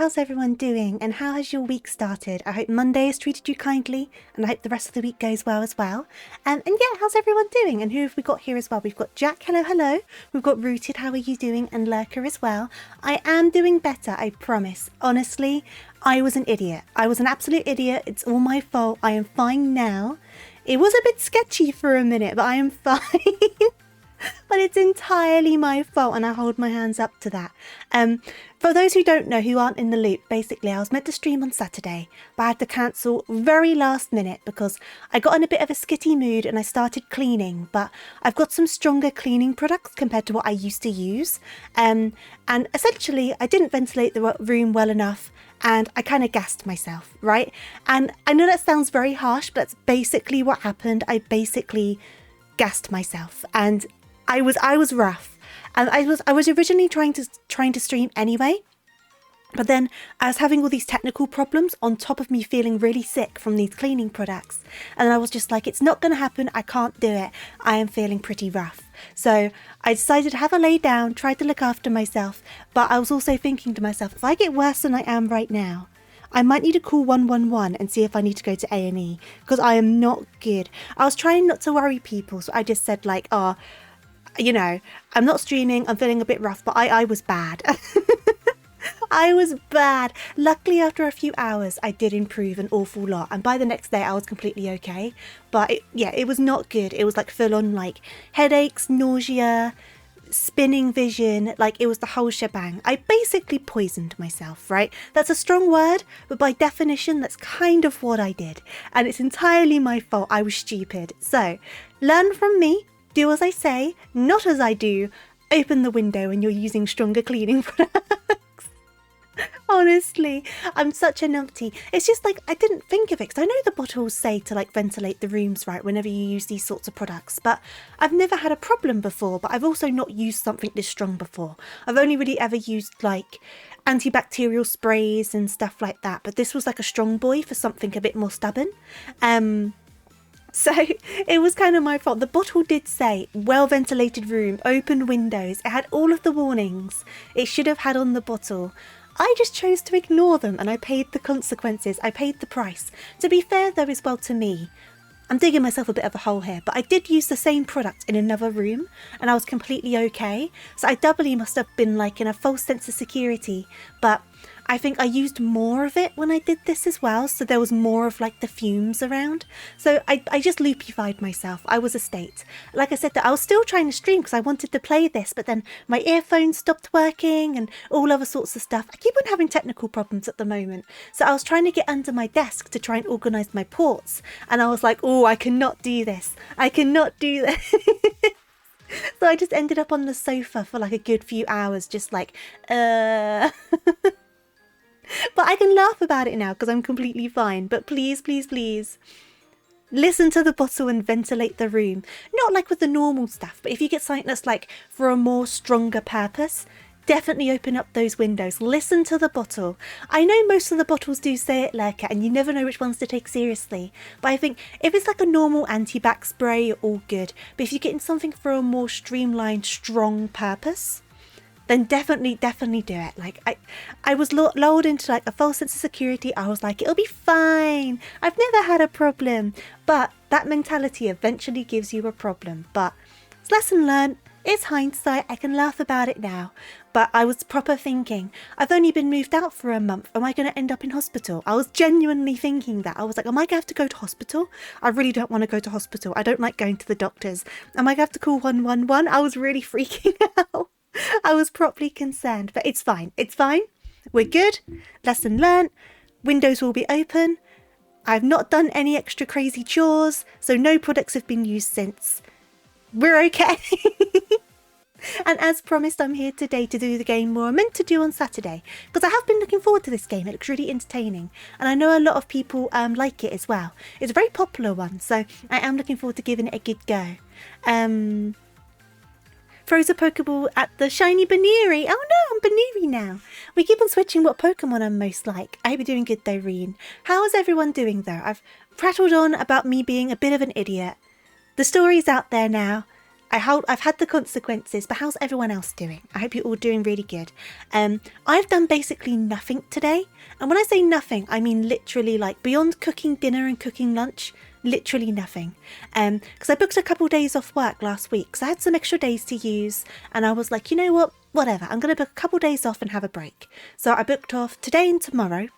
how's everyone doing and how has your week started? I hope Monday has treated you kindly and I hope the rest of the week goes well as well. And yeah, how's everyone doing? And who have we got here as well? We've got Jack, hello. We've got Rooted, how are you doing? And Lurker as well. I am doing better, I promise. Honestly, I was an idiot. I was an absolute idiot. It's all my fault. I am fine now. It was a bit sketchy for a minute, but I am fine. But it's entirely my fault and I hold my hands up to that. For those who don't know, who aren't in the loop, basically I was meant to stream on Saturday, but I had to cancel very last minute because I got in a bit of a skitty mood and I started cleaning, but I've got some stronger cleaning products compared to what I used to use. And essentially I didn't ventilate the room well enough and I kind of gassed myself, right? And I know that sounds very harsh, but that's basically what happened. I basically gassed myself and I was rough, and I was originally trying to stream anyway, but then I was having all these technical problems on top of me feeling really sick from these cleaning products, and I was just like, it's not going to happen, I can't do it, I am feeling pretty rough. So I decided to have a lay down, try to look after myself, but I was also thinking to myself, if I get worse than I am right now, I might need to call 111 and see if I need to go to A&E, because I am not good. I was trying not to worry people, so I just said like, you know, I'm not streaming, I'm feeling a bit rough, but I was bad. I was bad. Luckily, after a few hours, I did improve an awful lot. And by the next day, I was completely okay. But it was not good. It was like full on like headaches, nausea, spinning vision, like it was the whole shebang. I basically poisoned myself, right? That's a strong word, but by definition, that's kind of what I did. And it's entirely my fault. I was stupid. So learn from me. Do as I say, not as I do. Open the window when you're using stronger cleaning products. Honestly, I'm such a numpty. It's just like, I didn't think of it because I know the bottles say to like ventilate the rooms, right, whenever you use these sorts of products, but I've never had a problem before, but I've also not used something this strong before. I've only really ever used like antibacterial sprays and stuff like that, but this was like a strong boy for something a bit more stubborn. So it was kind of my fault. The bottle did say well ventilated room, open windows. It had all of the warnings it should have had on the bottle. I just chose to ignore them and I paid the consequences. I paid the price. To be fair though as well to me, I'm digging myself a bit of a hole here, but I did use the same product in another room and I was completely okay. So I doubly must have been like in a false sense of security, but I think I used more of it when I did this as well, so there was more of like the fumes around. So I just loopified myself. I was a state. Like I said, I was still trying to stream because I wanted to play this, but then my earphones stopped working and all other sorts of stuff. I keep on having technical problems at the moment. So I was trying to get under my desk to try and organise my ports. And I was like, oh, I cannot do this. I cannot do this. So I just ended up on the sofa for like a good few hours, just like, But I can laugh about it now because I'm completely fine. But please, please, please, listen to the bottle and ventilate the room. Not like with the normal stuff, but if you get something that's like for a more stronger purpose, definitely open up those windows. Listen to the bottle. I know most of the bottles do say it, Lurker, and you never know which ones to take seriously. But I think if it's like a normal anti-bac spray, you're all good. But if you're getting something for a more streamlined, strong purpose, then definitely do it. Like I was lulled into like a false sense of security. I was like, it'll be fine. I've never had a problem. But that mentality eventually gives you a problem. But it's lesson learned. It's hindsight. I can laugh about it now. But I was proper thinking, I've only been moved out for a month. Am I going to end up in hospital? I was genuinely thinking that. I was like, am I going to have to go to hospital? I really don't want to go to hospital. I don't like going to the doctors. Am I going to have to call 111? I was really freaking out. I was properly concerned, but it's fine. It's fine. We're good. Lesson learnt. Windows will be open. I've not done any extra crazy chores, so no products have been used since. We're okay. And as promised, I'm here today to do the game we're meant to do on Saturday, because I have been looking forward to this game. It looks really entertaining, and I know a lot of people like it as well. It's a very popular one, so I am looking forward to giving it a good go. Throws a Pokeball at the shiny Baneri. Oh no, I'm Baneri now. We keep on switching what Pokemon I'm most like. I hope you're doing good though, Reen. How is everyone doing though? I've prattled on about me being a bit of an idiot. The story's out there now. I've had the consequences, but how's everyone else doing? I hope you're all doing really good. I've done basically nothing today. And when I say nothing, I mean literally like beyond cooking dinner and cooking lunch, literally nothing. Because I booked a couple days off work last week, so I had some extra days to use. And I was like, you know what? Whatever. I'm going to book a couple days off and have a break. So I booked off today and tomorrow.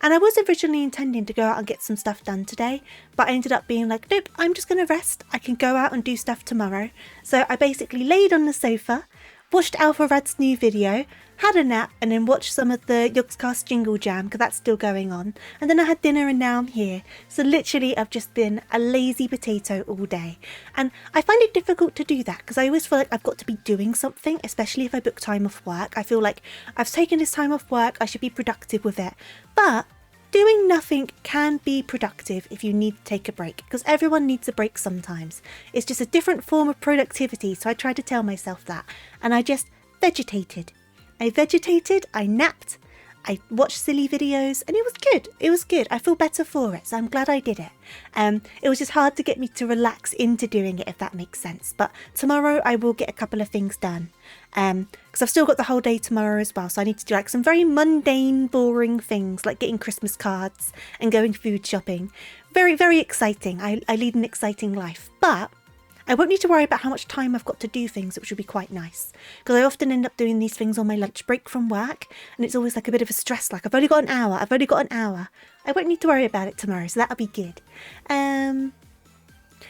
And I was originally intending to go out and get some stuff done today, but I ended up being like, nope, I'm just going to rest. I can go out and do stuff tomorrow. So I basically laid on the sofa, watched AlphaRad's new video, had a nap, and then watched some of the Yogscast Jingle Jam, because that's still going on. And then I had dinner, and now I'm here. So literally, I've just been a lazy potato all day. And I find it difficult to do that, because I always feel like I've got to be doing something, especially if I book time off work. I feel like I've taken this time off work, I should be productive with it. But doing nothing can be productive if you need to take a break, because everyone needs a break sometimes. It's just a different form of productivity, so I try to tell myself that. And I just vegetated. I napped, I watched silly videos, and it was good. It was good. I feel better for it, so I'm glad I did it. It was just hard to get me to relax into doing it, if that makes sense. But tomorrow I will get a couple of things done, because I've still got the whole day tomorrow as well. So I need to do like some very mundane, boring things like getting Christmas cards and going food shopping. Very, very exciting. I lead an exciting life, but I won't need to worry about how much time I've got to do things, which would be quite nice. Because I often end up doing these things on my lunch break from work, and it's always like a bit of a stress, like I've only got an hour. I won't need to worry about it tomorrow, so that'll be good. And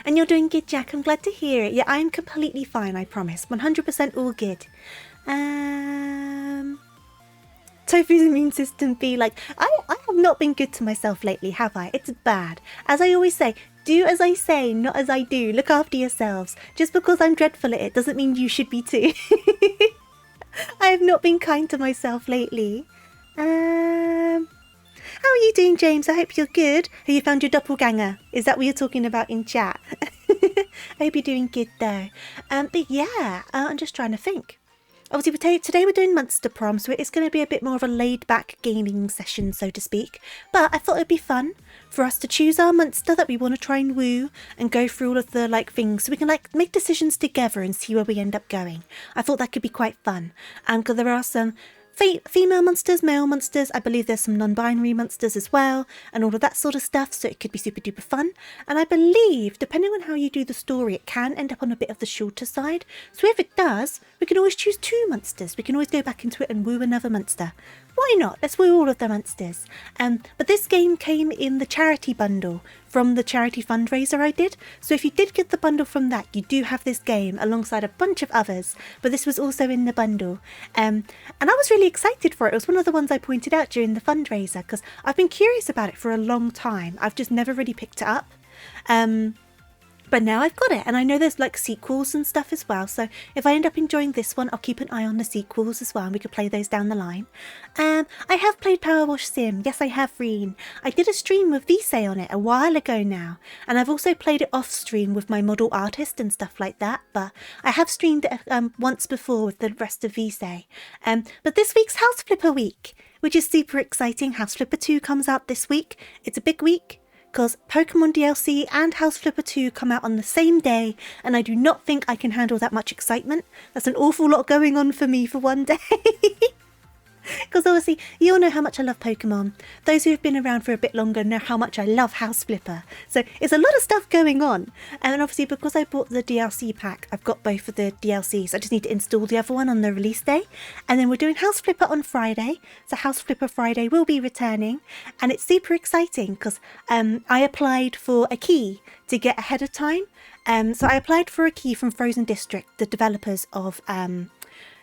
you're doing good, Jack. I'm glad to hear it. Yeah, I'm completely fine, I promise. 100% all good. Tofu's immune system be like, I have not been good to myself lately, have I? It's bad. As I always say, do as I say, not as I do. Look after yourselves. Just because I'm dreadful at it doesn't mean you should be too. I have not been kind to myself lately. How are you doing, James? I hope you're good. Have you found your doppelganger? Is that what you're talking about in chat? I hope you're doing good though. But yeah, I'm just trying to think. Obviously, today we're doing Monster Prom, so it's going to be a bit more of a laid-back gaming session, so to speak. But I thought it'd be fun for us to choose our monster that we want to try and woo and go through all of the things, so we can make decisions together and see where we end up going. I thought that could be quite fun, because there are some female monsters, male monsters. I believe there's some non-binary monsters as well, and all of that sort of stuff, so it could be super duper fun. And I believe, depending on how you do the story, it can end up on a bit of the shorter side. So if it does, we can always choose 2 monsters. We can always go back into it and woo another monster. Why not? Let's woo all of the monsters. But this game came in the charity bundle from the charity fundraiser I did. So if you did get the bundle from that, you do have this game alongside a bunch of others. But this was also in the bundle. And I was really excited for it. It was one of the ones I pointed out during the fundraiser because I've been curious about it for a long time. I've just never really picked it up. But now I've got it, and I know there's sequels and stuff as well, so if I end up enjoying this one, I'll keep an eye on the sequels as well, and we could play those down the line. I have played Power Wash Sim. Yes, I have, Reen. I did a stream with Visay on it a while ago now, and I've also played it off stream with my model artist and stuff like that, but I have streamed it once before with the rest of Visay. But this week's House Flipper week, which is super exciting. House Flipper 2 comes out this week. It's a big week, because Pokemon DLC and House Flipper 2 come out on the same day, and I do not think I can handle that much excitement. That's an awful lot going on for me for one day. Because obviously, you all know how much I love Pokemon. Those who have been around for a bit longer know how much I love House Flipper. So it's a lot of stuff going on. And obviously, because I bought the DLC pack, I've got both of the DLCs. I just need to install the other one on the release day. And then we're doing House Flipper on Friday. So House Flipper Friday will be returning. And it's super exciting because I applied for a key to get ahead of time. So I applied for a key from Frozen District, the developers of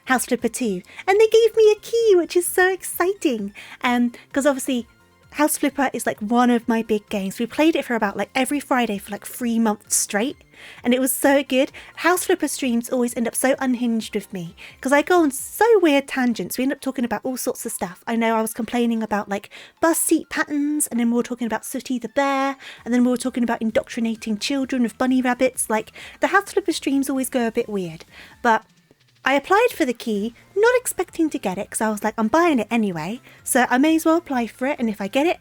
House Flipper 2, and they gave me a key, which is so exciting, because obviously House Flipper is one of my big games. We played it for about every Friday for 3 months straight, and it was so good. House Flipper streams always end up so unhinged with me, because I go on so weird tangents. We end up talking about all sorts of stuff. I know I was complaining about bus seat patterns, and then we were talking about Sooty the bear, and then we were talking about indoctrinating children with bunny rabbits. The House Flipper streams always go a bit weird, but I applied for the key, not expecting to get it, because I was I'm buying it anyway, so I may as well apply for it, and if I get it,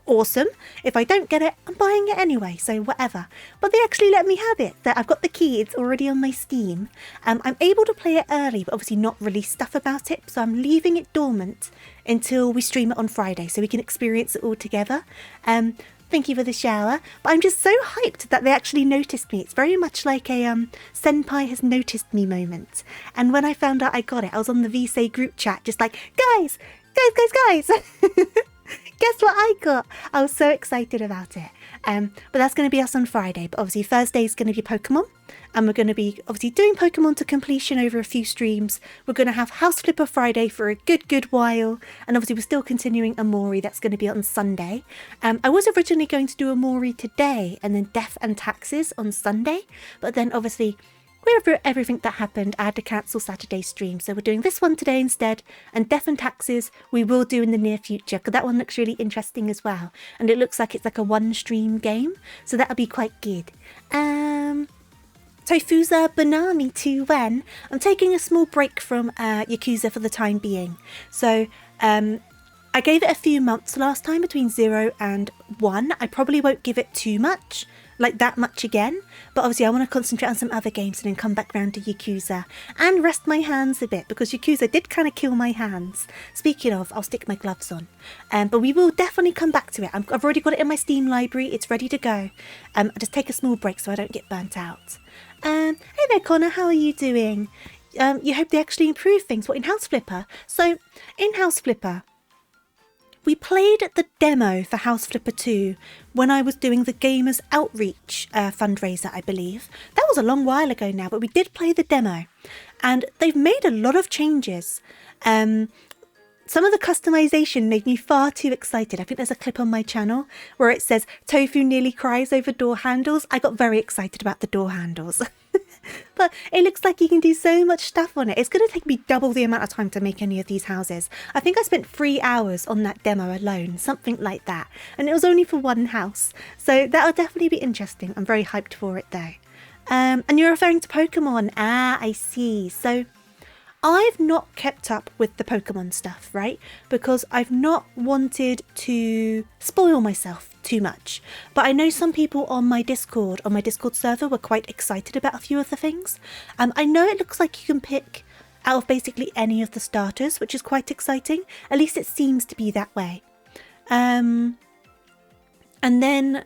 Awesome. If I don't get it, I'm buying it anyway, so whatever. But they actually let me have it. I've got the key, it's already on my Steam. I'm able to play it early, but obviously not release stuff about it, so I'm leaving it dormant until we stream it on Friday, so we can experience it all together. Thank you for the shower. But I'm just so hyped that they actually noticed me. It's very much like a senpai has noticed me moment. And when I found out I got it, I was on the VSay group chat just like, guys. Guess what I got? I was so excited about it. But that's going to be us on Friday. But obviously Thursday is going to be Pokemon. And we're going to be obviously doing Pokemon to completion over a few streams. We're going to have House Flipper Friday for a good while. And obviously we're still continuing Amori. That's going to be on Sunday. I was originally going to do Amori today and then Death and Taxes on Sunday. But then obviously with everything that happened, I had to cancel Saturday's stream. So we're doing this one today instead. And Death and Taxes we will do in the near future, because that one looks really interesting as well. And it looks like it's like a one stream game. So that'll be quite good. Tofuuza Banami 2 when I'm taking a small break from Yakuza for the time being. So I gave it a few months last time, between 0 and 1. I probably won't give it too much, like that much again. But obviously I want to concentrate on some other games and then come back round to Yakuza and rest my hands a bit, because Yakuza did kind of kill my hands. Speaking of, I'll stick my gloves on. But we will definitely come back to it. I've already got it in my Steam library. It's ready to go. I'll just take a small break so I don't get burnt out. Hey there, Connor. How are you doing? You hope they actually improve things. What, in House Flipper? So, in House Flipper, we played the demo for House Flipper 2 when I was doing the Gamers Outreach fundraiser, I believe. That was a long while ago now, but we did play the demo. And they've made a lot of changes. Some of the customization made me far too excited. I think there's a clip on my channel where it says, Tofu nearly cries over door handles. I got very excited about the door handles. But it looks like you can do so much stuff on it. It's going to take me double the amount of time to make any of these houses. I think I spent 3 hours on that demo alone, something like that. And it was only for one house. So that'll definitely be interesting. I'm very hyped for it though. And you're referring to Pokemon. Ah, I see. So I've not kept up with the Pokemon stuff, right? Because I've not wanted to spoil myself too much. But I know some people on my Discord server were quite excited about a few of the things. I know it looks like you can pick out of basically any of the starters, which is quite exciting. At least it seems to be that way. And then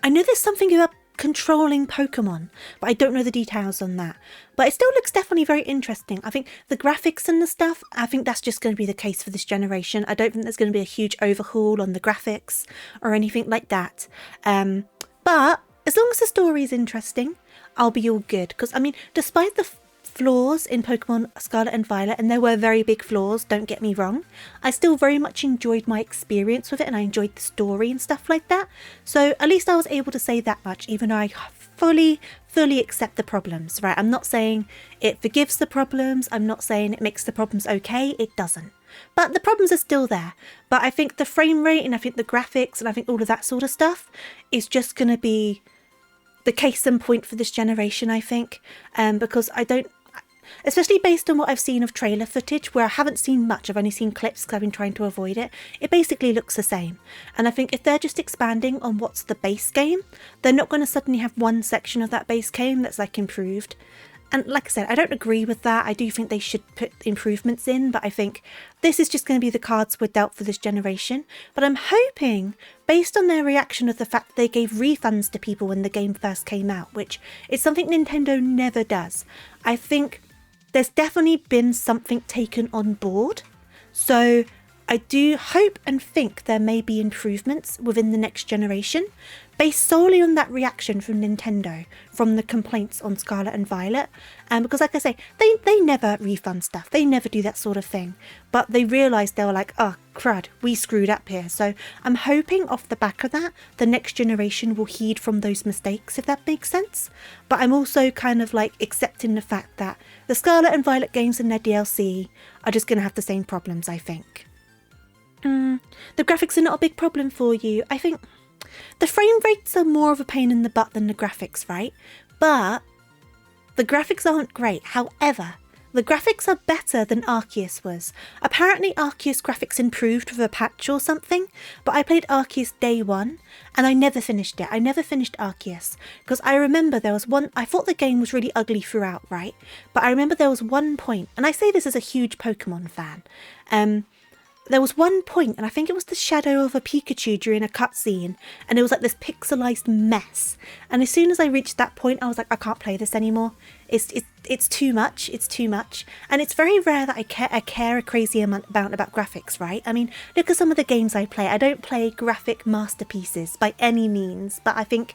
I know there's something about controlling Pokemon, but I don't know the details on that. But it still looks definitely very interesting. I think the graphics and the stuff, I think that's just going to be the case for this generation. I don't think there's going to be a huge overhaul on the graphics or anything like that. But as long as the story is interesting, I'll be all good. Because, I mean, despite the flaws in Pokemon Scarlet and Violet, and there were very big flaws, don't get me wrong, I still very much enjoyed my experience with it, and I enjoyed the story and stuff like that. So at least I was able to say that much, even though I fully accept the problems, right? I'm not saying it forgives the problems, I'm not saying it makes the problems okay, it doesn't. But the problems are still there. But I think the frame rate and I think the graphics and I think all of that sort of stuff is just going to be the case in point for this generation, I think. Because I don't, especially based on what I've seen of trailer footage, where I haven't seen much, I've only seen clips because I've been trying to avoid it, it basically looks the same. And I think if they're just expanding on what's the base game, they're not going to suddenly have one section of that base game that's like improved. And like I said, I don't agree with that. I do think they should put improvements in, but I think this is just going to be the cards we're dealt for this generation. But I'm hoping, based on their reaction of the fact that they gave refunds to people when the game first came out, which is something Nintendo never does, I think there's definitely been something taken on board. So I do hope and think there may be improvements within the next generation, based solely on that reaction from Nintendo, from the complaints on Scarlet and Violet. Because like I say, they never refund stuff, they never do that sort of thing. But they realised, they were like, oh crud, we screwed up here. So I'm hoping off the back of that, the next generation will heed from those mistakes, if that makes sense. But I'm also kind of like accepting the fact that the Scarlet and Violet games and their DLC are just going to have the same problems, I think. The graphics are not a big problem for you. I think the frame rates are more of a pain in the butt than the graphics, right? But the graphics aren't great. However, the graphics are better than Arceus was. Apparently Arceus graphics improved with a patch or something, but I played Arceus day one and I never finished it. I never finished Arceus because I remember there was one, I thought the game was really ugly throughout, right? But I remember there was one point, and I say this as a huge Pokemon fan, there was one point, and I think it was the shadow of a Pikachu during a cutscene, and it was like this pixelized mess. And as soon as I reached that point, I was like, I can't play this anymore. It's too much. It's too much. And it's very rare that I care a crazy amount about graphics, right? I mean, look at some of the games I play. I don't play graphic masterpieces by any means, but I think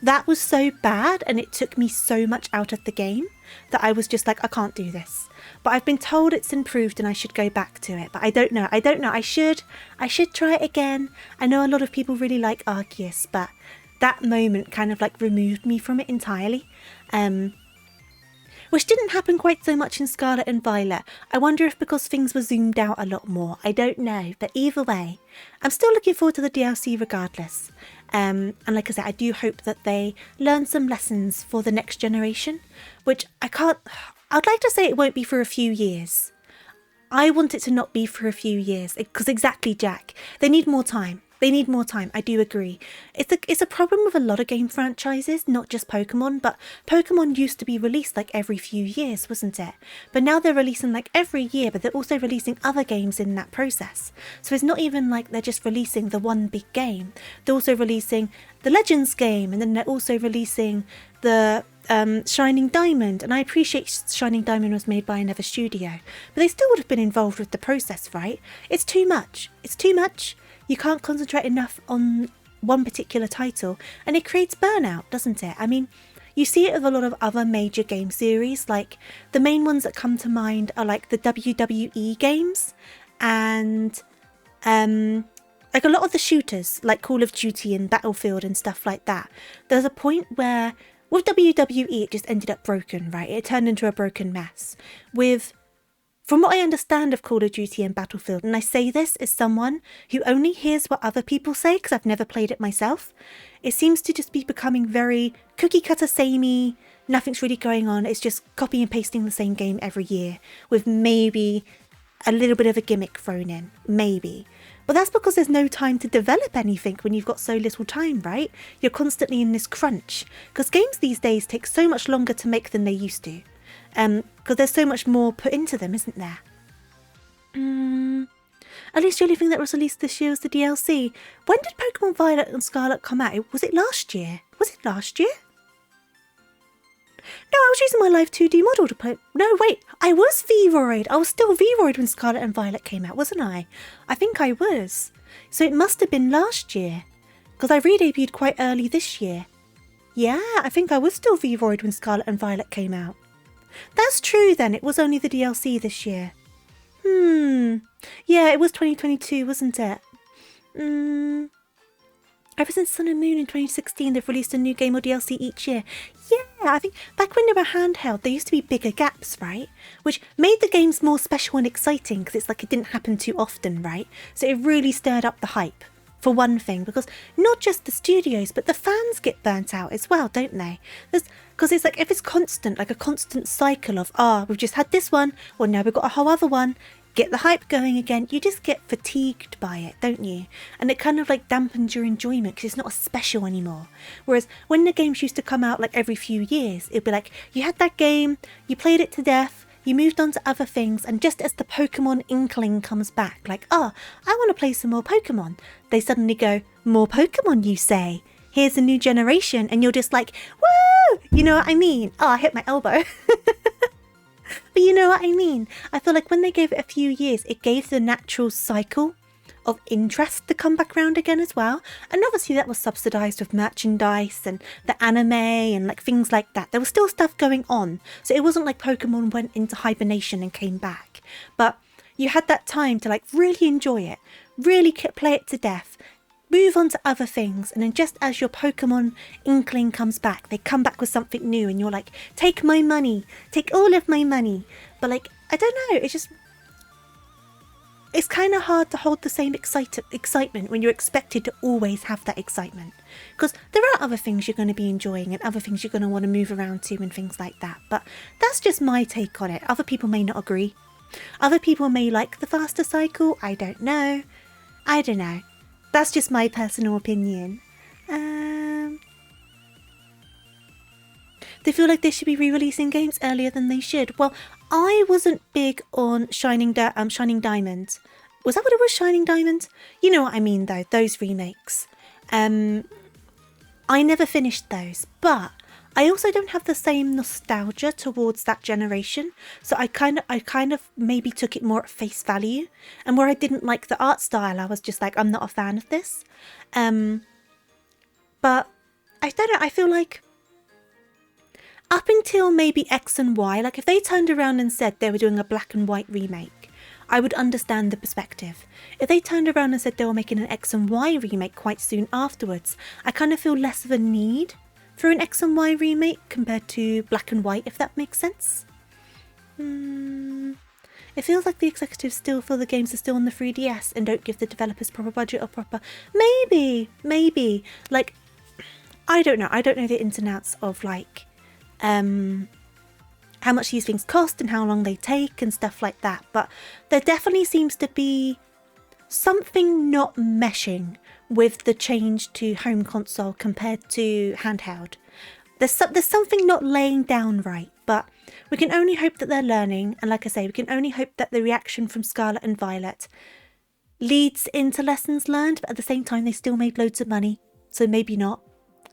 that was so bad, and it took me so much out of the game that I was just like, I can't do this. But I've been told it's improved and I should go back to it. But I don't know. I should try it again. I know a lot of people really like Arceus, but that moment kind of like removed me from it entirely. Which didn't happen quite so much in Scarlet and Violet. I wonder if because things were zoomed out a lot more. I don't know. But either way, I'm still looking forward to the DLC regardless. And like I said, I do hope that they learn some lessons for the next generation, which I'd like to say it won't be for a few years. I want it to not be for a few years, because exactly, Jack, they need more time. They need more time, I do agree. It's a problem with a lot of game franchises, not just Pokemon, but Pokemon used to be released like every few years, wasn't it? But now they're releasing like every year, but they're also releasing other games in that process. So it's not even like they're just releasing the one big game. They're also releasing the Legends game, and then they're also releasing the Shining Diamond. And I appreciate Shining Diamond was made by another studio, but they still would have been involved with the process, right? It's too much. It's too much. You can't concentrate enough on one particular title, and it creates burnout, doesn't it? I mean, you see it with a lot of other major game series. Like the main ones that come to mind are like the WWE games, and like a lot of the shooters like Call of Duty and Battlefield and stuff like that. There's a point where with WWE it just ended up broken, right? It turned into a broken mess. From what I understand of Call of Duty and Battlefield, and I say this as someone who only hears what other people say because I've never played it myself, it seems to just be becoming very cookie cutter samey, nothing's really going on, it's just copy and pasting the same game every year with maybe a little bit of a gimmick thrown in, maybe. But that's because there's no time to develop anything when you've got so little time, right? You're constantly in this crunch, because games these days take so much longer to make than they used to. Because there's so much more put into them, isn't there? At least the only thing that was released this year was the DLC. When did Pokemon Violet and Scarlet come out? Was it last year? Was it last year? No, I was using my live 2D model to play. No, wait, I was V-Roid. I was still V-Roid when Scarlet and Violet came out, wasn't I? I think I was. So it must have been last year, because I re-debuted quite early this year. Yeah, I think I was still V-Roid when Scarlet and Violet came out. That's true then, it was only the DLC this year. Yeah, it was 2022, wasn't it? Ever since Sun and Moon in 2016, they've released a new game or DLC each year. Yeah, I think back when they were handheld, there used to be bigger gaps, right? Which made the games more special and exciting, because it's like it didn't happen too often, right? So it really stirred up the hype, for one thing, because not just the studios, but the fans get burnt out as well, don't they? Because it's like, if it's constant, like a constant cycle of, we've just had this one, well now we've got a whole other one, get the hype going again, you just get fatigued by it, don't you? And it kind of like dampens your enjoyment because it's not as special anymore. Whereas when the games used to come out like every few years, it'd be like, you had that game, you played it to death, you moved on to other things, and just as the Pokemon inkling comes back, like, I want to play some more Pokemon, they suddenly go, more Pokemon, you say? Here's a new generation, and you're just like, woo! You know what I mean? I hit my elbow. But you know what I mean? I feel like when they gave it a few years, it gave the natural cycle of interest to come back around again as well. And obviously that was subsidised with merchandise and the anime and like things like that. There was still stuff going on. So it wasn't like Pokemon went into hibernation and came back. But you had that time to like really enjoy it, really play it to death, move on to other things, and then just as your Pokemon inkling comes back, they come back with something new and you're like, take my money, take all of my money. But like, I don't know, it's just, it's kind of hard to hold the same excitement when you're expected to always have that excitement. Because there are other things you're going to be enjoying and other things you're going to want to move around to and things like that. But that's just my take on it. Other people may not agree. Other people may like the faster cycle. I don't know. That's just my personal opinion. They feel like they should be re-releasing games earlier than they should. Well, I wasn't big on Shining Diamond. Was that what it was, Shining Diamond? You know what I mean, though. Those remakes. I never finished those, but I also don't have the same nostalgia towards that generation. So I kind of maybe took it more at face value. And where I didn't like the art style, I was just like, I'm not a fan of this. But I don't know. I feel like up until maybe X and Y, like if they turned around and said they were doing a black and white remake, I would understand the perspective. If they turned around and said they were making an X and Y remake quite soon afterwards, I kind of feel less of a need for an X and Y remake compared to black and white, if that makes sense. It feels like the executives still feel the games are still on the 3DS and don't give the developers proper budget or proper... Maybe. Like, I don't know. I don't know the ins and outs of, like, how much these things cost and how long they take and stuff like that. But there definitely seems to be something not meshing with the change to home console compared to handheld. There's something not laying down right, but we can only hope that they're learning. And like I say, we can only hope that the reaction from Scarlet and Violet leads into lessons learned, but at the same time, they still made loads of money. So maybe not.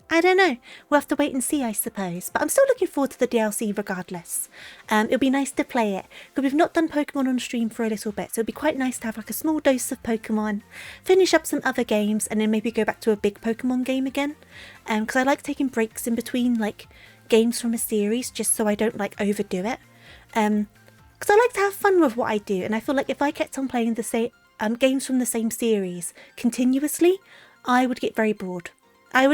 I don't know. We'll have to wait and see, I suppose. But I'm still looking forward to the DLC regardless. It'll be nice to play it. Because we've not done Pokemon on stream for a little bit. So it'll be quite nice to have like a small dose of Pokemon. Finish up some other games. And then maybe go back to a big Pokemon game again. Because I like taking breaks in between like games from a series. Just so I don't like overdo it. Because I like to have fun with what I do. And I feel like if I kept on playing the same games from the same series continuously, I would get very bored. See,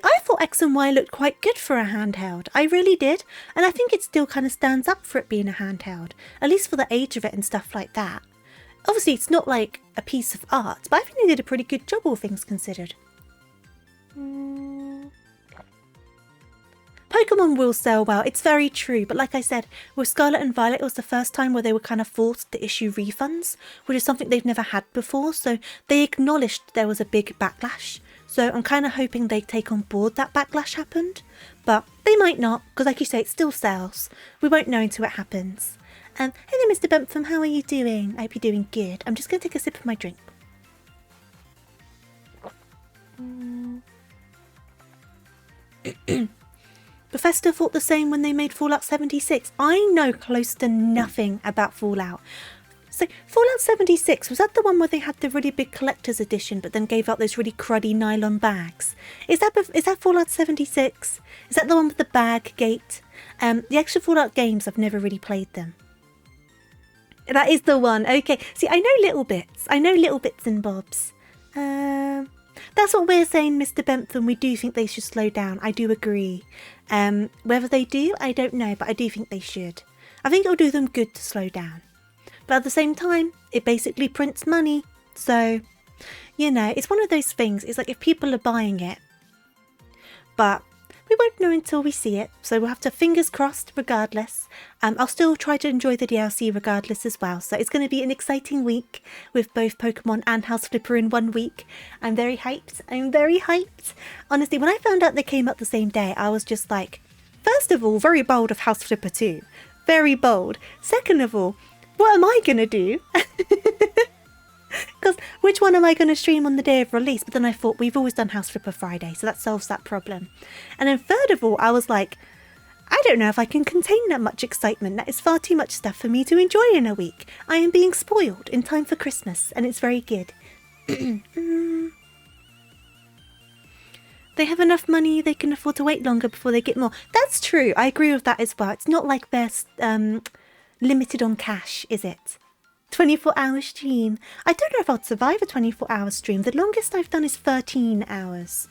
I thought X and Y looked quite good for a handheld. I really did. And I think it still kind of stands up for it being a handheld. At least for the age of it and stuff like that. Obviously, it's not like a piece of art, but I think they did a pretty good job, all things considered. Pokemon will sell well, it's very true, but like I said, with Scarlet and Violet, it was the first time where they were kind of forced to issue refunds, which is something they've never had before, so they acknowledged there was a big backlash. So I'm kind of hoping they take on board that backlash happened, but they might not, because like you say, it still sells. We won't know until it happens. Hey there, Mr. Bentham, how are you doing? I hope you're doing good. I'm just going to take a sip of my drink. Bethesda thought the same when they made Fallout 76. I know close to nothing about Fallout. So Fallout 76, was that the one where they had the really big collector's edition but then gave out those really cruddy nylon bags? Is that Fallout 76? Is that the one with the bag gate? The extra Fallout games, I've never really played them. That is the one. Okay. See, I know little bits. And bobs. That's what we're saying, Mr. Bentham. We do think they should slow down. I do agree. Whether they do, I don't know, but I do think they should. I think it'll do them good to slow down. But at the same time, it basically prints money. So, you know, it's one of those things. It's like if people are buying it, but we won't know until we see it. So we'll have to fingers crossed regardless. I'll still try to enjoy the DLC regardless as well. So it's going to be an exciting week with both Pokemon and House Flipper in 1 week. I'm very hyped. Honestly, when I found out they came out the same day, I was just like, first of all, very bold of House Flipper 2. Very bold. Second of all, what am I going to do? Because which one am I going to stream on the day of release? But then I thought, we've always done House Flipper Friday, so that solves that problem. And then third of all, I was like, I don't know if I can contain that much excitement. That is far too much stuff for me to enjoy in a week. I am being spoiled in time for Christmas, and it's very good. They have enough money, they can afford to wait longer before they get more. That's true, I agree with that as well. It's not like they're limited on cash, is it? 24-hour stream. I don't know if I'd survive a 24-hour stream. The longest I've done is 13 hours.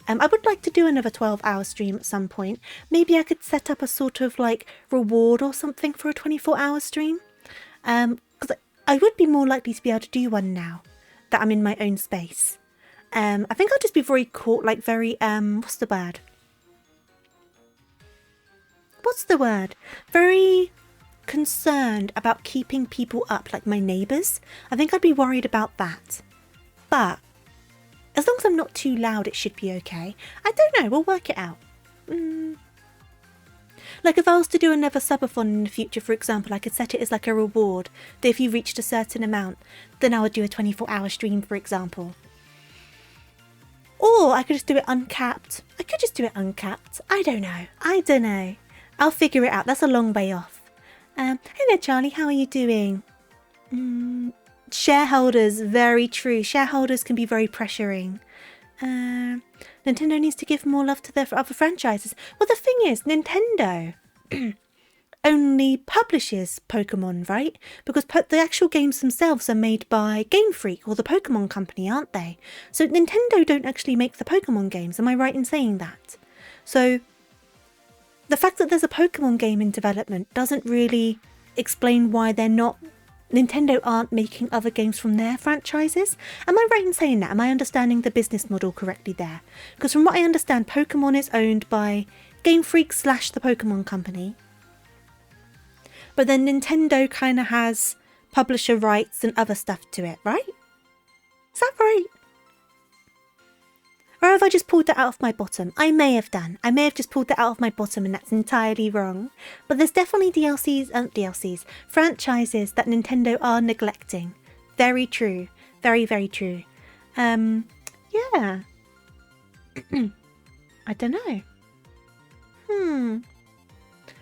I would like to do another 12-hour stream at some point. Maybe I could set up a sort of like reward or something for a 24-hour stream. Because I would be more likely to be able to do one now that I'm in my own space. I think I'll just be very what's the word? What's the word? Very concerned about keeping people up, like my neighbours. I think I'd be worried about that. But as long as I'm not too loud, it should be okay. I don't know, we'll work it out. Like if I was to do another subathon in the future, for example, I could set it as like a reward that if you reached a certain amount, then I would do a 24-hour stream, for example. Or I could just do it uncapped. I don't know. I'll figure it out. That's a long way off. Hey there, Charlie. How are you doing? Shareholders, very true. Shareholders can be very pressuring. Nintendo needs to give more love to their other franchises. Well, the thing is, Nintendo only publishes Pokemon, right? Because the actual games themselves are made by Game Freak or the Pokemon Company, aren't they? So Nintendo don't actually make the Pokemon games. Am I right in saying that? So the fact that there's a Pokemon game in development doesn't really explain why Nintendo aren't making other games from their franchises. Am I right in saying that? Am I understanding the business model correctly there? Because from what I understand, Pokemon is owned by Game Freak / the Pokemon Company. But then Nintendo kind of has publisher rights and other stuff to it, right? Is that right? Or have I just pulled that out of my bottom? I may have done. I may have just pulled that out of my bottom and that's entirely wrong. But there's definitely franchises that Nintendo are neglecting. Very true. Very, very true. Yeah. I don't know.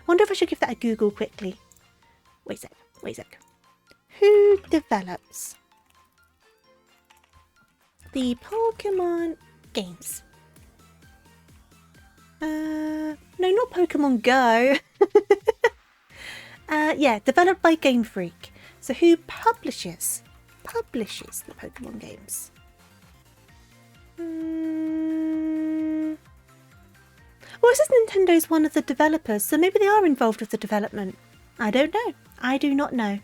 Wonder if I should give that a Google quickly. Wait a sec. Who develops the Pokemon games? No, not Pokemon Go. Yeah, developed by Game Freak. So who publishes the Pokemon games? Well, it says Nintendo's one of the developers, so maybe they are involved with the development. I don't know. I do not know.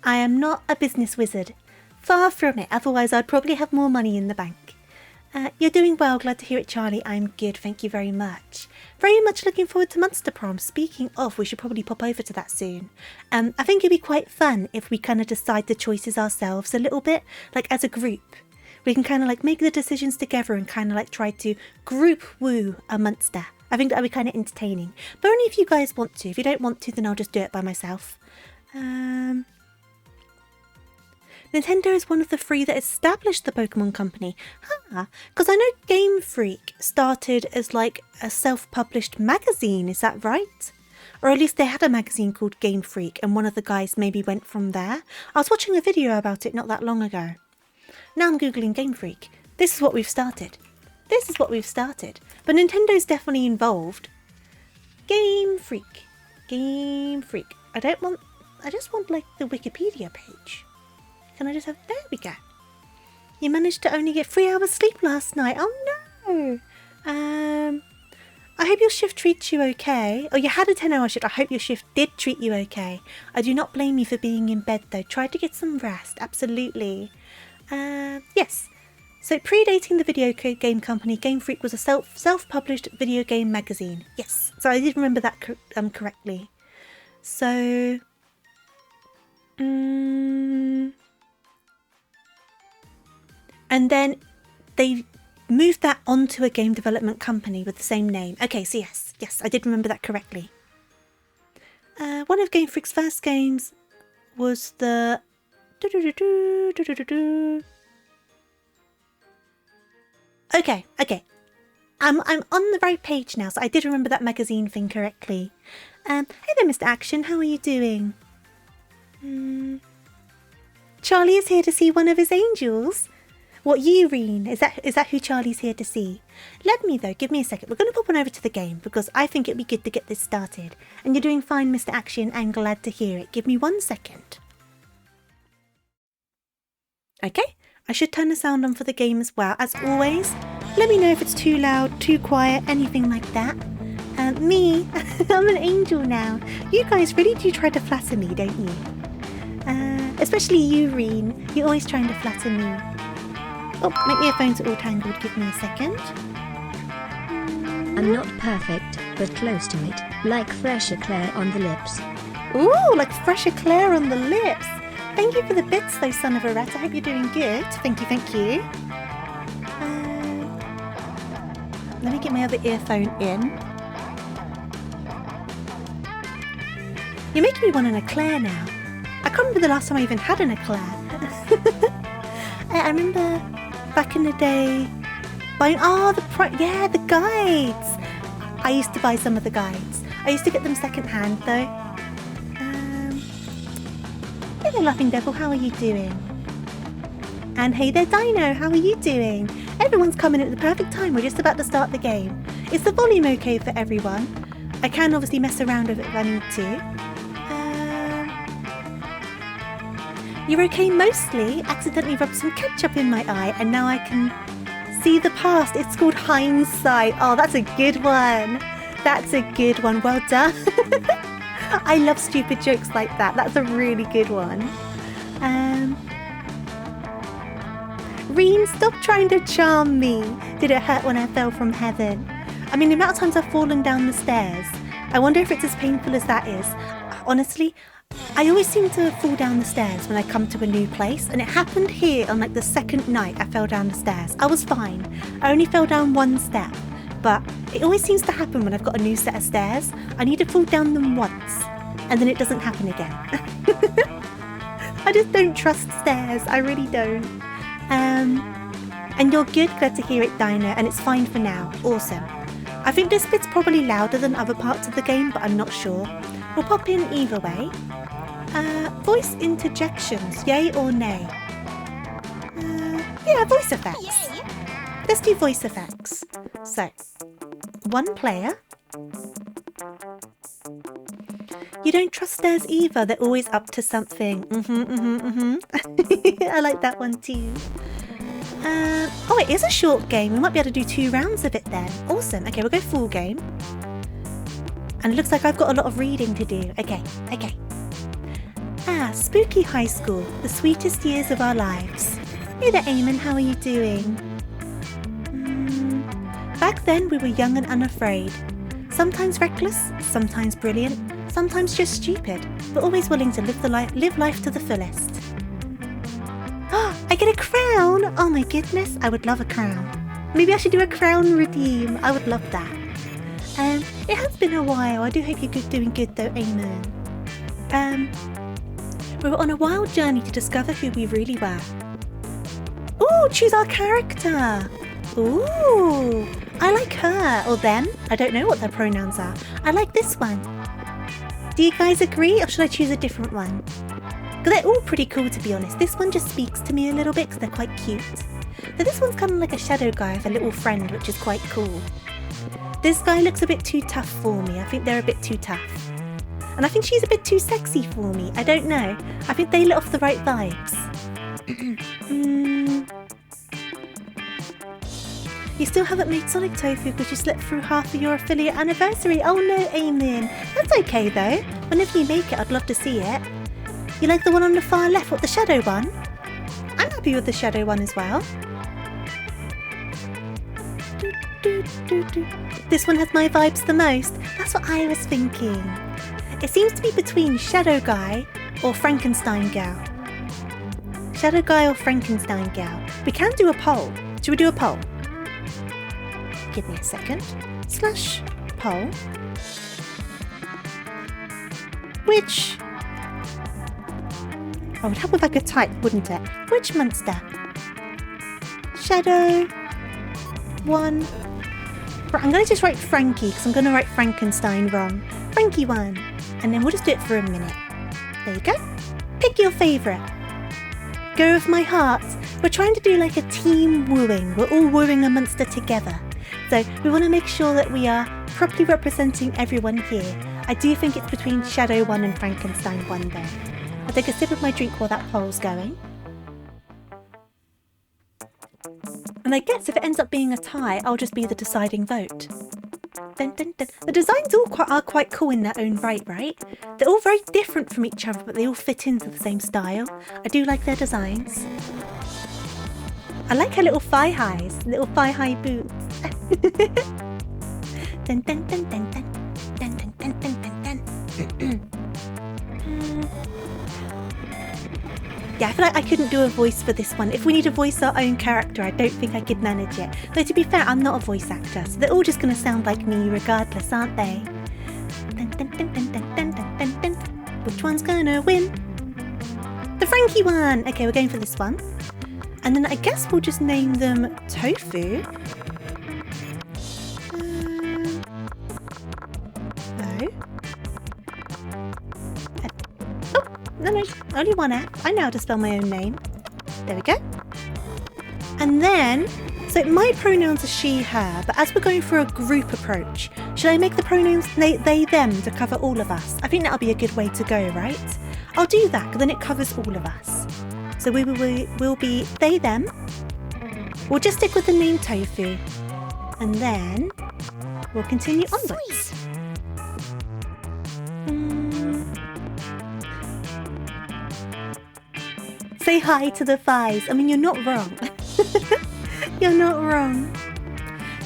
I am not a business wizard. Far from it, otherwise I'd probably have more money in the bank. You're doing well, glad to hear it, Charlie. I'm good, thank you very much. Very much looking forward to Monster Prom. Speaking of, we should probably pop over to that soon. I think it'd be quite fun if we kind of decide the choices ourselves a little bit, like as a group. We can kind of like make the decisions together and kind of like try to group woo a monster. I think that would be kind of entertaining. But only if you guys want to. If you don't want to, then I'll just do it by myself. Nintendo is one of the three that established the Pokemon Company. Because I know Game Freak started as like a self-published magazine, is that right? Or at least they had a magazine called Game Freak and one of the guys maybe went from there. I was watching a video about it not that long ago. Now I'm googling Game Freak. This is what we've started. But Nintendo's definitely involved. Game Freak. I just want like the Wikipedia page. Can I just have... There we go. You managed to only get 3 hours sleep last night. Oh no. I hope your shift treats you okay. Oh, you had a 10-hour shift. I hope your shift did treat you okay. I do not blame you for being in bed though. Try to get some rest. Absolutely. Yes. So predating the video game company, Game Freak was a self-published video game magazine. Yes. So I did remember that correctly. So... And then they moved that onto a game development company with the same name. Okay, so yes, I did remember that correctly. One of Game Freak's first games was the... Okay. I'm on the right page now, so I did remember that magazine thing correctly. Hey there, Mr. Action, how are you doing? Charlie is here to see one of his angels. What, Urine? Is that who Charlie's here to see? Let me though, give me a second. We're going to pop on over to the game because I think it'd be good to get this started. And you're doing fine, Mr. Action, and glad to hear it. Give me 1 second. Okay, I should turn the sound on for the game as well. As always, Let me know if it's too loud, too quiet, anything like that. Me, I'm an angel now. You guys really do try to flatter me, don't you? Especially you, Reen. You're always trying to flatter me. Oh, my earphones are all tangled. Give me a second. I'm not perfect, but close to it. Like fresh eclair on the lips. Ooh, like fresh eclair on the lips. Thank you for the bits, though, son of a rat. I hope you're doing good. Thank you, thank you. Let me get my other earphone in. You're making me want an eclair now. I can't remember the last time I even had an eclair. I remember back in the day buying, the guides. I used to buy some of the guides. I used to get them second hand though. Hey there, Laughing Devil, how are you doing? And hey there, Dino, how are you doing? Everyone's coming at the perfect time. We're just about to start the game. Is the volume okay for everyone? I can obviously mess around with it if I need to. You're okay mostly. Accidentally rubbed some ketchup in my eye and now I can see the past. It's called hindsight. Oh, that's a good one. That's a good one. Well done. I love stupid jokes like that. That's a really good one. Reen, stop trying to charm me. Did it hurt when I fell from heaven? I mean, the amount of times I've fallen down the stairs. I wonder if it's as painful as that is. Honestly, I always seem to fall down the stairs when I come to a new place, and it happened here on like the second night I fell down the stairs. I was fine. I only fell down one step, but it always seems to happen when I've got a new set of stairs. I need to fall down them once, and then it doesn't happen again. I just don't trust stairs. I really don't. And you're good. Glad to hear it, Dino, and it's fine for now. Awesome. I think this bit's probably louder than other parts of the game, but I'm not sure. We'll pop in either way. Voice interjections, yay or nay? Yeah, voice effects. Yay. Let's do voice effects. So, one player. You don't trust stairs either, they're always up to something. I like that one too. Oh, it is a short game. We might be able to do 2 rounds of it then. Awesome. Okay, we'll go full game. And it looks like I've got a lot of reading to do. Okay. Spooky high school. The sweetest years of our lives. Hey there, Eamon. How are you doing? Back then, we were young and unafraid. Sometimes reckless, sometimes brilliant, sometimes just stupid, but always willing to live life to the fullest. I get a crown! Oh my goodness, I would love a crown. Maybe I should do a crown redeem. I would love that. It has been a while. I do hope you're doing good though, Eamon. We were on a wild journey to discover who we really were. Ooh, choose our character. Ooh, I like her or them. I don't know what their pronouns are. I like this one. Do you guys agree, or should I choose a different one? Because they're all pretty cool, to be honest. This one just speaks to me a little bit because they're quite cute. So this one's kind of like a shadow guy with a little friend, which is quite cool. This guy looks a bit too tough for me. I think they're a bit too tough. And I think she's a bit too sexy for me. I don't know. I think they let off the right vibes. You still haven't made Sonic Tofu because you slept through half of your affiliate anniversary. Oh no, Eamon. That's okay though. Whenever you make it, I'd love to see it. You like the one on the far left? What, the shadow one? I'm happy with the shadow one as well. This one has my vibes the most. That's what I was thinking. It seems to be between Shadow Guy or Frankenstein Girl. Shadow Guy or Frankenstein Girl. We can do a poll. Should we do a poll? Give me a second. / poll. Which... Oh, it would help if I could type, wouldn't it? Which monster? Shadow... 1... I'm going to just write Frankie because I'm going to write Frankenstein wrong. Frankie 1. And then we'll just do it for a minute. There you go. Pick your favourite. Go with my heart. We're trying to do like a team wooing. We're all wooing a monster together. So we want to make sure that we are properly representing everyone here. I do think it's between Shadow 1 and Frankenstein 1 though. I'll take a sip of my drink while that poll's going. And I guess if it ends up being a tie, I'll just be the deciding vote. Dun, dun, dun. The designs are quite cool in their own right? They're all very different from each other, but they all fit into the same style. I do like their designs. I like her little thigh highs, little thigh high boots. Dun, dun, dun, dun, dun. Dun, dun, dun, dun, dun, dun. Yeah, I feel like I couldn't do a voice for this one. If we need to voice our own character, I don't think I could manage it. Though to be fair, I'm not a voice actor, so they're all just going to sound like me regardless, aren't they? Dun, dun, dun, dun, dun, dun, dun, dun, dun. Which one's gonna win? The Frankie one! Okay, we're going for this one. And then I guess we'll just name them Tofu. No. No, only one F. I know how to spell my own name. There we go. And then, so my pronouns are she, her, but as we're going for a group approach, should I make the pronouns they, them to cover all of us? I think that'll be a good way to go, right? I'll do that, because then it covers all of us. So we will be they, them. We'll just stick with the name Tofu. And then we'll continue onwards. Say hi to the thighs. I mean, you're not wrong. You're not wrong.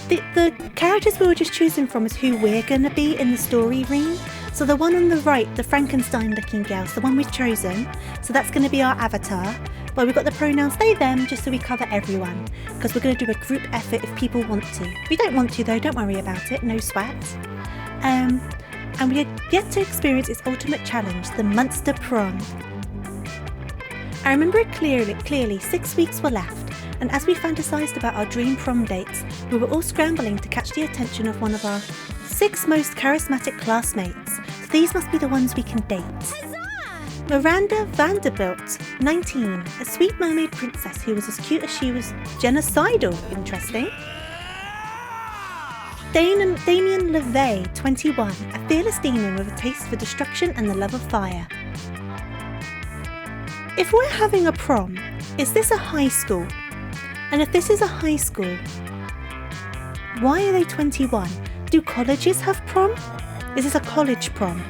The characters we were just choosing from is who we're going to be in the story ring. So the one on the right, the Frankenstein-looking girl, is the one we've chosen. So that's going to be our avatar. But we've got the pronouns they, them, just so we cover everyone. Because we're going to do a group effort if people want to. If you don't want to, though, don't worry about it. No sweat. And we are yet to experience its ultimate challenge, the Munster Prom. I remember it clearly 6 weeks were left, and as we fantasised about our dream prom dates, we were all scrambling to catch the attention of one of our 6 most charismatic classmates. So these must be the ones we can date. Huzzah! Miranda Vanderbilt, 19, a sweet mermaid princess who was as cute as she was genocidal. Interesting. Damien LeVay, 21, a fearless demon with a taste for destruction and the love of fire. If we're having a prom, is this a high school? And if this is a high school, why are they 21? Do colleges have prom? Is this a college prom?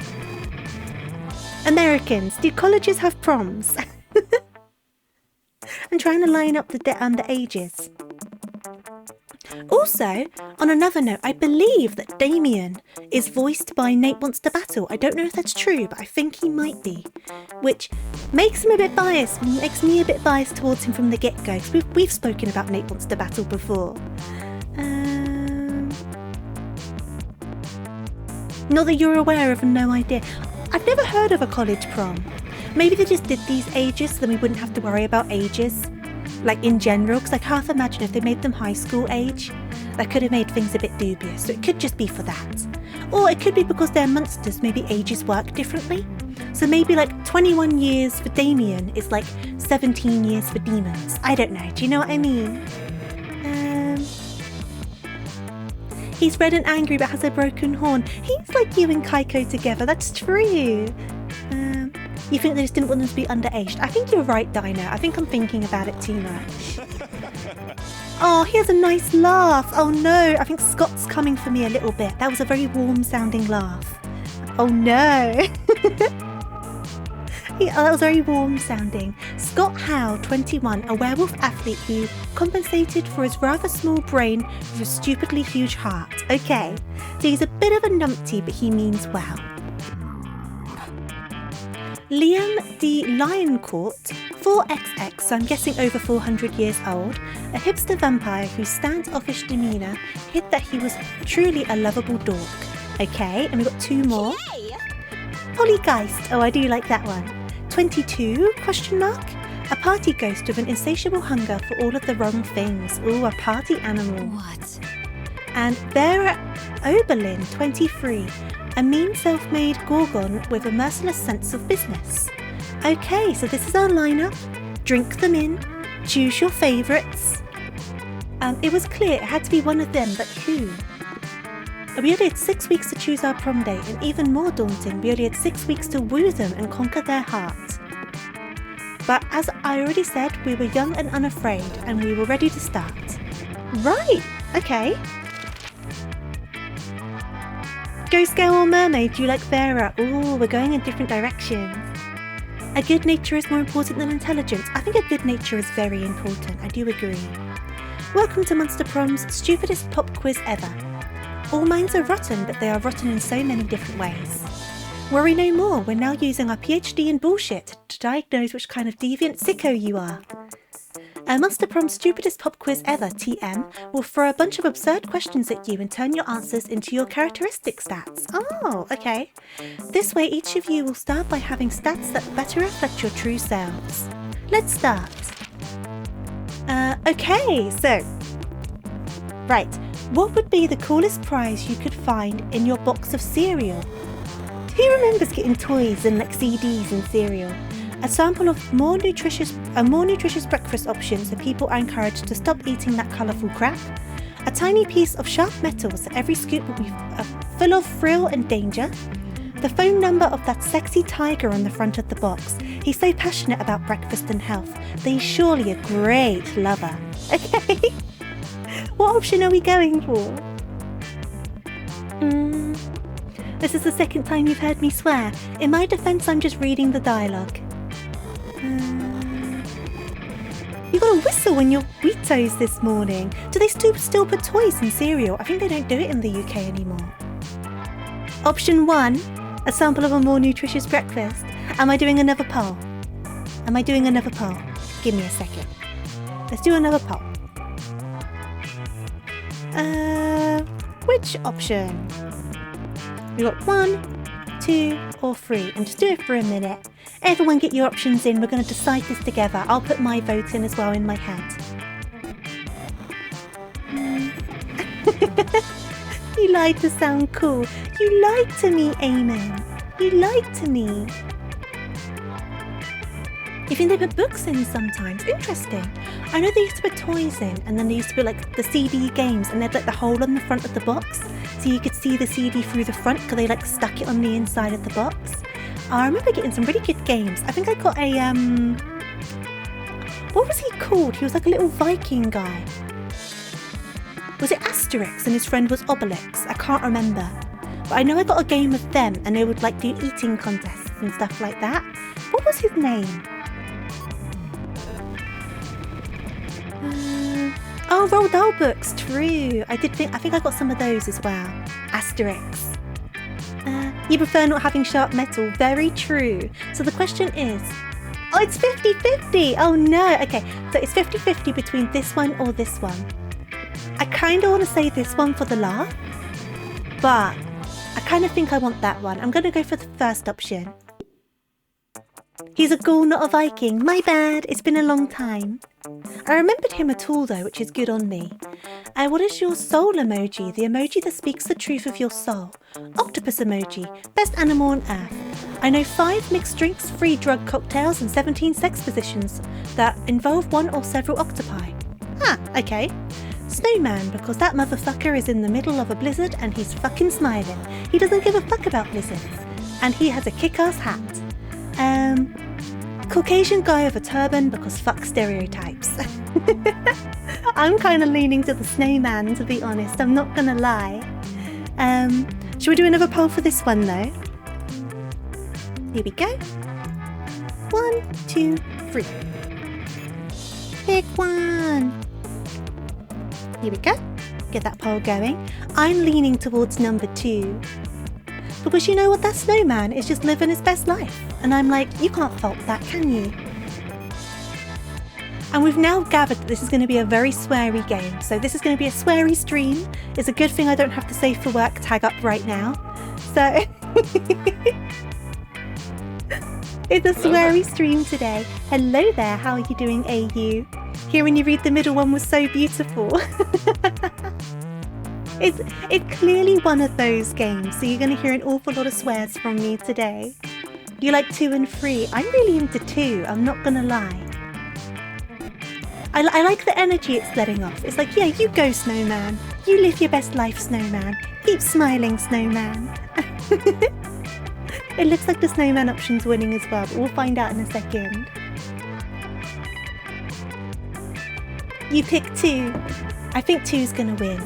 Americans, do colleges have proms? I'm trying to line up the ages. Also, on another note, I believe that Damien is voiced by Nate Wants to Battle. I don't know if that's true, but I think he might be. Which makes him a bit biased, makes me a bit biased towards him from the get-go, because we've spoken about Nate Wants to Battle before. Not that you're aware of, no idea. I've never heard of a college prom. Maybe they just did these ages so then we wouldn't have to worry about ages. Like in general, because I can't imagine if they made them high school age, that could have made things a bit dubious. So it could just be for that. Or it could be because they're monsters, maybe ages work differently. So maybe like 21 years for Damien is like 17 years for demons. I don't know, do you know what I mean? He's red and angry but has a broken horn. He's like you and Kaiko together, that's true. You think they just didn't want them to be underaged? I think you're right, Dinah. I think I'm thinking about it too much. Oh, he has a nice laugh. Oh no, I think Scott's coming for me a little bit. That was a very warm-sounding laugh. Oh no. That was very warm-sounding. Scott Howe, 21, a werewolf athlete who compensated for his rather small brain with a stupidly huge heart. Okay, so he's a bit of a numpty, but he means well. Liam D. Lioncourt, 4XX, so I'm guessing over 400 years old, a hipster vampire whose standoffish demeanour hid that he was truly a lovable dork. Okay, and we've got 2 more. Polygeist, oh I do like that one. 22, question mark? A party ghost with an insatiable hunger for all of the wrong things. Ooh, a party animal. What? And Vera Oberlin, 23, a mean self-made gorgon with a merciless sense of business. Okay, so this is our lineup. Drink them in. Choose your favourites. It was clear it had to be one of them, but who? We only had 6 weeks to choose our prom date, and even more daunting, we only had 6 weeks to woo them and conquer their heart. But as I already said, we were young and unafraid, and we were ready to start. Right, okay. Ghost girl or mermaid, do you like fairer? Ooh, we're going in different directions. A good nature is more important than intelligence. I think a good nature is very important, I do agree. Welcome to Monster Prom's stupidest pop quiz ever. All minds are rotten, but they are rotten in so many different ways. Worry no more, we're now using our PhD in bullshit to diagnose which kind of deviant sicko you are. Monster Prom's stupidest pop quiz ever, TM, will throw a bunch of absurd questions at you and turn your answers into your characteristic stats. Oh, okay. This way each of you will start by having stats that better reflect your true selves. Let's start. Okay, so... Right, what would be the coolest prize you could find in your box of cereal? Who remembers getting toys and like CDs and cereal? A sample of more nutritious breakfast options so people are encouraged to stop eating that colourful crap. A tiny piece of sharp metal so every scoop will be full of thrill and danger. The phone number of that sexy tiger on the front of the box. He's so passionate about breakfast and health that he's surely a great lover. Okay, what option are we going for? This is the second time you've heard me swear. In my defence, I'm just reading the dialogue. You got a whistle in your Wheatos this morning. Do they still put toys in cereal? I think they don't do it in the UK anymore. Option 1, a sample of a more nutritious breakfast. Am I doing another poll? Give me a second. Let's do another poll. Which option? We got 1, 2 or 3, and just do it for a minute. Everyone get your options in, we're going to decide this together. I'll put my vote in as well in my head. You lied to sound cool. You lied to me, Eamon. You lied to me. You think they put books in sometimes? Interesting. I know they used to put toys in, and then they used to put like the CD games, and they'd like the hole on the front of the box, so you could see the CD through the front because they like stuck it on the inside of the box. I remember getting some really good games. I think I got a what was he called? He was like a little Viking guy. Was it Asterix and his friend was Obelix? I can't remember. But I know I got a game with them, and they would like do eating contests and stuff like that. What was his name? Oh, Roald Dahl books, true. I think I got some of those as well. Asterix. You prefer not having sharp metal, very true. So the question is, oh, it's 50-50. Oh no, okay. So it's 50-50 between this one or this one. I kind of want to say this one for the laugh, but I kind of think I want that one. I'm going to go for the first option. He's a ghoul, not a Viking. My bad, it's been a long time. I remembered him at all though, which is good on me. What is your soul emoji? The emoji that speaks the truth of your soul. Octopus emoji, best animal on earth. I know 5 mixed drinks, 3 drug cocktails and 17 sex positions that involve one or several octopi. Ah, okay. Snowman, because that motherfucker is in the middle of a blizzard and he's fucking smiling. He doesn't give a fuck about blizzards. And he has a kick-ass hat. Caucasian guy with a turban because fuck stereotypes. I'm kind of leaning to the snowman, to be honest. I'm not gonna lie. Should we do another poll for this one though? Here we go. 1, 2, 3. Pick one. Here we go. Get that poll going. I'm leaning towards number 2. Because you know what, that snowman is just living his best life. And I'm like, you can't fault that, can you? And we've now gathered that this is going to be a very sweary game. So this is going to be a sweary stream. It's a good thing I don't have to save for work tag up right now. So it's a sweary stream today. Hello there, how are you doing, AU? Hearing you read the middle one was so beautiful. It's clearly one of those games, so you're going to hear an awful lot of swears from me today. You like 2 and 3? I'm really into 2, I'm not going to lie. I like the energy it's letting off. It's like, yeah, you go, snowman. You live your best life, snowman. Keep smiling, snowman. It looks like the snowman option's winning as well, but we'll find out in a second. You pick 2. I think 2's gonna win.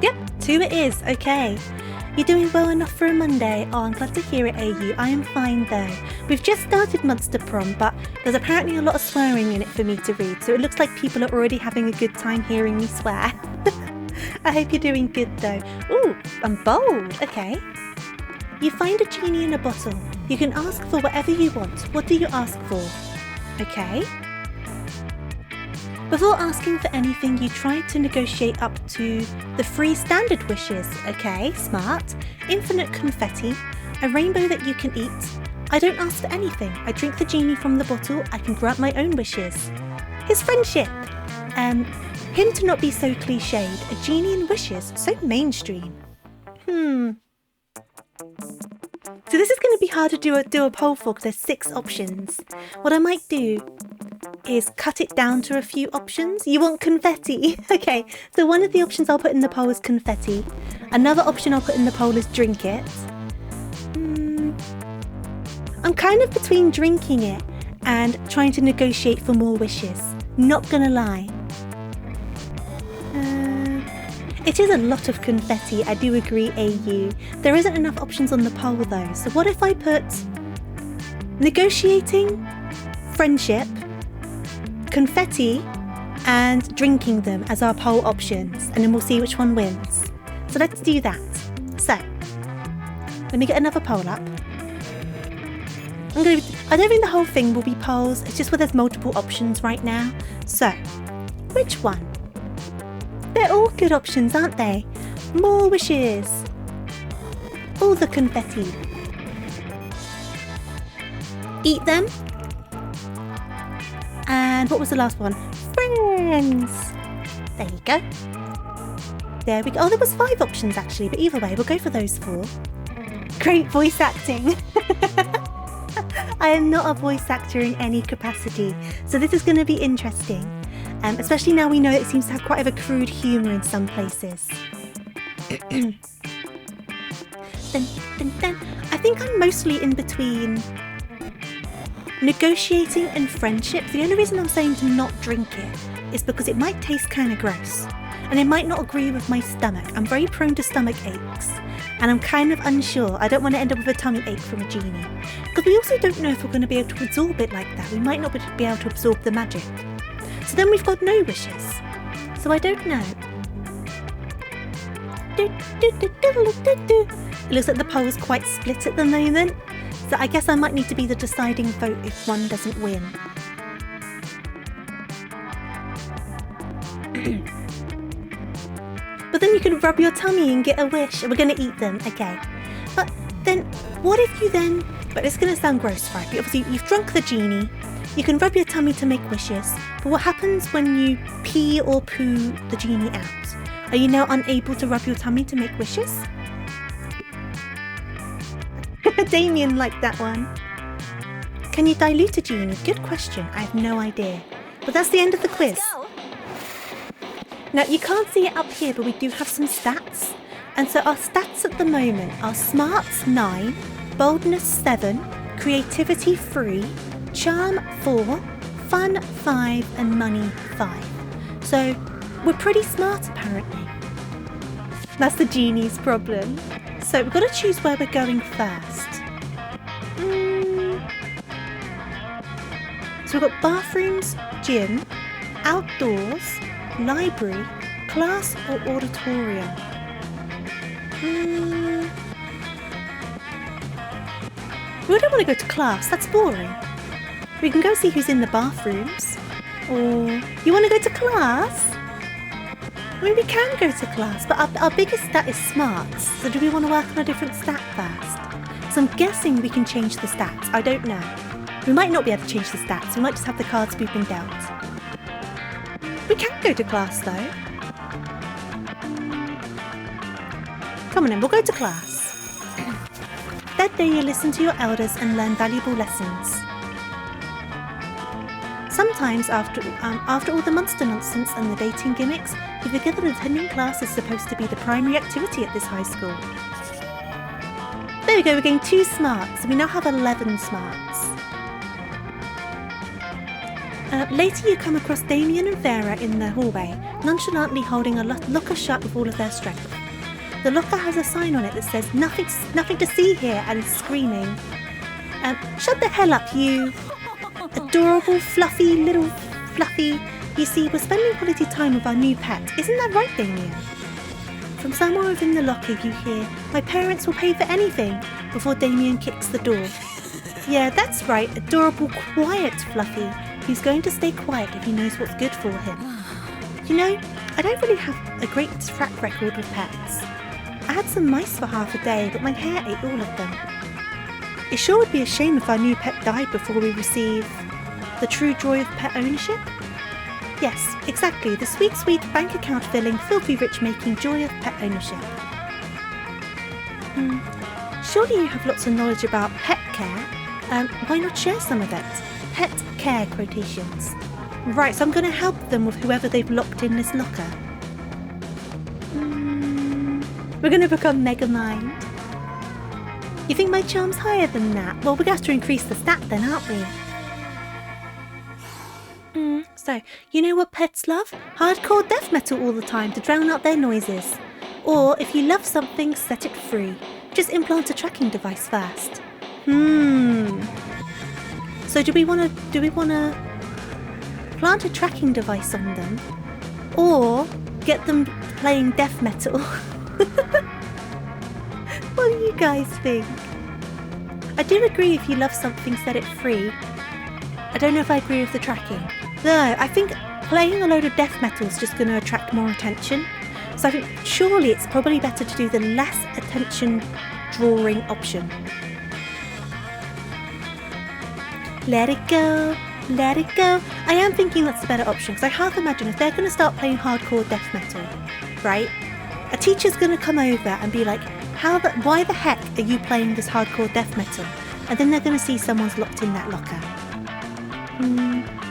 Yep, 2 it is. Okay. You're doing well enough for a Monday. Oh, I'm glad to hear it, AU. I am fine though. We've just started Monster Prom, but there's apparently a lot of swearing in it for me to read, so it looks like people are already having a good time hearing me swear. I hope you're doing good though. Ooh, I'm bold. Okay. You find a genie in a bottle. You can ask for whatever you want. What do you ask for? Okay. Before asking for anything, you try to negotiate up to the 3 standard wishes. Okay, smart. Infinite confetti. A rainbow that you can eat. I don't ask for anything. I drink the genie from the bottle. I can grant my own wishes. His friendship. Him to not be so cliched. A genie and wishes. So mainstream. So this is going to be hard to do a poll for because there's 6 options. What I might do is cut it down to a few options. You want confetti? Okay, so one of the options I'll put in the poll is confetti. Another option I'll put in the poll is drink it. I'm kind of between drinking it and trying to negotiate for more wishes. Not gonna lie. It is a lot of confetti, I do agree, AU. There isn't enough options on the poll though, so what if I put negotiating, friendship, confetti, and drinking them as our poll options, and then we'll see which one wins. So let's do that. So, let me get another poll up. I don't think the whole thing will be polls, it's just where there's multiple options right now. So, which one? They're all good options, aren't they? More wishes. All the confetti. Eat them. And what was the last one? Friends. There you go. There we go. Oh, there was 5 options actually, but either way, we'll go for those 4. Great voice acting. I am not a voice actor in any capacity, so this is going to be interesting. Especially now we know it seems to have quite a crude humour in some places. Then, I think I'm mostly in between negotiating and friendship. The only reason I'm saying to not drink it is because it might taste kind of gross. And it might not agree with my stomach. I'm very prone to stomach aches. And I'm kind of unsure. I don't want to end up with a tummy ache from a genie. Because we also don't know if we're going to be able to absorb it like that. We might not be able to absorb the magic. So then we've got no wishes. So I don't know. It looks like the poll's quite split at the moment. So I guess I might need to be the deciding vote if one doesn't win. But then you can rub your tummy and get a wish. We're going to eat them, okay. But then, what if you then... But it's going to sound gross, right? But obviously, you've drunk the genie. You can rub your tummy to make wishes. But what happens when you pee or poo the genie out? Are you now unable to rub your tummy to make wishes? Damien liked that one. Can you dilute a genie? Good question. I have no idea. But that's the end of the quiz. Now, you can't see it up here, but we do have some stats. And so our stats at the moment are Smarts 9, Boldness 7, Creativity 3, Charm 4, Fun 5, and Money 5. So, we're pretty smart, apparently. That's the genie's problem. So, we've got to choose where we're going first. So, we've got bathrooms, gym, outdoors, library, class or auditorium? We don't want to go to class, that's boring. We can go see who's in the bathrooms. Or, you want to go to class? I mean, we can go to class, but our biggest stat is smarts. So do we want to work on a different stat first? So I'm guessing we can change the stats. I don't know. We might not be able to change the stats. We might just have the cards we've been dealt. We can go to class though. Come on then, we'll go to class. That day you listen to your elders and learn valuable lessons. Sometimes after all the monster nonsense and the dating gimmicks, you forget that attending class is supposed to be the primary activity at this high school. There we go, we're getting 2 smarts, so we now have 11 smarts. Later you come across Damien and Farah in the hallway, nonchalantly holding a locker shut with all of their strength. The locker has a sign on it that says, nothing to see here, and screaming, shut the hell up, you adorable, fluffy, little fluffy. You see, we're spending quality time with our new pet. Isn't that right, Damien? From somewhere within the locker you hear, my parents will pay for anything, before Damien kicks the door. Yeah, that's right, adorable, quiet Fluffy, who's going to stay quiet if he knows what's good for him. You know, I don't really have a great track record with pets. I had some mice for half a day, but my hair ate all of them. It sure would be a shame if our new pet died before we receive the true joy of pet ownership. Yes, exactly, the sweet, sweet bank account filling, filthy rich making joy of pet ownership. Surely you have lots of knowledge about pet care. Why not share some of it? Pet care quotations. Right, so I'm going to help them with whoever they've locked in this locker. We're going to become Mega Mind. You think my charm's higher than that? Well, we're going to have to increase the stat then, aren't we? So, you know what pets love? Hardcore death metal all the time to drown out their noises. Or, if you love something, set it free. Just implant a tracking device first. So do we want to plant a tracking device on them, or get them playing death metal? What do you guys think? I do agree if you love something, set it free. I don't know if I agree with the tracking. No, I think playing a load of death metal is just going to attract more attention. So I think surely it's probably better to do the less attention drawing option. Let it go, let it go. I am thinking that's the better option, because I half imagine if they're going to start playing hardcore death metal, right? A teacher's going to come over and be like, why the heck are you playing this hardcore death metal? And then they're going to see someone's locked in that locker.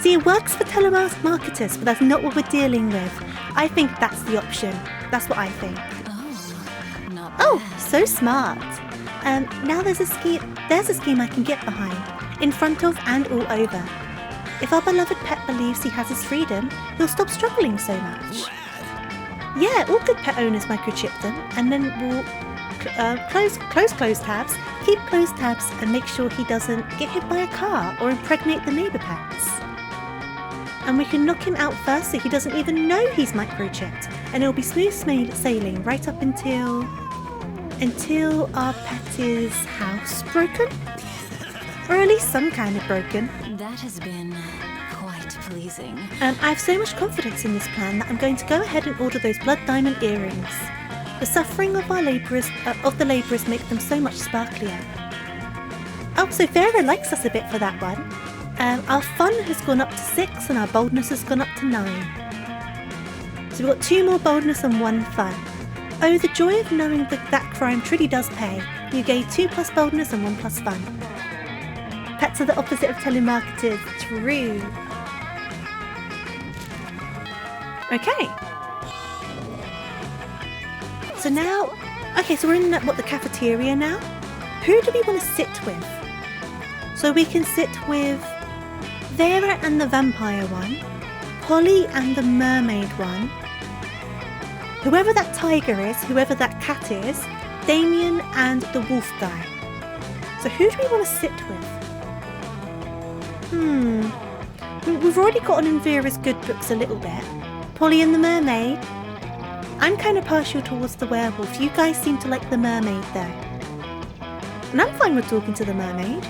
See, it works for telemarketers, but that's not what we're dealing with. I think that's the option. That's what I think. Oh, so smart. Now there's a scheme I can get behind, in front of and all over. If our beloved pet believes he has his freedom, he'll stop struggling so much. Yeah, all good pet owners microchip them, and then we'll close tabs, keep closed tabs, and make sure he doesn't get hit by a car or impregnate the neighbour pets. And we can knock him out first so he doesn't even know he's microchipped, and it'll be smooth sailing right up until our pet is housebroken? Or at least some kind of broken. That has been quite pleasing. I have so much confidence in this plan that I'm going to go ahead and order those blood diamond earrings. The suffering of the labourers make them so much sparklier. Oh, so Farah likes us a bit for that one. Our fun has gone up to 6 and our boldness has gone up to 9. So we've got 2 more boldness and 1 fun. Oh, the joy of knowing that crime truly does pay. You gain 2 plus boldness and 1 plus fun. Pets are the opposite of telemarketers. True. Okay. So now... Okay, so we're in the cafeteria now. Who do we want to sit with? So we can sit with Vera and the vampire one, Polly and the mermaid one, whoever that tiger is, whoever that cat is, Damien and the wolf guy. So who do we want to sit with? We've already gotten in Vera's good books a little bit. Polly and the mermaid. I'm kind of partial towards the werewolf. You guys seem to like the mermaid though. And I'm fine with talking to the mermaid.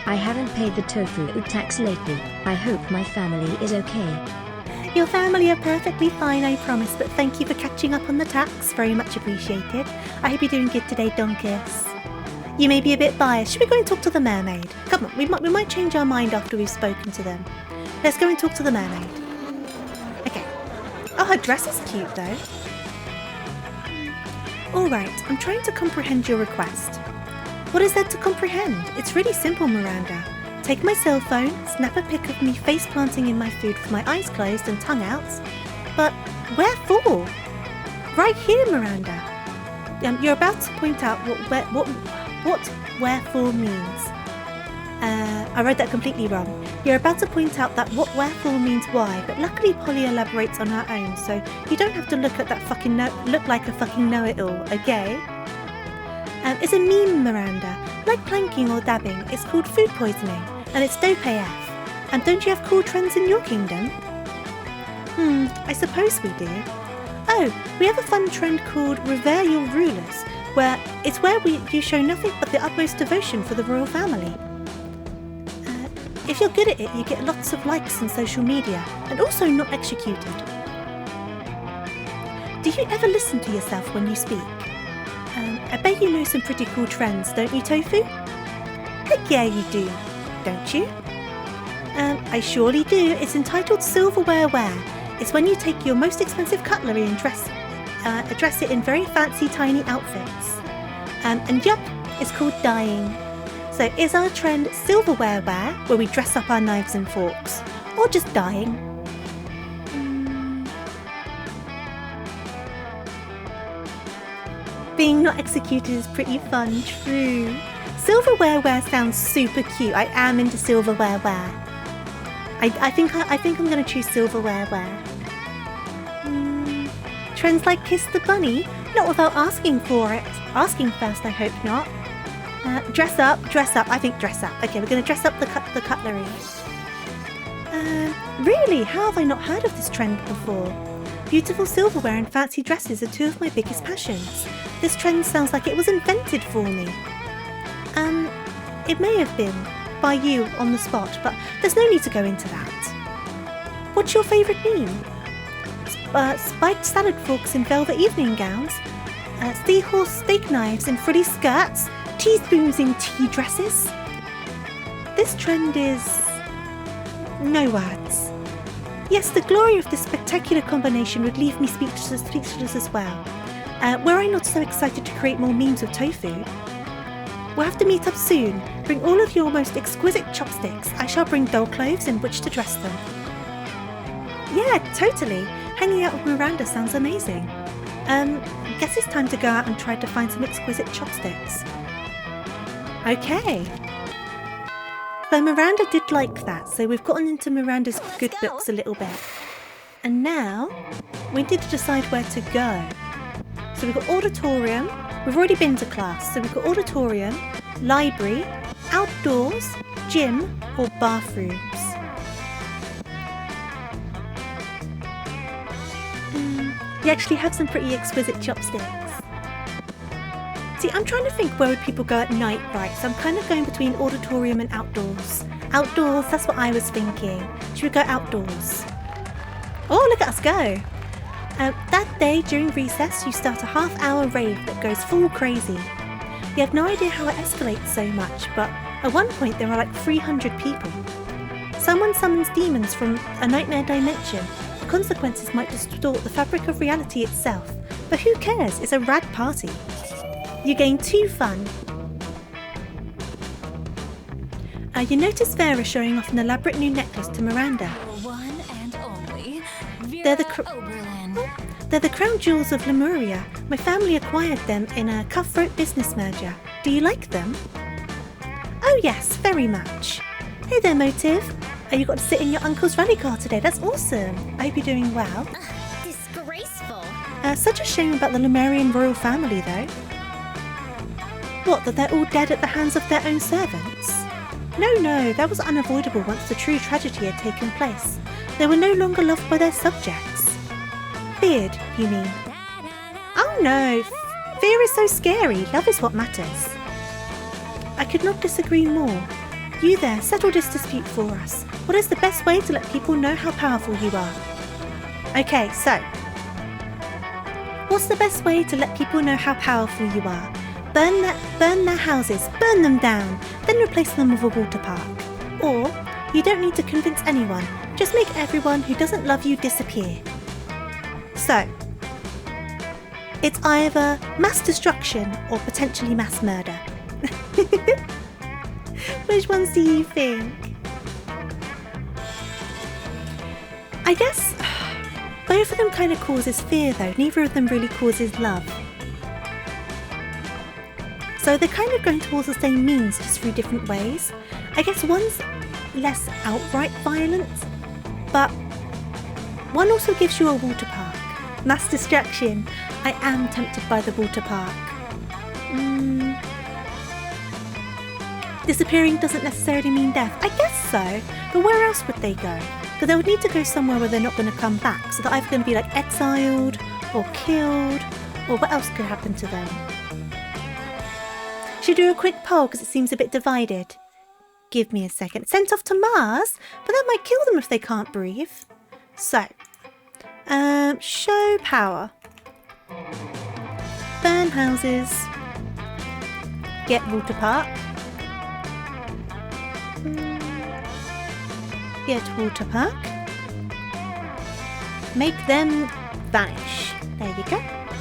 I haven't paid the tofu tax lately. I hope my family is okay. Your family are perfectly fine, I promise, but thank you for catching up on the tax. Very much appreciated. I hope you're doing good today, Donkus. You may be a bit biased. Should we go and talk to the mermaid? Come on, we might change our mind after we've spoken to them. Let's go and talk to the mermaid. Okay. Oh, her dress is cute though. Alright, I'm trying to comprehend your request. What is there to comprehend? It's really simple, Miranda. Take my cell phone, snap a pic of me face planting in my food with my eyes closed and tongue out. But where for? Right here, Miranda. You're about to point out what wherefore means. I read that completely wrong. You're about to point out that what wherefore means why, but luckily Polly elaborates on her own, so you don't have to look at that look like a fucking know-it-all, okay? It's a meme, Miranda. Like planking or dabbing, it's called food poisoning, and it's dope AF. And don't you have cool trends in your kingdom? I suppose we do. Oh, we have a fun trend called Revere Your Rulers, where you show nothing but the utmost devotion for the royal family. If you're good at it, you get lots of likes on social media, and also not executed. Do you ever listen to yourself when you speak? I bet you know some pretty cool trends, don't you, Tofu? Heck yeah, you do, don't you? I surely do. It's entitled Silverware Wear. It's when you take your most expensive cutlery and dress it in very fancy tiny outfits. And yup, it's called dyeing. So is our trend silverware wear, where we dress up our knives and forks, or just dyeing? Being not executed is pretty fun, true. Silverware wear sounds super cute. I am into silverware wear. I think I'm gonna choose silverware wear. Trends like kiss the bunny? Not without asking for it. Asking first, I hope not. Dress up. I think dress up. Okay, we're gonna dress up the cutlery. Really? How have I not heard of this trend before? Beautiful silverware and fancy dresses are two of my biggest passions. This trend sounds like it was invented for me. It may have been by you on the spot, but there's no need to go into that. What's your favourite meme? Spiked salad forks in velvet evening gowns, seahorse steak knives in frilly skirts, teaspoons in tea dresses. This trend is... no words. Yes, the glory of this spectacular combination would leave me speechless as well. Were I not so excited to create more memes with tofu? We'll have to meet up soon. Bring all of your most exquisite chopsticks. I shall bring dull clothes in which to dress them. Yeah, totally. Hanging out with Miranda sounds amazing. Guess it's time to go out and try to find some exquisite chopsticks. Okay. So Miranda did like that, so we've gotten into Miranda's good books a little bit. And now, we need to decide where to go. So we've got auditorium, we've already been to class, so we've got auditorium, library, outdoors, gym, or bathrooms. You actually have some pretty exquisite chopsticks. See, I'm trying to think where would people go at night, right? So I'm kind of going between auditorium and outdoors. Outdoors, that's what I was thinking. Should we go outdoors? Oh, look at us go! That day during recess, you start a half-hour rave that goes full crazy. You have no idea how it escalates so much, but at one point there are like 300 people. Someone summons demons from a nightmare dimension. The consequences might distort the fabric of reality itself, but who cares? It's a rad party. You gain 2 fun. You notice Vera showing off an elaborate new necklace to Miranda. One and only They're the Vera Oberlin. They're the crown jewels of Lemuria. My family acquired them in a cutthroat business merger. Do you like them? Oh yes, very much. Hey there, Motive. You got to sit in your uncle's rally car today. That's awesome. I hope you're doing well. Disgraceful. Such a shame about the Lemurian royal family, though. What, that they're all dead at the hands of their own servants? No, that was unavoidable once the true tragedy had taken place. They were no longer loved by their subjects. Feared, you mean? Oh no, fear is so scary. Love is what matters. I could not disagree more. You there, settle this dispute for us. What is the best way to let people know how powerful you are? Okay, so. What's the best way to let people know how powerful you are? Burn their houses, burn them down, then replace them with a water park. Or, you don't need to convince anyone, just make everyone who doesn't love you disappear. So, it's either mass destruction or potentially mass murder. Which ones do you think? I guess both of them kind of causes fear though, neither of them really causes love. So they're kind of going towards the same means, just through different ways. I guess one's less outright violent, but one also gives you a water park. Mass distraction. I am tempted by the water park. Disappearing doesn't necessarily mean death. I guess so, but where else would they go? Because they would need to go somewhere where they're not going to come back, so they're either going to be like exiled or killed, or what else could happen to them? Should we do a quick poll because it seems a bit divided? Give me a second. Sent off to Mars, but that might kill them if they can't breathe. So, show power. Burn houses. Get water park. Get water park. Make them vanish. There you go.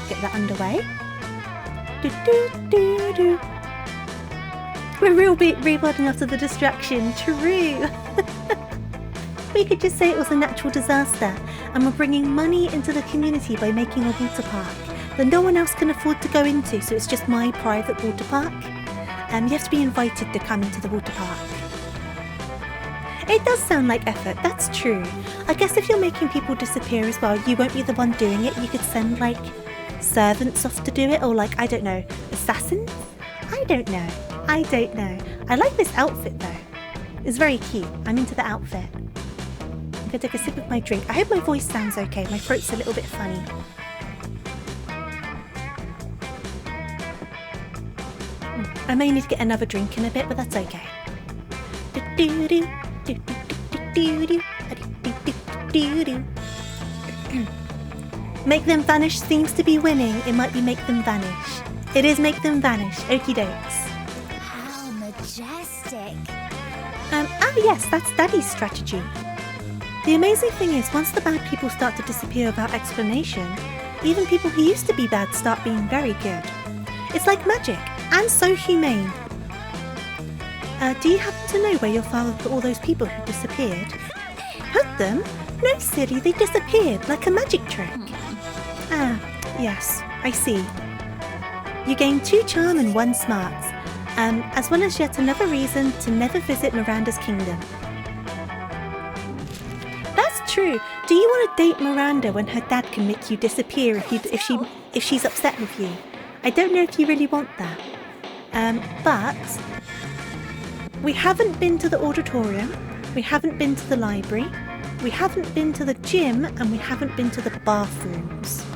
Get that underway. We're real rebooting after the distraction. True. We could just say it was a natural disaster and we're bringing money into the community by making a water park that no one else can afford to go into, so it's just my private water park. You have to be invited to come into the water park. It does sound like effort, that's true. I guess if you're making people disappear as well, you won't be the one doing it. You could send like servants off to do it, or like, I don't know, assassins? I don't know. I like this outfit though. It's very cute. I'm into the outfit. I'm gonna take a sip of my drink. I hope my voice sounds okay. My throat's a little bit funny. I may need to get another drink in a bit, but that's okay. Make them vanish seems to be winning. It might be make them vanish. It is make them vanish. Okie dokes. How majestic. Yes, that's Daddy's strategy. The amazing thing is, once the bad people start to disappear without explanation, even people who used to be bad start being very good. It's like magic, and so humane. Do you happen to know where your father put all those people who disappeared? Put them? No, silly, they disappeared like a magic trick. Ah, yes, I see. You gain 2 charm and 1 smarts, as well as yet another reason to never visit Miranda's kingdom. That's true. Do you want to date Miranda when her dad can make you disappear if she's upset with you? I don't know if you really want that. But we haven't been to the auditorium, we haven't been to the library, we haven't been to the gym, and we haven't been to the bathrooms.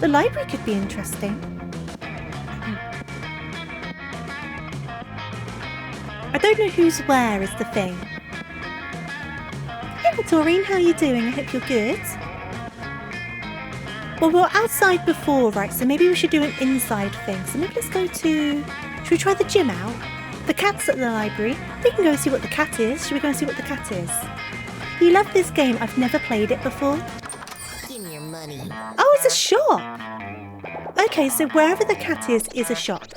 The library could be interesting. I don't know who's where is the thing. Hey Taurine, how are you doing? I hope you're good. Well, we were outside before, right? So maybe we should do an inside thing. So maybe let's go to... Should we try the gym out? The cat's at the library. We can go and see what the cat is. Should we go and see what the cat is? You love this game. I've never played it before. Give me your money. Oh, it's a shop. Okay, so wherever the cat is a shop.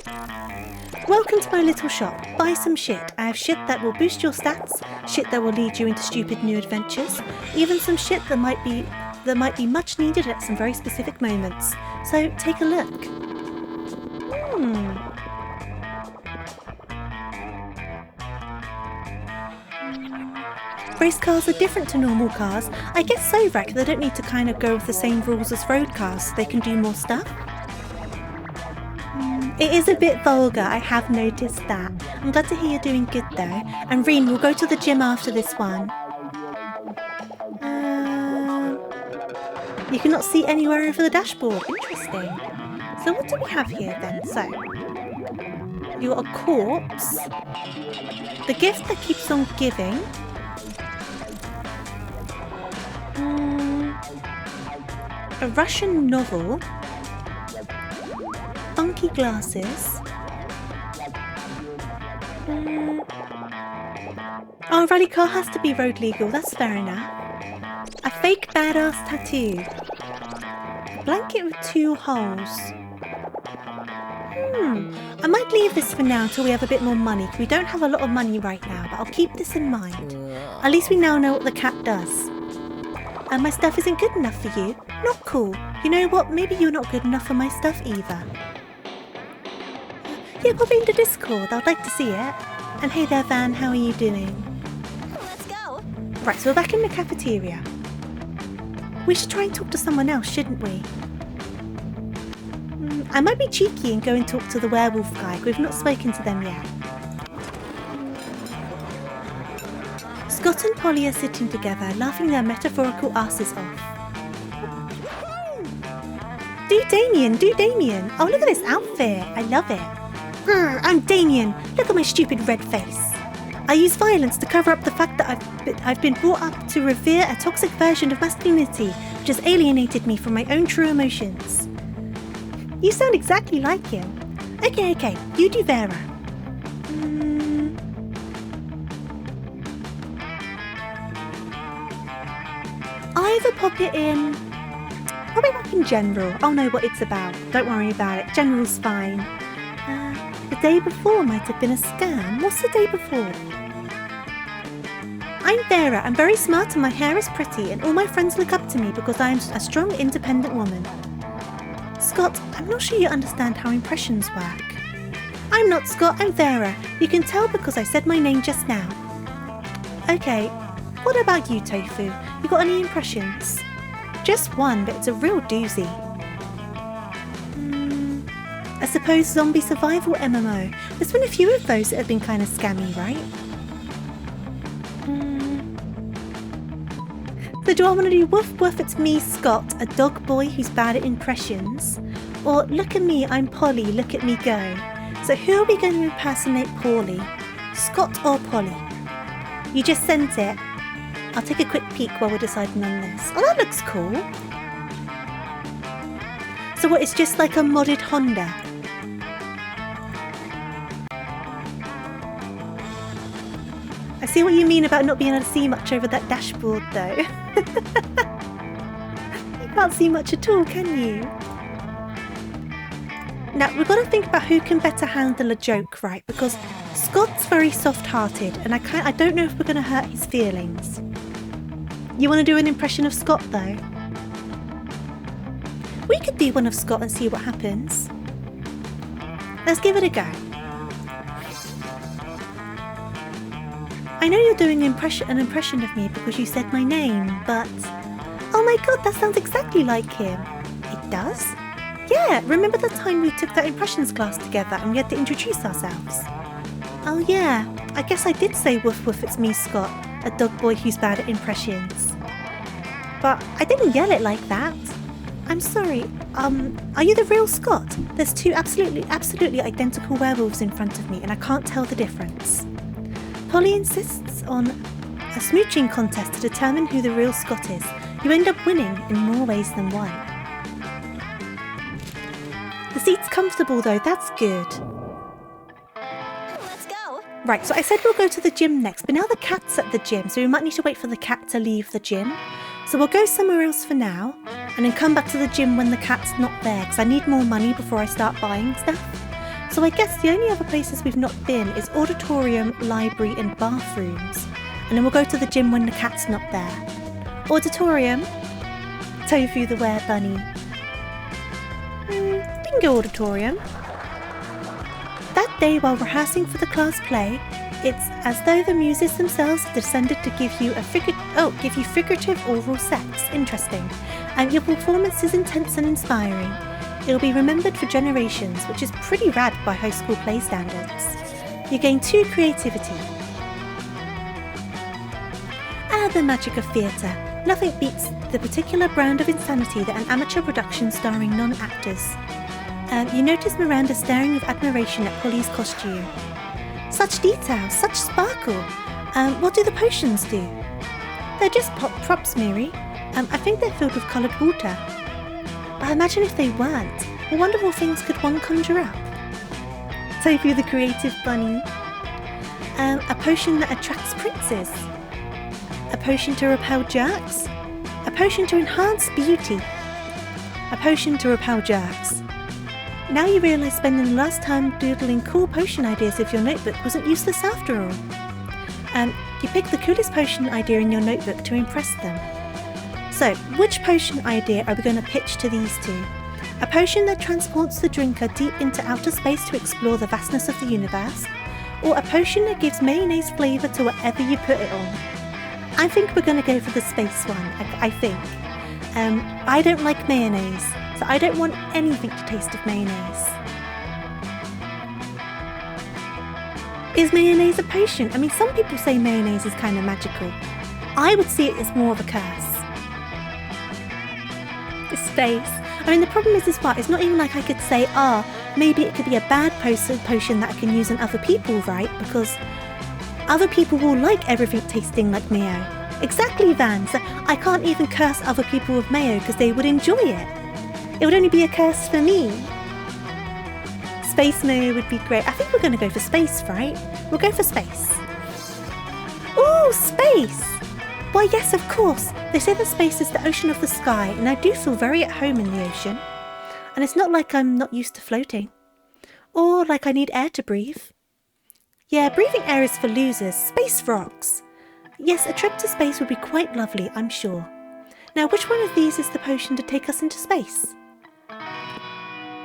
Welcome to my little shop. Buy some shit. I have shit that will boost your stats, shit that will lead you into stupid new adventures, even some shit that might be much needed at some very specific moments. So take a look. Race cars are different to normal cars. I guess so, Rek. They don't need to kind of go with the same rules as road cars. They can do more stuff. It is a bit vulgar, I have noticed that. I'm glad to hear you're doing good though. And Reen, we'll go to the gym after this one. You cannot see anywhere over the dashboard. Interesting. So what do we have here then? So, you're a corpse. The gift that keeps on giving. A Russian novel. Funky glasses. Oh, rally car has to be road legal, that's fair enough. A fake badass tattoo. A blanket with 2 holes. I might leave this for now until we have a bit more money. We don't have a lot of money right now, but I'll keep this in mind. At least we now know what the cat does. And my stuff isn't good enough for you. Not cool. You know what? Maybe you're not good enough for my stuff either. Yeah, pop it into Discord. I'd like to see it. And hey there, Van, how are you doing? Let's go. Right, so we're back in the cafeteria. We should try and talk to someone else, shouldn't we? I might be cheeky and go and talk to the werewolf guy. We've not spoken to them yet. Scott and Polly are sitting together, laughing their metaphorical asses off. Do Damien, do Damien. Oh, look at this outfit. I love it. Grr, I'm Damien. Look at my stupid red face. I use violence to cover up the fact that I've been brought up to revere a toxic version of masculinity which has alienated me from my own true emotions. You sound exactly like him. Okay, you do Vera. Either pop it in... Probably like in general. I'll know what it's about. Don't worry about it. General's fine. The day before might have been a scam. What's the day before? I'm Vera. I'm very smart and my hair is pretty and all my friends look up to me because I am a strong, independent woman. Scott, I'm not sure you understand how impressions work. I'm not Scott, I'm Vera. You can tell because I said my name just now. Okay, what about you, Tofu? You got any impressions? Just one, but it's a real doozy. I suppose zombie survival MMO. There's been a few of those that have been kind of scammy, right? So do I want to do woof woof, it's me, Scott, a dog boy who's bad at impressions? Or look at me, I'm Polly, look at me go. So who are we going to impersonate poorly? Scott or Polly? You just sent it. I'll take a quick peek while we're deciding on this. Oh, that looks cool. So what, it's just like a modded Honda? I see what you mean about not being able to see much over that dashboard though. You can't see much at all, can you? Now, we've got to think about who can better handle a joke, right? Because Scott's very soft-hearted and I don't know if we're going to hurt his feelings. You want to do an impression of Scott though? We could do one of Scott and see what happens. Let's give it a go. I know you're doing an impression of me because you said my name, but... Oh my god, that sounds exactly like him. It does? Yeah, remember the time we took that impressions class together and we had to introduce ourselves? Oh yeah, I guess I did say woof woof, it's me, Scott, a dog boy who's bad at impressions. But I didn't yell it like that. I'm sorry, are you the real Scott? There's two absolutely identical werewolves in front of me and I can't tell the difference. Polly insists on a smooching contest to determine who the real Scott is. You end up winning in more ways than one. The seat's comfortable though, that's good. Let's go. Right, so I said we'll go to the gym next, but now the cat's at the gym, so we might need to wait for the cat to leave the gym. So we'll go somewhere else for now, and then come back to the gym when the cat's not there, because I need more money before I start buying stuff. So I guess the only other places we've not been is auditorium, library and bathrooms. And then we'll go to the gym when the cat's not there. Auditorium. Tofu the were-bunny. Bingo auditorium. That day while rehearsing for the class play, it's as though the muses themselves descended to give you figurative oral sex. Interesting. And your performance is intense and inspiring. It'll be remembered for generations, which is pretty rad by high school play standards. You gain 2 creativity. Ah, the magic of theatre. Nothing beats the particular brand of insanity that an amateur production starring non-actors. You notice Miranda staring with admiration at Polly's costume. Such detail, such sparkle. What do the potions do? They're just props, Mary. I think they're filled with coloured water. But imagine if they weren't. What wonderful things could one conjure up? Tofu the creative bunny. A potion that attracts princes. A potion to repel jerks. A potion to enhance beauty. A potion to repel jerks. Now you realise spending the last time doodling cool potion ideas with your notebook wasn't useless after all. You pick the coolest potion idea in your notebook to impress them. So, which potion idea are we going to pitch to these two? A potion that transports the drinker deep into outer space to explore the vastness of the universe. Or a potion that gives mayonnaise flavour to whatever you put it on. I think we're going to go for the space one, I think. I don't like mayonnaise, so I don't want anything to taste of mayonnaise. Is mayonnaise a potion? I mean, some people say mayonnaise is kind of magical. I would see it as more of a curse. Space. I mean, the problem is this part. It's not even like I could say, maybe it could be a bad potion that I can use on other people, right? Because other people will like everything tasting like mayo. Exactly, Van. So I can't even curse other people with mayo because they would enjoy it. It would only be a curse for me. Space mayo would be great. I think we're going to go for space, right? We'll go for space. Ooh, space! Why, yes, of course. They say that space is the ocean of the sky, and I do feel very at home in the ocean. And it's not like I'm not used to floating. Or like I need air to breathe. Yeah, breathing air is for losers. Space rocks. Yes, a trip to space would be quite lovely, I'm sure. Now, which one of these is the potion to take us into space?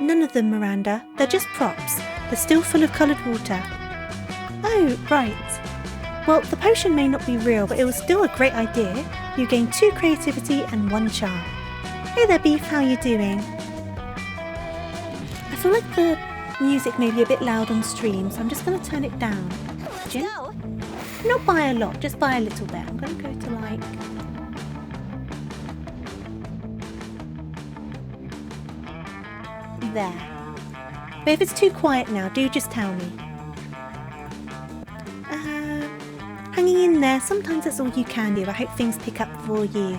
None of them, Miranda. They're just props. They're still full of coloured water. Oh, right. Well, the potion may not be real, but it was still a great idea. You gain 2 creativity and 1 charm. Hey there, Beef, how you doing? I feel like the music may be a bit loud on stream, so I'm just going to turn it down. Jin? Go. Not by a lot, just by a little bit. I'm going to go to like... there. But if it's too quiet now, do just tell me. Hanging in there, sometimes that's all you can do. I hope things pick up for you.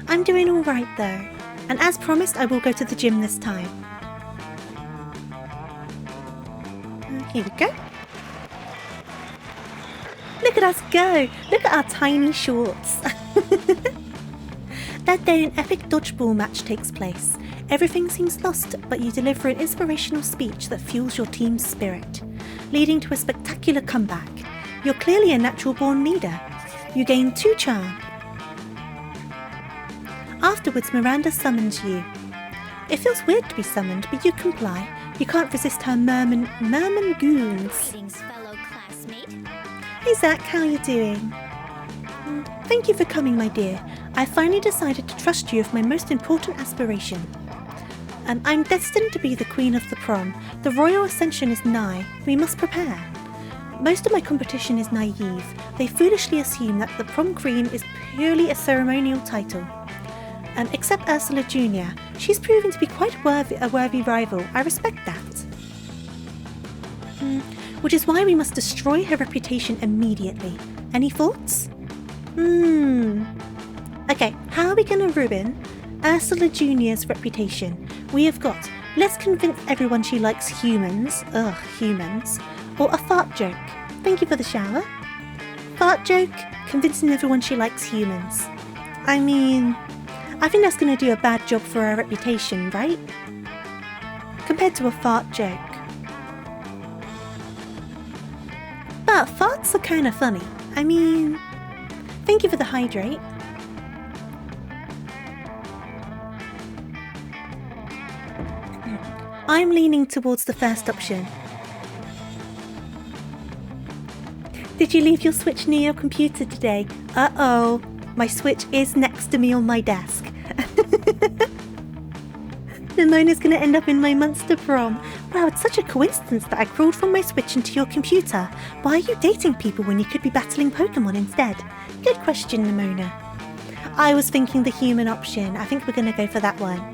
I'm doing alright though. And as promised, I will go to the gym this time. Here we go. Look at us go! Look at our tiny shorts. That day an epic dodgeball match takes place. Everything seems lost, but you deliver an inspirational speech that fuels your team's spirit, leading to a spectacular comeback. You're clearly a natural-born leader. You gain 2 charm. Afterwards, Miranda summons you. It feels weird to be summoned, but you comply. You can't resist her merman goons. Greetings, fellow classmate. Hey Zach, how you doing? Thank you for coming, my dear. I finally decided to trust you with my most important aspiration. I'm destined to be the queen of the prom. The royal ascension is nigh. We must prepare. Most of my competition is naive. They foolishly assume that the prom queen is purely a ceremonial title. Except Ursula Jr. She's proven to be quite a worthy rival. I respect that. Which is why we must destroy her reputation immediately. Any thoughts? Okay, how are we going to ruin Ursula Jr.'s reputation? We have got, let's convince everyone she likes humans. Ugh, humans. Or a fart joke. Thank you for the shower. Fart joke, convincing everyone she likes humans. I mean, I think that's going to do a bad job for her reputation, right? Compared to a fart joke. But farts are kind of funny. I mean, thank you for the hydrate. I'm leaning towards the first option. Did you leave your Switch near your computer today? Uh-oh, my Switch is next to me on my desk. Nimona's gonna end up in my monster prom. Wow, it's such a coincidence that I crawled from my Switch into your computer. Why are you dating people when you could be battling Pokemon instead? Good question, Nimona. I was thinking the human option. I think we're gonna go for that one.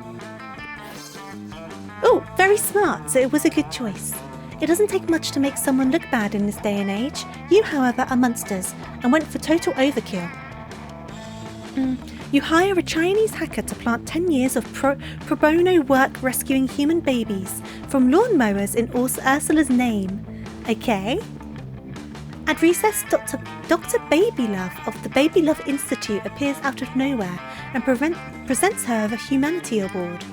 Oh, very smart, so it was a good choice. It doesn't take much to make someone look bad in this day and age. You, however, are monsters and went for total overkill. You hire a Chinese hacker to plant 10 years of pro bono work rescuing human babies from lawnmowers in Ursula's name. Okay. At recess, Dr. Babylove of the Babylove Institute appears out of nowhere and presents her with a Humanity Award.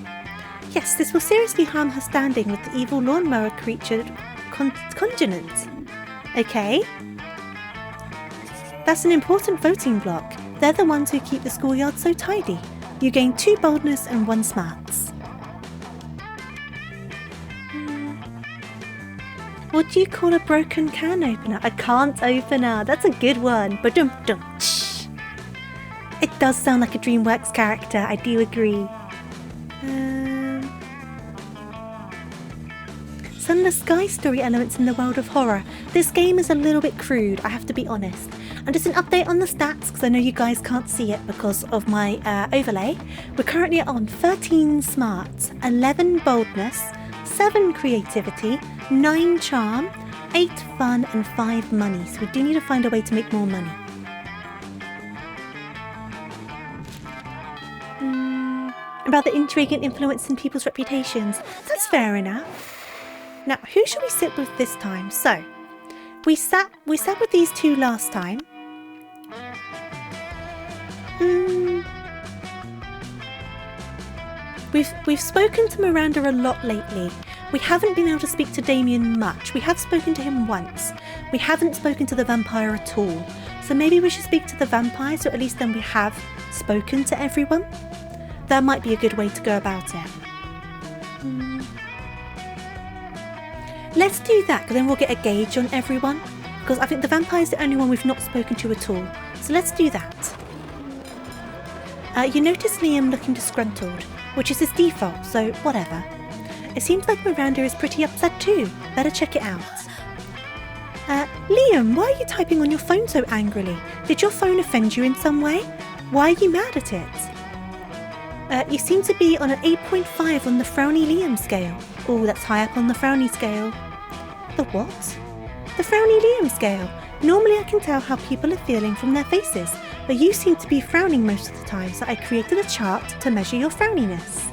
Yes, this will seriously harm her standing with the evil lawnmower creature conjurant. Okay. That's an important voting block. They're the ones who keep the schoolyard so tidy. You gain 2 boldness and 1 smarts. What do you call a broken can opener? A can't opener. That's a good one. Ba-dum-dum. It does sound like a DreamWorks character. I do agree. Some of the sky story elements in the world of horror. This game is a little bit crude, I have to be honest. And just an update on the stats, because I know you guys can't see it because of my overlay. We're currently on 13 smarts, 11 boldness, 7 creativity, 9 charm, 8 fun, and 5 money. So we do need to find a way to make more money. About the intrigue and influence in people's reputations. That's fair enough. Now, who should we sit with this time? So, we sat with these two last time. We've spoken to Miranda a lot lately. We haven't been able to speak to Damien much. We have spoken to him once. We haven't spoken to the vampire at all. So maybe we should speak to the vampire, so at least then we have spoken to everyone. That might be a good way to go about it. Let's do that, because then we'll get a gauge on everyone. Because I think the vampire's the only one we've not spoken to at all. So let's do that. You notice Liam looking disgruntled, which is his default, so whatever. It seems like Miranda is pretty upset too. Better check it out. Liam, why are you typing on your phone so angrily? Did your phone offend you in some way? Why are you mad at it? You seem to be on an 8.5 on the Frowny Liam scale. Oh, that's high up on the Frowny scale. The what? The Frowny Liam scale. Normally I can tell how people are feeling from their faces, but you seem to be frowning most of the time, so I created a chart to measure your frowniness.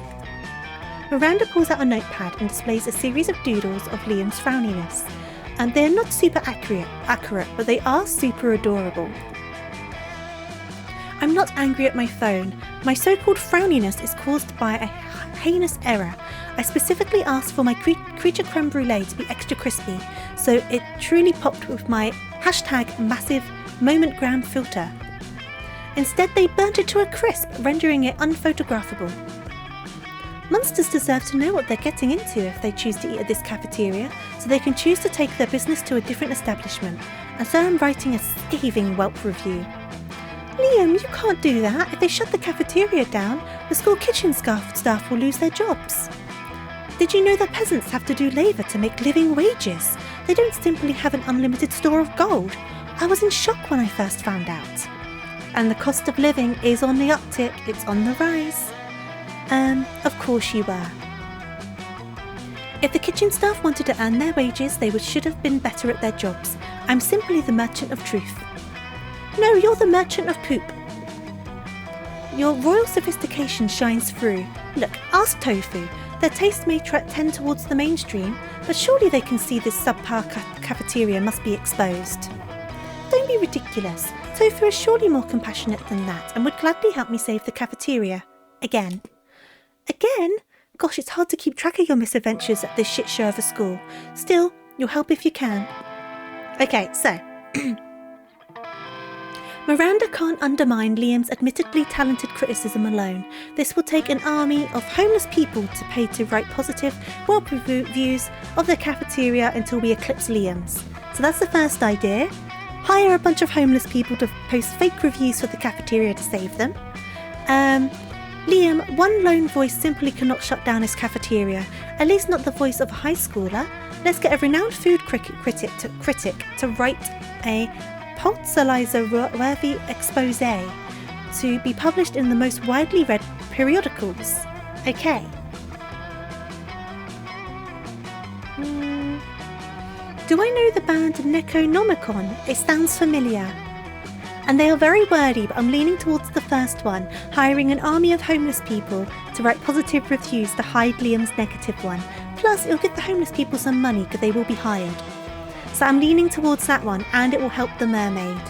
Miranda pulls out a notepad and displays a series of doodles of Liam's frowniness. And they're not super accurate, but they are super adorable. I'm not angry at my phone. My so-called frowniness is caused by a heinous error. I specifically asked for my creature creme brulee to be extra crispy, so it truly popped with my #massive moment-gram filter. Instead, they burnt it to a crisp, rendering it unphotographable. Monsters deserve to know what they're getting into if they choose to eat at this cafeteria, so they can choose to take their business to a different establishment, and so I'm writing a scathing whelp review. Liam, you can't do that. If they shut the cafeteria down, the school kitchen staff will lose their jobs. Did you know that peasants have to do labour to make living wages? They don't simply have an unlimited store of gold. I was in shock when I first found out. And the cost of living is on the uptick. It's on the rise. Of course you were. If the kitchen staff wanted to earn their wages, they should have been better at their jobs. I'm simply the merchant of truth. No, you're the merchant of poop. Your royal sophistication shines through. Look, ask Tofu. Their taste may tend towards the mainstream, but surely they can see this subpar cafeteria must be exposed. Don't be ridiculous. Tofu is surely more compassionate than that and would gladly help me save the cafeteria. Again. Again? Gosh, it's hard to keep track of your misadventures at this shit show of a school. Still, you'll help if you can. Okay, so... Miranda can't undermine Liam's admittedly talented criticism alone. This will take an army of homeless people to pay to write positive, well-reviews of the cafeteria until we eclipse Liam's. So that's the first idea. Hire a bunch of homeless people to post fake reviews for the cafeteria to save them. Liam, one lone voice simply cannot shut down his cafeteria, at least not the voice of a high schooler. Let's get a renowned food critic to write a Pulitzer-worthy expose to be published in the most widely read periodicals. Okay. Do I know the band Necronomicon? It sounds familiar. And they are very wordy, but I'm leaning towards the first one, hiring an army of homeless people to write positive reviews to hide Liam's negative one. Plus, it'll give the homeless people some money because they will be hired. So I'm leaning towards that one, and it will help the mermaid.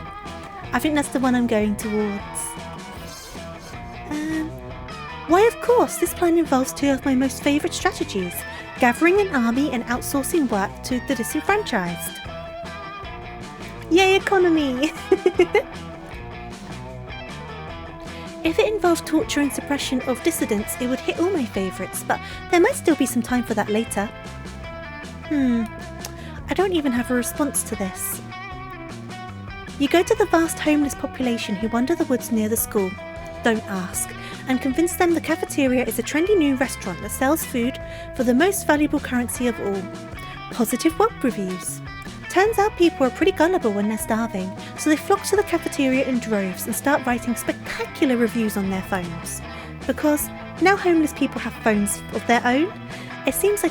I think that's the one I'm going towards. Why, of course, this plan involves two of my most favourite strategies, gathering an army and outsourcing work to the disenfranchised. Yay, economy! If it involved torture and suppression of dissidents, it would hit all my favourites, but there might still be some time for that later. I don't even have a response to this. You go to the vast homeless population who wander the woods near the school, don't ask, and convince them the cafeteria is a trendy new restaurant that sells food for the most valuable currency of all, positive web reviews. Turns out people are pretty gullible when they're starving, so they flock to the cafeteria in droves and start writing spectacular reviews on their phones. Because now homeless people have phones of their own, it seems they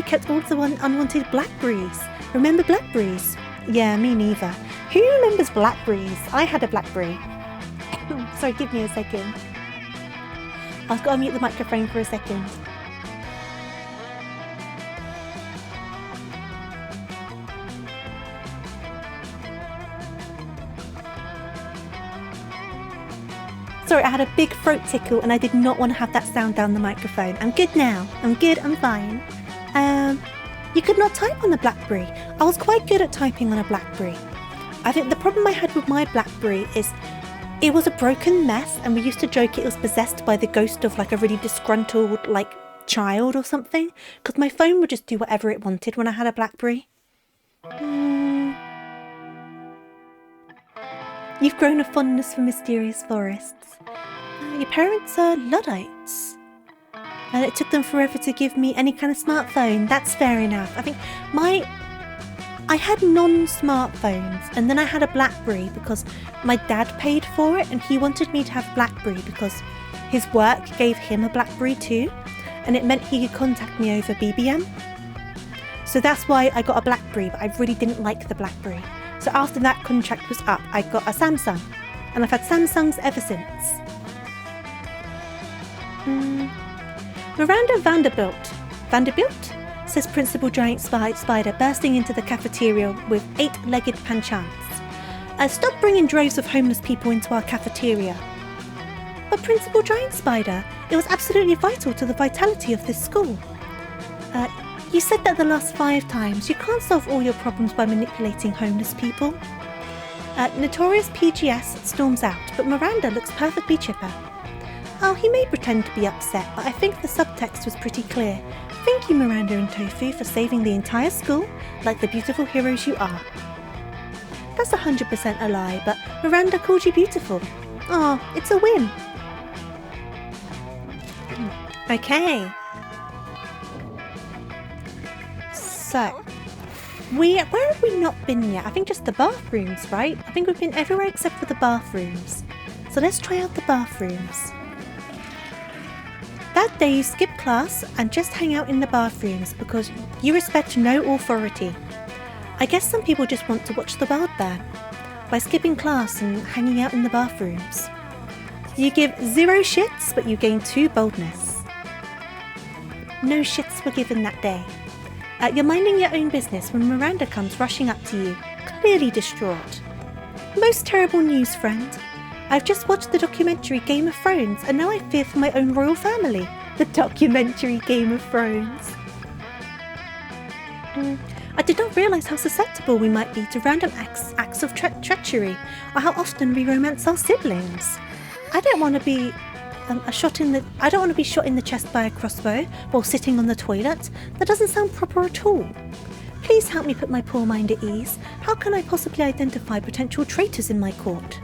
kept all of the unwanted Blackberries. Remember Blackberries? Yeah, me neither. Who remembers Blackberries? I had a Blackberry. Sorry, give me a second. I've got to mute the microphone for a second. Sorry, I had a big throat tickle and I did not want to have that sound down the microphone. I'm good now. I'm good, I'm fine. You could not type on a Blackberry. I was quite good at typing on a Blackberry. I think the problem I had with my Blackberry is it was a broken mess, and we used to joke it was possessed by the ghost of like a really disgruntled child or something, because my phone would just do whatever it wanted when I had a Blackberry. You've grown a fondness for mysterious forests. Your parents are Luddites. And it took them forever to give me any kind of smartphone. That's fair enough. I think I had non-smartphones, and then I had a Blackberry because my dad paid for it, and he wanted me to have Blackberry because his work gave him a Blackberry too, and it meant he could contact me over BBM. So that's why I got a Blackberry, but I really didn't like the Blackberry. So after that contract was up, I got a Samsung, and I've had Samsungs ever since. Miranda Vanderbilt? Says Principal Giant Spider, bursting into the cafeteria with 8-legged panchants. Stop bringing droves of homeless people into our cafeteria. But Principal Giant Spider, it was absolutely vital to the vitality of this school. You said that the last 5 times. You can't solve all your problems by manipulating homeless people. Notorious PGS storms out, but Miranda looks perfectly chipper. Oh, he may pretend to be upset, but I think the subtext was pretty clear. Thank you, Miranda and Tofu, for saving the entire school, like the beautiful heroes you are. That's 100% a lie, but Miranda called you beautiful. Oh, it's a win. Okay. So, where have we not been yet? I think just the bathrooms, right? I think we've been everywhere except for the bathrooms. So let's try out the bathrooms. That day you skip class and just hang out in the bathrooms because you respect no authority. I guess some people just want to watch the world there, by skipping class and hanging out in the bathrooms. You give 0 shits, but you gain 2 boldness. No shits were given that day. You're minding your own business when Miranda comes rushing up to you, clearly distraught. Most terrible news, friend. I've just watched the documentary Game of Thrones, and now I fear for my own royal family. The documentary Game of Thrones. I did not realise how susceptible we might be to random acts of treachery, or how often we romance our siblings. I don't want to be shot in the chest by a crossbow while sitting on the toilet. That doesn't sound proper at all. Please help me put my poor mind at ease. How can I possibly identify potential traitors in my court?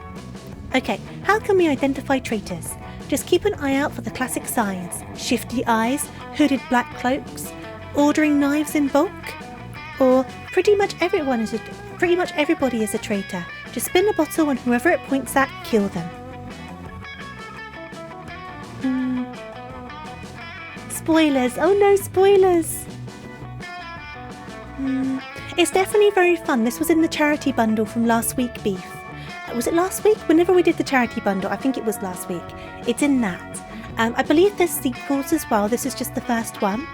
Okay, how can we identify traitors? Just keep an eye out for the classic signs. Shifty eyes, hooded black cloaks, ordering knives in bulk. Or pretty much everybody is a traitor. Just spin a bottle and whoever it points at, kill them. Spoilers! Oh no, spoilers! It's definitely very fun. This was in the charity bundle from last week, Beef. Was it last week? Whenever we did the charity bundle, I think it was last week. It's in that. I believe there's sequels as well. This is just the first one.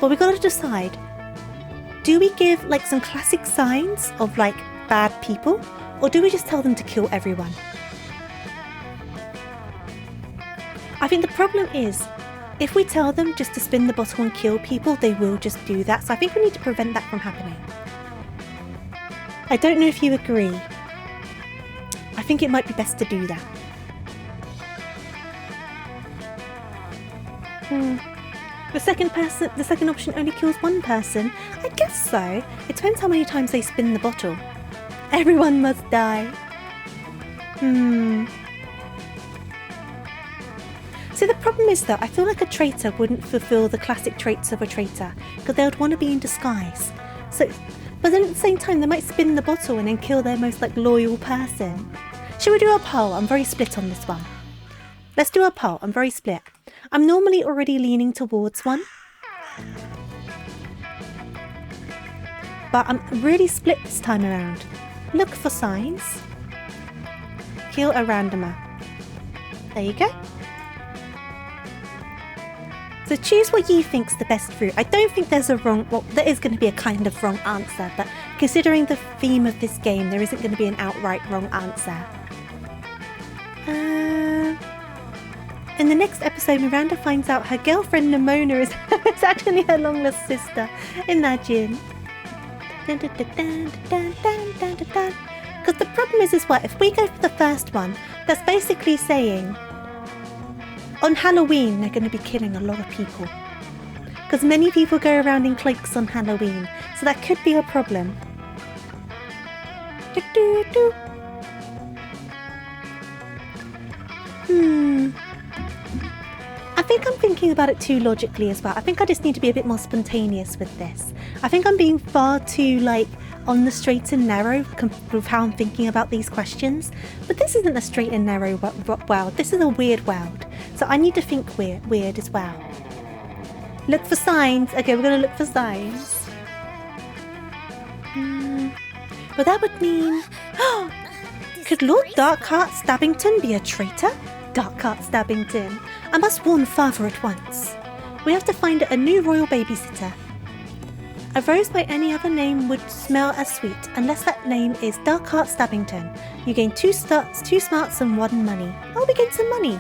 But we got to decide. Do we give some classic signs of bad people? Or do we just tell them to kill everyone? I think the problem is, if we tell them just to spin the bottle and kill people, they will just do that. So I think we need to prevent that from happening. I don't know if you agree. I think it might be best to do that. The second option only kills one person? I guess so. It depends how many times they spin the bottle. Everyone must die. See, the problem is that I feel like a traitor wouldn't fulfill the classic traits of a traitor, because they would want to be in disguise. But then at the same time, they might spin the bottle and then kill their most loyal person. Should we do a poll? I'm very split on this one. Let's do a poll. I'm very split. I'm normally already leaning towards one, but I'm really split this time around. Look for signs. Kill a randomer. There you go. So choose what you think's the best route. I don't think there's a wrong... Well, there is going to be a kind of wrong answer, but considering the theme of this game, there isn't going to be an outright wrong answer. In the next episode, Miranda finds out her girlfriend Nimona is actually her long-lost sister. Imagine. Because the problem is what? If we go for the first one, that's basically saying on Halloween they're going to be killing a lot of people. Because many people go around in cloaks on Halloween, so that could be a problem. I think I'm thinking about it too logically as well. I think I just need to be a bit more spontaneous with this. I think I'm being far too on the straight and narrow with how I'm thinking about these questions. But this isn't a straight and narrow world. This is a weird world. So I need to think weird as well. Look for signs. Okay, we're going to look for signs. But that would mean... Could Lord Darkheart Stabbington be a traitor? Darkheart Stabbington. I must warn Father at once. We have to find a new royal babysitter. A rose by any other name would smell as sweet, unless that name is Darkheart Stabbington. You gain 2 smarts and 1 money. Oh, we gain some money.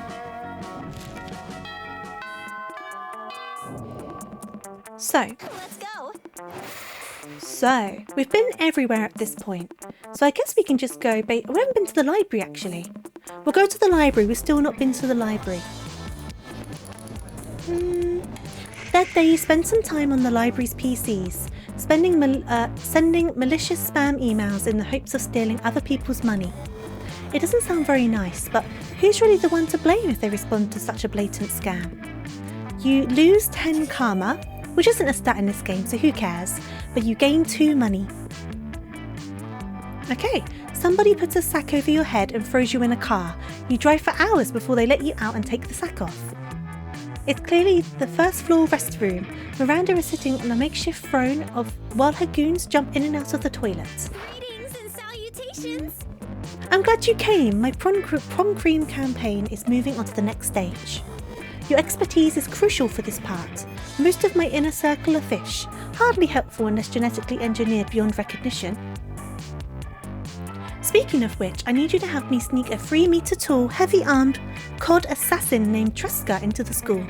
Let's go. So, we've been everywhere at this point. So I guess we can just go... We haven't been to the library, actually. We'll go to the library. We've still not been to the library. That day, you spend some time on the library's PCs, sending malicious spam emails in the hopes of stealing other people's money. It doesn't sound very nice, but who's really the one to blame if they respond to such a blatant scam? You lose 10 karma, which isn't a stat in this game, so who cares, but you gain 2 money. Okay, somebody puts a sack over your head and throws you in a car. You drive for hours before they let you out and take the sack off. It's clearly the first floor restroom. Miranda is sitting on a makeshift throne while her goons jump in and out of the toilet. Greetings and salutations. I'm glad you came. My prom cream campaign is moving on to the next stage. Your expertise is crucial for this part. Most of my inner circle are fish, hardly helpful unless genetically engineered beyond recognition. Speaking of which, I need you to help me sneak a 3-meter-tall, heavy-armed cod assassin named Tresca into the school.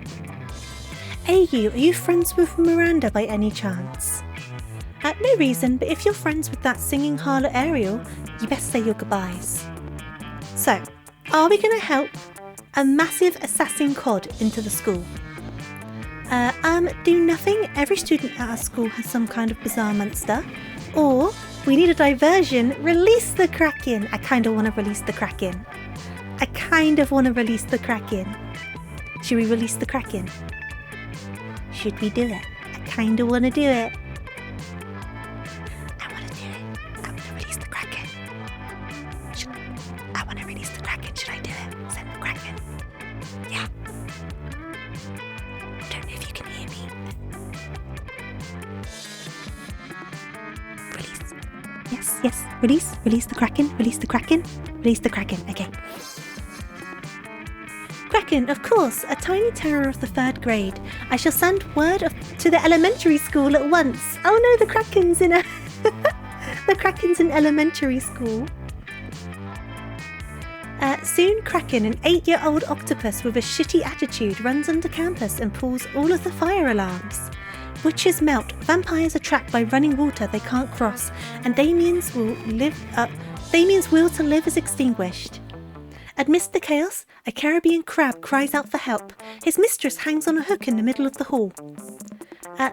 Hey you, are you friends with Miranda by any chance? No reason, but if you're friends with that singing harlot Ariel, you best say your goodbyes. So, are we going to help a massive assassin cod into the school? Do nothing. Every student at our school has some kind of bizarre monster. Or, we need a diversion. Release the Kraken. I kind of want to release the Kraken. Should we release the Kraken? Should we do it? I kind of want to do it. I want to do it. I want to release the Kraken. I want to release the Kraken. Should I do it? Send the Kraken. Yeah. Don't know if you can hear me. Release. Yes. Release the Kraken. Release the Kraken. Okay. Kraken, of course, a tiny terror of the 3rd grade. I shall send word to the elementary school at once. Oh no, the Kraken's in the Kraken's in elementary school. Soon Kraken, an 8-year-old octopus with a shitty attitude, runs onto campus and pulls all of the fire alarms. Witches melt, vampires are trapped by running water they can't cross, and Damien's will to live is extinguished. Amidst the chaos, a Caribbean crab cries out for help. His mistress hangs on a hook in the middle of the hall.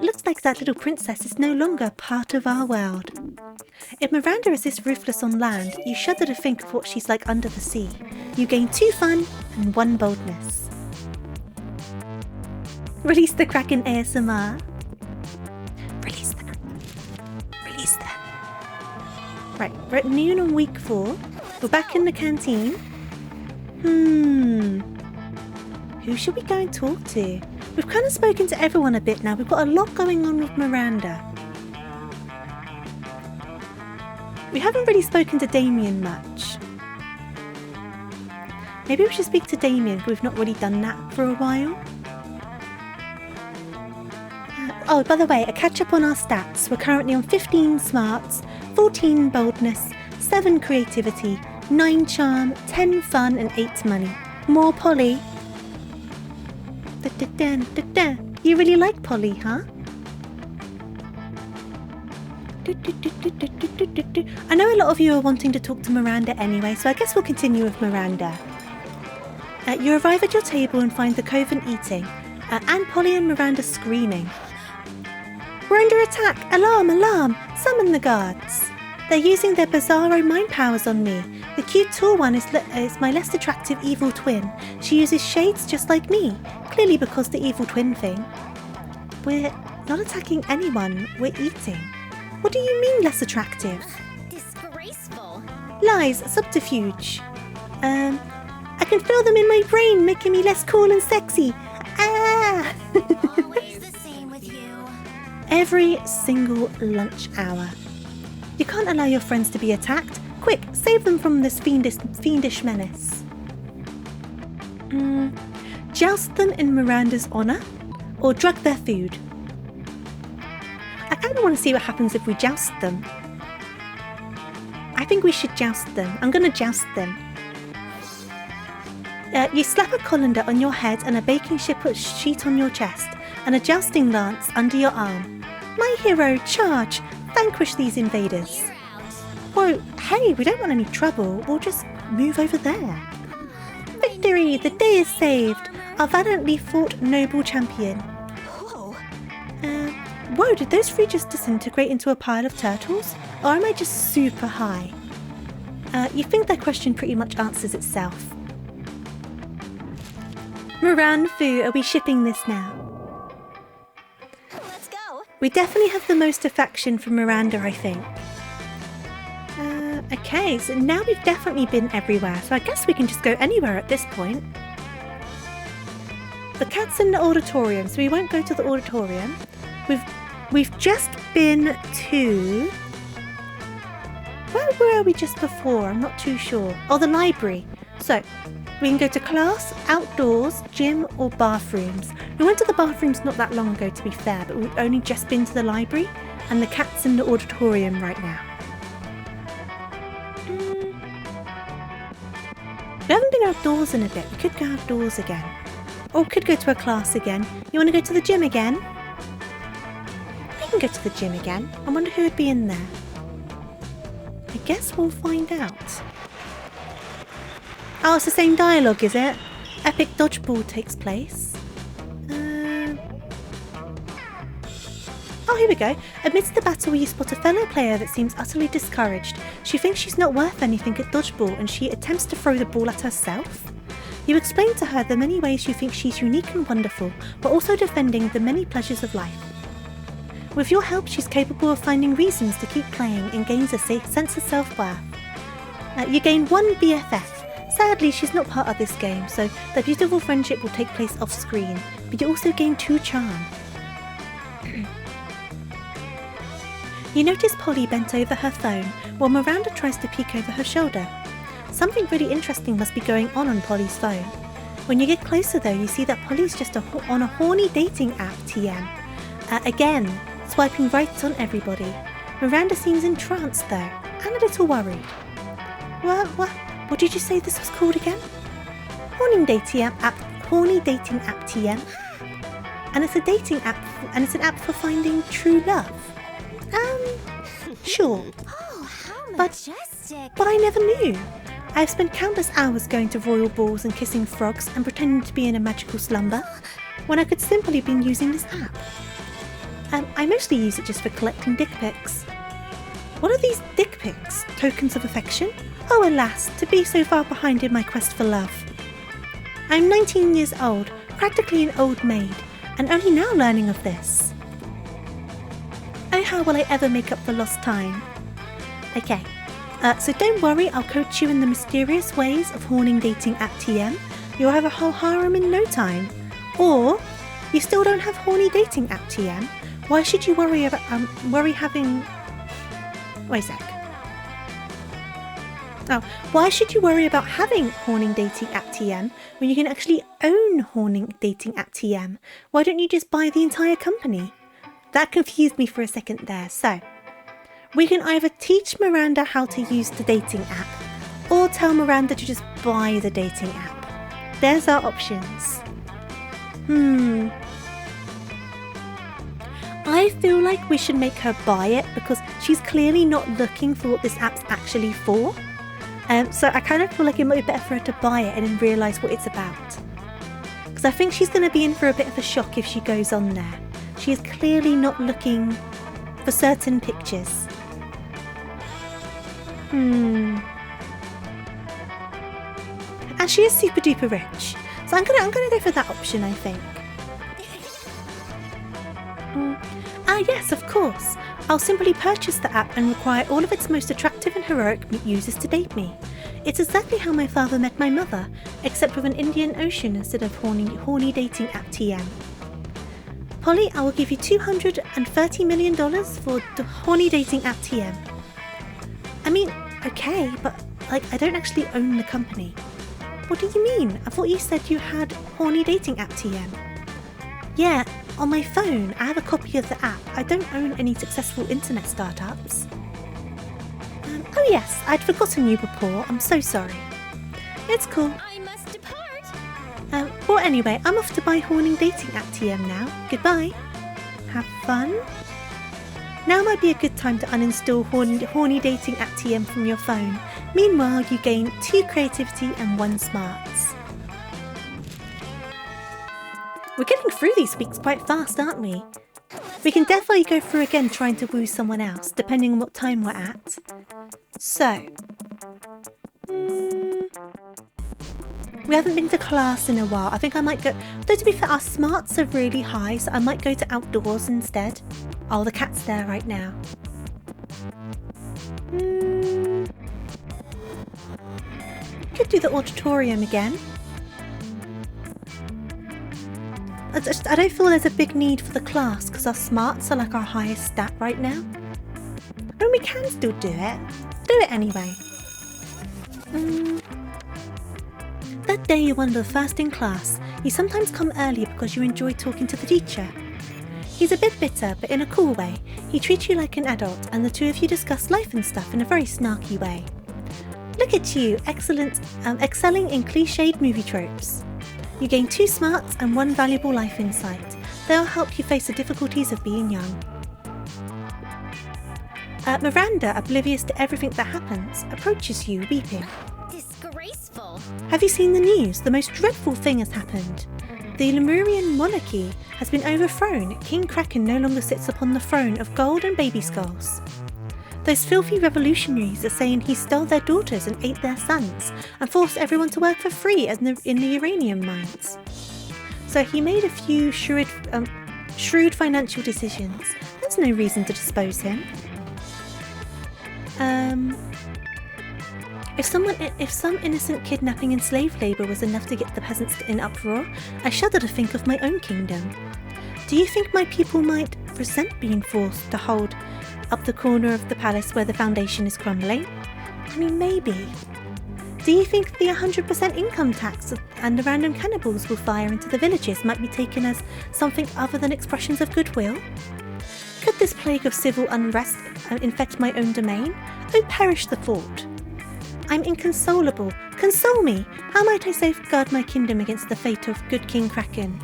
Looks like that little princess is no longer part of our world. If Miranda is this ruthless on land, you shudder to think of what she's like under the sea. You gain 2 fun and 1 boldness. Release the Kraken ASMR. Release them. Release them. Right, we're at noon on week 4. We're back in the canteen. Who should we go and talk to? We've kind of spoken to everyone a bit now. We've got a lot going on with Miranda. We haven't really spoken to Damien much. Maybe we should speak to Damien, we've not really done that for a while. Oh, by the way, a catch up on our stats. We're currently on 15 smarts, 14 boldness, 7 creativity, 9 charm, 10 fun and 8 money. More Polly. You really like Polly, huh? I know a lot of you are wanting to talk to Miranda anyway, so I guess we'll continue with Miranda. You arrive at your table and find the coven eating, and Polly and Miranda screaming. We're under attack! Alarm! Alarm! Summon the guards! They're using their bizarro mind powers on me. The cute tall one is my less attractive evil twin. She uses shades just like me, clearly because the evil twin thing. We're not attacking anyone, we're eating. What do you mean less attractive? Disgraceful. Lies, subterfuge. I can feel them in my brain, making me less cool and sexy. Ah! Always the same with you. Every single lunch hour. You can't allow your friends to be attacked. Quick, save them from this fiendish menace. Joust them in Miranda's honour, or drug their food. I kind of want to see what happens if we joust them. I think we should joust them. I'm going to joust them. You slap a colander on your head and a baking sheet on your chest, and a jousting lance under your arm. My hero, charge! Vanquish these invaders. Whoa, hey, we don't want any trouble. We'll just move over there. Victory! The day is saved. Our valiantly fought noble champion. Whoa. Whoa, did those 3 just disintegrate into a pile of turtles? Or am I just super high? You think that question pretty much answers itself. Moran Fu, are we shipping this now? Let's go. We definitely have the most affection for Miranda, I think. Okay, so now we've definitely been everywhere, so I guess we can just go anywhere at this point. The cat's in the auditorium, so we won't go to the auditorium. We've just been to... Where were we just before? I'm not too sure. Oh, the library. So, we can go to class, outdoors, gym, or bathrooms. We went to the bathrooms not that long ago, to be fair, but we've only just been to the library, and the cat's in the auditorium right now. We haven't been outdoors in a bit. We could go outdoors again. Or we could go to a class again. You want to go to the gym again? We can go to the gym again. I wonder who would be in there. I guess we'll find out. Oh, it's the same dialogue, is it? Epic dodgeball takes place. Oh, here we go. Amidst the battle, you spot a fellow player that seems utterly discouraged. She thinks she's not worth anything at dodgeball and she attempts to throw the ball at herself. You explain to her the many ways you think she's unique and wonderful, but also defending the many pleasures of life. With your help, she's capable of finding reasons to keep playing and gains a sense of self-worth. You gain 1 BFF. Sadly, she's not part of this game, so their beautiful friendship will take place off-screen, but you also gain 2 charm. You notice Polly bent over her phone, while Miranda tries to peek over her shoulder. Something really interesting must be going on Polly's phone. When you get closer though, you see that Polly's just on a horny dating app, TM. Again, swiping right on everybody. Miranda seems entranced though, and a little worried. What did you say this was called again? Horny dating app TM. And it's a dating app, and it's an app for finding true love. Sure. Oh, how But majestic. I never knew. I have spent countless hours going to royal balls and kissing frogs and pretending to be in a magical slumber, when I could simply have been using this app. I mostly use it just for collecting dick pics. What are these dick pics? Tokens of affection? Oh alas, to be so far behind in my quest for love. I'm 19 years old, practically an old maid, and only now learning of this. Oh, how will I ever make up for lost time? Okay, so don't worry, I'll coach you in the mysterious ways of horning dating at TM. You'll have a whole harem in no time. Or, you still don't have horny dating at TM? Why should you worry about, having... Wait a sec. Oh, why should you worry about having horning dating at TM when you can actually own horning dating at TM? Why don't you just buy the entire company? That confused me for a second there. So, we can either teach Miranda how to use the dating app or tell Miranda to just buy the dating app. There's our options. I feel like we should make her buy it because she's clearly not looking for what this app's actually for. So I kind of feel like it might be better for her to buy it and then realise what it's about. Because I think she's going to be in for a bit of a shock if she goes on there. She is clearly not looking for certain pictures. And she is super duper rich. So I'm gonna go for that option, I think. Yes, of course. I'll simply purchase the app and require all of its most attractive and heroic users to date me. It's exactly how my father met my mother, except with an Indian Ocean instead of horny dating app TM. Polly, I will give you $230 million for the horny dating app TM. I mean, okay, but I don't actually own the company. What do you mean? I thought you said you had horny dating app TM. Yeah, on my phone, I have a copy of the app. I don't own any successful internet startups. Oh yes, I'd forgotten you before. I'm so sorry. It's cool. I must depart. Well anyway, I'm off to buy horny dating app TM now. Goodbye. Have fun. Now might be a good time to uninstall horny dating app TM from your phone. Meanwhile, you gain 2 creativity and 1 smarts. We're getting through these weeks quite fast, aren't we? We can definitely go through again trying to woo someone else, depending on what time we're at. So... we haven't been to class in a while. I think I might go... Though to be fair, our smarts are really high, so I might go to outdoors instead. Oh, the cat's there right now. Could do the auditorium again. I don't feel there's a big need for the class because our smarts are like our highest stat right now. I mean, we can still do it. Do it anyway. That day you're one of the first in class. You sometimes come early because you enjoy talking to the teacher. He's a bit bitter, but in a cool way. He treats you like an adult and the two of you discuss life and stuff in a very snarky way. Look at you, excelling in cliched movie tropes. You gain 2 smarts and 1 valuable life insight. They'll help you face the difficulties of being young. Miranda, oblivious to everything that happens, approaches you weeping. Disgraceful. Have you seen the news? The most dreadful thing has happened. The Lemurian monarchy has been overthrown. King Kraken no longer sits upon the throne of gold and baby skulls. Those filthy revolutionaries are saying he stole their daughters and ate their sons, and forced everyone to work for free in the uranium mines. So he made a few shrewd financial decisions. There's no reason to dispose him. If some innocent kidnapping and slave labour was enough to get the peasants in uproar, I shudder to think of my own kingdom. Do you think my people might resent being forced to hold up the corner of the palace where the foundation is crumbling? I mean, maybe. Do you think the 100% income tax and the random cannibals will fire into the villages might be taken as something other than expressions of goodwill? Could this plague of civil unrest infect my own domain? Oh, perish the thought. I'm inconsolable. Console me! How might I safeguard my kingdom against the fate of good King Kraken?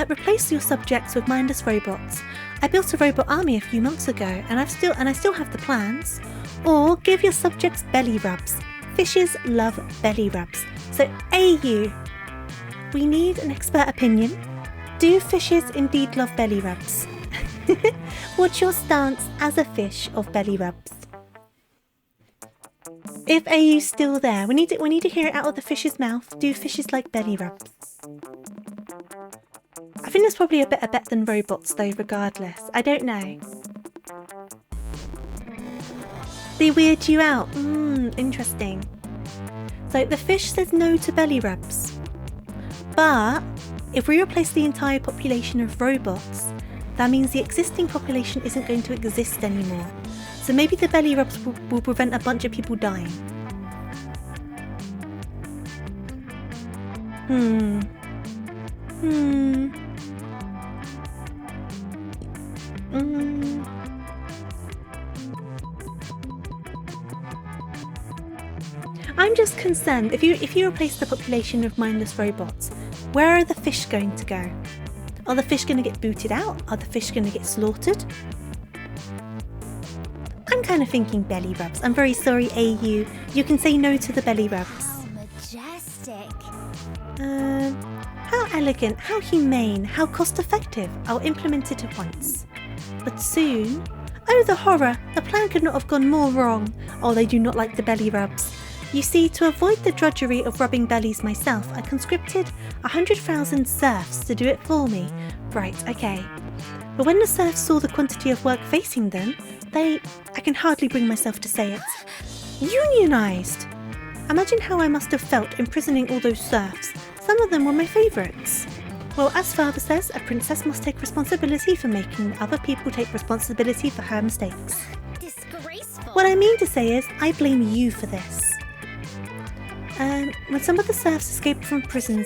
Replace your subjects with mindless robots. I built a robot army a few months ago, and I still have the plans. Or give your subjects belly rubs. Fishes love belly rubs. So AU, we need an expert opinion. Do fishes indeed love belly rubs? What's your stance as a fish of belly rubs? If AU's still there, we need to hear it out of the fish's mouth. Do fishes like belly rubs? I think there's probably a better bet than robots though, regardless. I don't know. They weird you out. Interesting. So the fish says no to belly rubs. But if we replace the entire population of robots, that means the existing population isn't going to exist anymore. So maybe the belly rubs will prevent a bunch of people dying. I'm just concerned, if you replace the population of mindless robots, where are the fish going to go? Are the fish going to get booted out? Are the fish going to get slaughtered? I'm kind of thinking belly rubs. I'm very sorry, AU. You can say no to the belly rubs. How majestic. How elegant, how humane, how cost effective. I'll implement it at once. But soon... Oh, the horror! The plan could not have gone more wrong. Oh, they do not like the belly rubs. You see, to avoid the drudgery of rubbing bellies myself, I conscripted 100,000 serfs to do it for me. Right, okay. But when the serfs saw the quantity of work facing them, I can hardly bring myself to say it, unionised! Imagine how I must have felt imprisoning all those serfs. Some of them were my favourites. Well, as father says, a princess must take responsibility for making other people take responsibility for her mistakes. Disgraceful. What I mean to say is, I blame you for this. When some of the serfs escaped from prison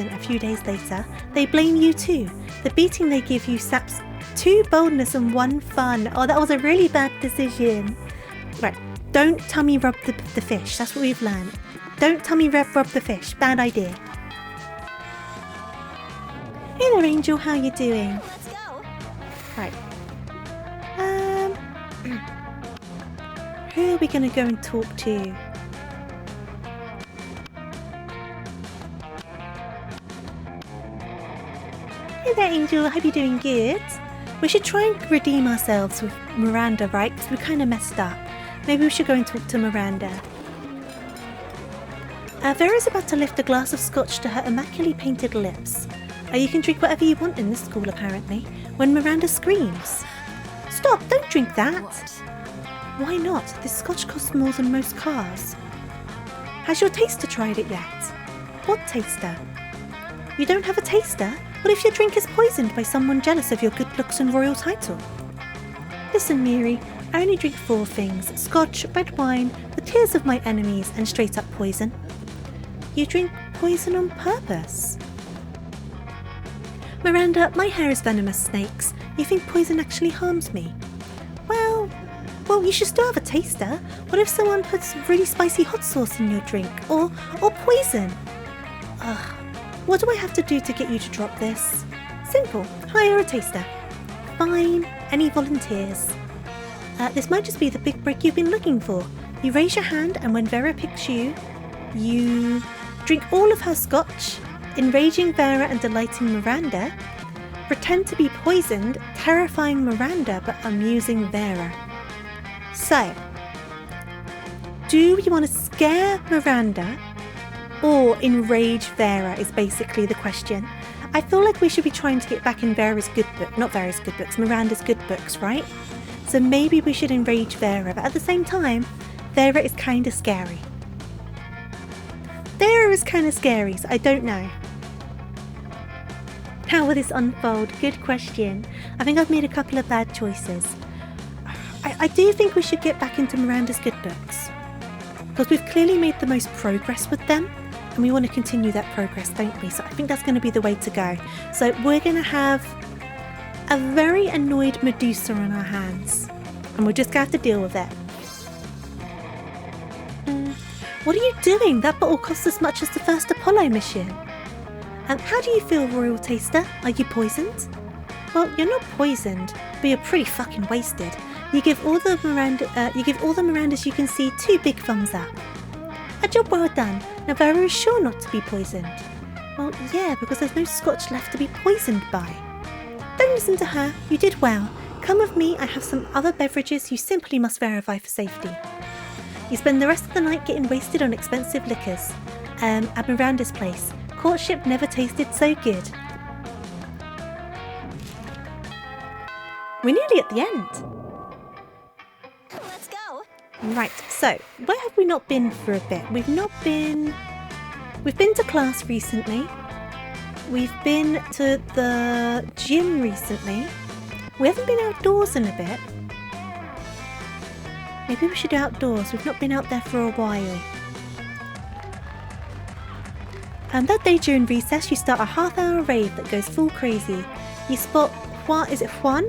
a few days later, they blame you too. The beating they give you saps 2 boldness and 1 fun. Oh, that was a really bad decision. Right, don't tummy rub the fish. That's what we've learned. Don't tummy rub the fish. Bad idea. Hey there, Angel. How you doing? Let's go. Right. Who are we going to go and talk to? Hey there, Angel. I hope you're doing good. We should try and redeem ourselves with Miranda, right? Because we kind of messed up. Maybe we should go and talk to Miranda. Vera's about to lift a glass of scotch to her immaculately painted lips. You can drink whatever you want in this school, apparently, when Miranda screams. Stop! Don't drink that! What? Why not? This scotch costs more than most cars. Has your taster tried it yet? What taster? You don't have a taster? What if your drink is poisoned by someone jealous of your good looks and royal title? Listen, Miri, I only drink 4 things: scotch, red wine, the tears of my enemies, and straight up poison. You drink poison on purpose. Miranda, my hair is venomous, Snakes. You think poison actually harms me? Well, you should still have a taster. What if someone puts really spicy hot sauce in your drink? Or poison? Ugh. What do I have to do to get you to drop this? Simple. Hire a taster. Fine. Any volunteers? This might just be the big break you've been looking for. You raise your hand, and when Vera picks you, you drink all of her scotch, enraging Vera and delighting Miranda, pretend to be poisoned, terrifying Miranda but amusing Vera. So, do we want to scare Miranda or enrage Vera is basically the question. I feel like we should be trying to get back in Miranda's good books, right? So maybe we should enrage Vera, but at the same time, Vera is kind of scary. So I don't know. How will this unfold? Good question. I think I've made a couple of bad choices. I do think we should get back into Miranda's good books, because we've clearly made the most progress with them, and we want to continue that progress, don't we? So I think that's going to be the way to go. So we're going to have a very annoyed Medusa on our hands, and we're just going to have to deal with it. What are you doing? That bottle costs as much as the first Apollo mission. How do you feel, Royal Taster? Are you poisoned? Well, you're not poisoned, but you're pretty fucking wasted. You give all the Mirandas you can see 2 big thumbs up. A job well done. Navarro is sure not to be poisoned. Well, yeah, because there's no scotch left to be poisoned by. Don't listen to her. You did well. Come with me. I have some other beverages you simply must verify for safety. You spend the rest of the night getting wasted on expensive liquors. At Miranda's place. Courtship never tasted so good. We're nearly at the end. Let's go. Right, so where have we not been for a bit? We've been to class recently. We've been to the gym recently. We haven't been outdoors in a bit. Maybe we should do outdoors. We've not been out there for a while. And that day during recess, you start a half-hour rave that goes full crazy. You spot Juan,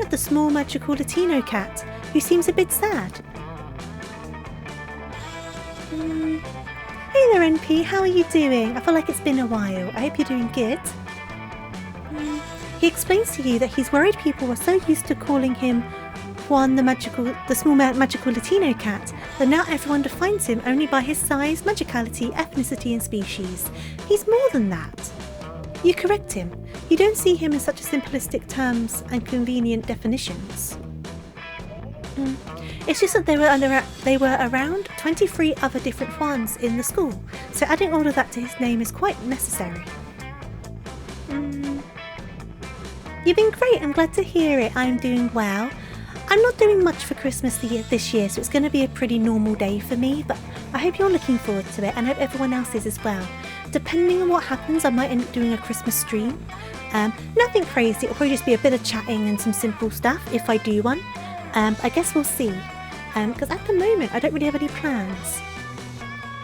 the small magical Latino cat, who seems a bit sad. Hey there, NP, how are you doing? I feel like it's been a while. I hope you're doing good. He explains to you that he's worried people were so used to calling him Juan the small magical Latino cat that now everyone defines him only by his size, magicality, ethnicity and species. He's more than that. You correct him. You don't see him in such simplistic terms and convenient definitions. It's just that they were around 23 other different Juans in the school, so adding all of that to his name is quite necessary. You've been great, I'm glad to hear it. I'm doing well. I'm not doing much for Christmas this year, so it's going to be a pretty normal day for me, but I hope you're looking forward to it, and I hope everyone else is as well. Depending on what happens, I might end up doing a Christmas stream. Nothing crazy, it'll probably just be a bit of chatting and some simple stuff if I do one. I guess we'll see. Because at the moment, I don't really have any plans.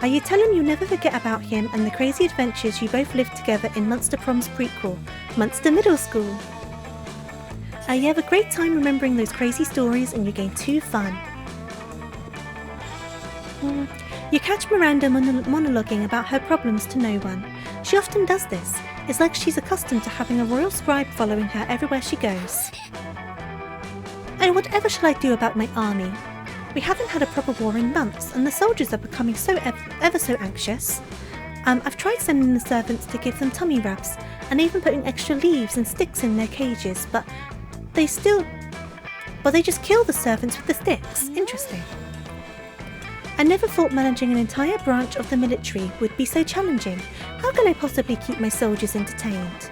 You tell him you'll never forget about him and the crazy adventures you both lived together in Munster Prom's prequel, Munster Middle School. You have a great time remembering those crazy stories and you gain 2 fun. You catch Miranda monologuing about her problems to no one. She often does this. It's like she's accustomed to having a royal scribe following her everywhere she goes. Oh, whatever shall I do about my army? We haven't had a proper war in months, and the soldiers are becoming ever so anxious. I've tried sending the servants to give them tummy rubs, and even putting extra leaves and sticks in their cages, but they just kill the servants with the sticks. Interesting. I never thought managing an entire branch of the military would be so challenging. How can I possibly keep my soldiers entertained?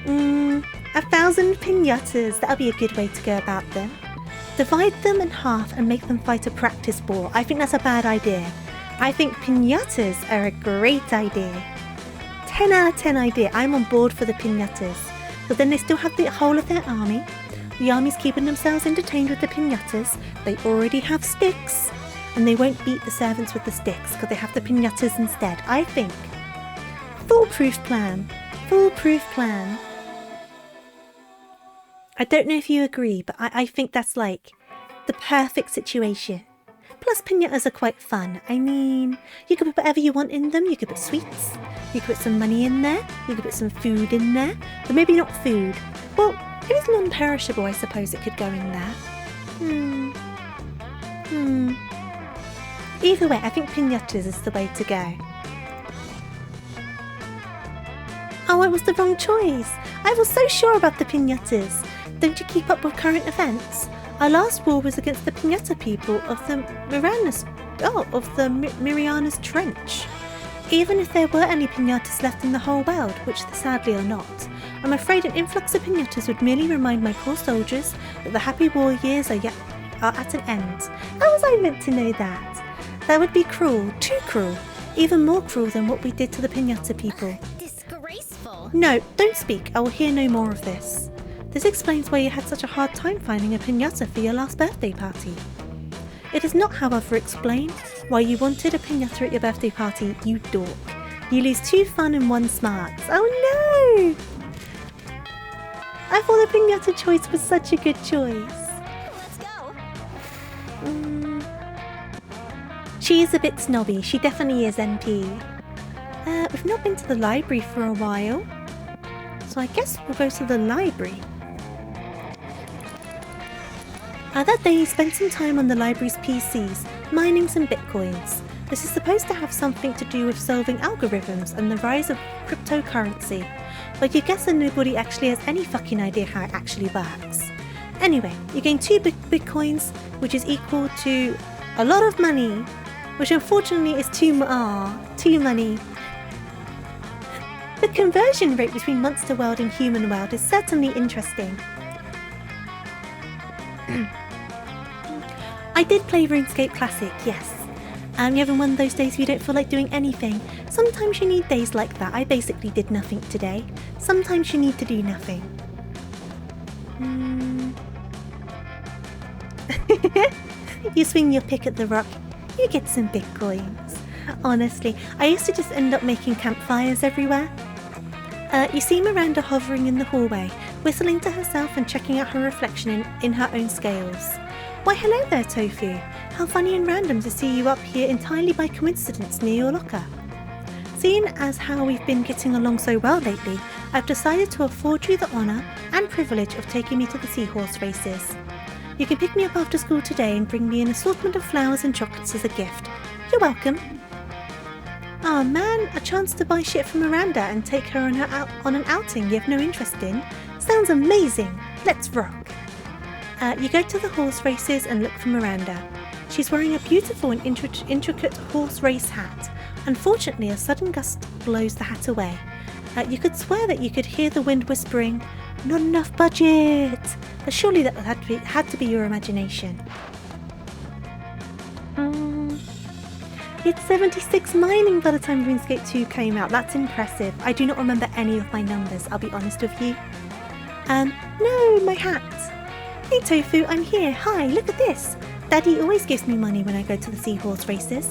1,000 piñatas, that'll be a good way to go about them. Divide them in half and make them fight a practice war. I think that's a bad idea. I think piñatas are a great idea. 10 out of 10 idea. I'm on board for the piñatas. But then they still have the whole of their army. The army's keeping themselves entertained with the piñatas. They already have sticks. And they won't beat the servants with the sticks because they have the piñatas instead. I think. Foolproof plan. Foolproof plan. I don't know if you agree, but I think that's like the perfect situation. Plus, piñatas are quite fun. I mean, you could put whatever you want in them. You could put sweets. You could put some money in there. You could put some food in there. But maybe not food. Well, if it's non-perishable, I suppose it could go in there. Either way, I think piñatas is the way to go. Oh, it was the wrong choice. I was so sure about the piñatas. Don't you keep up with current events? Our last war was against the piñata people of the Marianas Trench. Even if there were any piñatas left in the whole world, which there sadly are not, I'm afraid an influx of piñatas would merely remind my poor soldiers that the happy war years are at an end. How was I meant to know that? That would be cruel, too cruel, even more cruel than what we did to the piñata people. Disgraceful. No, don't speak. I will hear no more of this. This explains why you had such a hard time finding a piñata for your last birthday party. It does not, however, explain why you wanted a piñata at your birthday party, you dork. You lose 2 fun and 1 smarts. Oh no! I thought the piñata choice was such a good choice. Let's go. She is a bit snobby. She definitely is, NP. We've not been to the library for a while. So I guess we'll go to the library. That day, you spent some time on the library's PCs, mining some bitcoins. This is supposed to have something to do with solving algorithms and the rise of cryptocurrency. But you guess that nobody actually has any fucking idea how it actually works. Anyway, you gain 2 bitcoins, which is equal to a lot of money, which unfortunately is too money. The conversion rate between monster world and human world is certainly interesting. I did play RuneScape Classic, yes. You having one of those days where you don't feel like doing anything? Sometimes you need days like that. I basically did nothing today. Sometimes you need to do nothing. You swing your pick at the rock, you get some bitcoins. Honestly, I used to just end up making campfires everywhere. You see Miranda hovering in the hallway, whistling to herself and checking out her reflection in her own scales. Why hello there, Tofu. How funny and random to see you up here entirely by coincidence near your locker. Seeing as how we've been getting along so well lately, I've decided to afford you the honour and privilege of taking me to the seahorse races. You can pick me up after school today and bring me an assortment of flowers and chocolates as a gift. You're welcome. Oh man, a chance to buy shit from Miranda and take her on an outing you have no interest in? Sounds amazing. Let's rock. You go to the horse races and look for Miranda. She's wearing a beautiful and intricate horse race hat. Unfortunately, a sudden gust blows the hat away. You could swear that you could hear the wind whispering, "Not enough budget!" But surely that had to be your imagination. It's 76 mining by the time RuneScape 2 came out. That's impressive. I do not remember any of my numbers, I'll be honest with you. No, my hat. Hey Tofu, I'm here. Hi, look at this. Daddy always gives me money when I go to the seahorse races.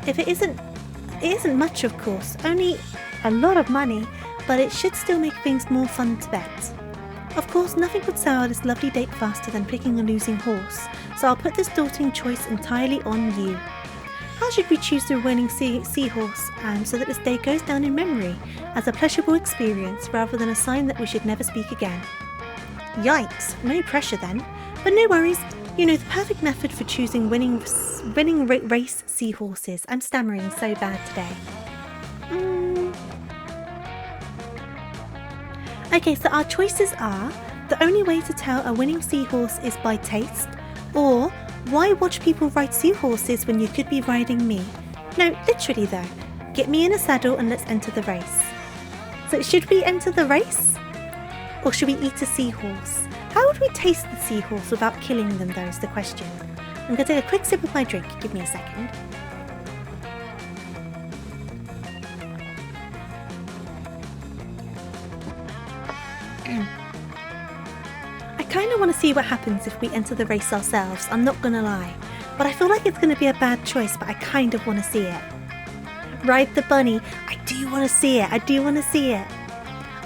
If it isn't much of course, only a lot of money, but it should still make things more fun to bet. Of course, nothing would sour this lovely date faster than picking a losing horse, so I'll put this daunting choice entirely on you. How should we choose the winning seahorse so that this day goes down in memory as a pleasurable experience rather than a sign that we should never speak again? Yikes, no pressure then. But no worries, you know the perfect method for choosing winning race seahorses. I'm stammering so bad today. Okay, so our choices are: the only way to tell a winning seahorse is by taste, or why watch people ride seahorses when you could be riding me? No, literally though. Get me in a saddle and let's enter the race. So should we enter the race? Or should we eat a seahorse? How would we taste the seahorse without killing them though is the question. I'm going to take a quick sip of my drink. Give me a second. I kind of want to see what happens if we enter the race ourselves, I'm not gonna lie. But I feel like it's going to be a bad choice, but I kind of want to see it. Ride the bunny. I do want to see it.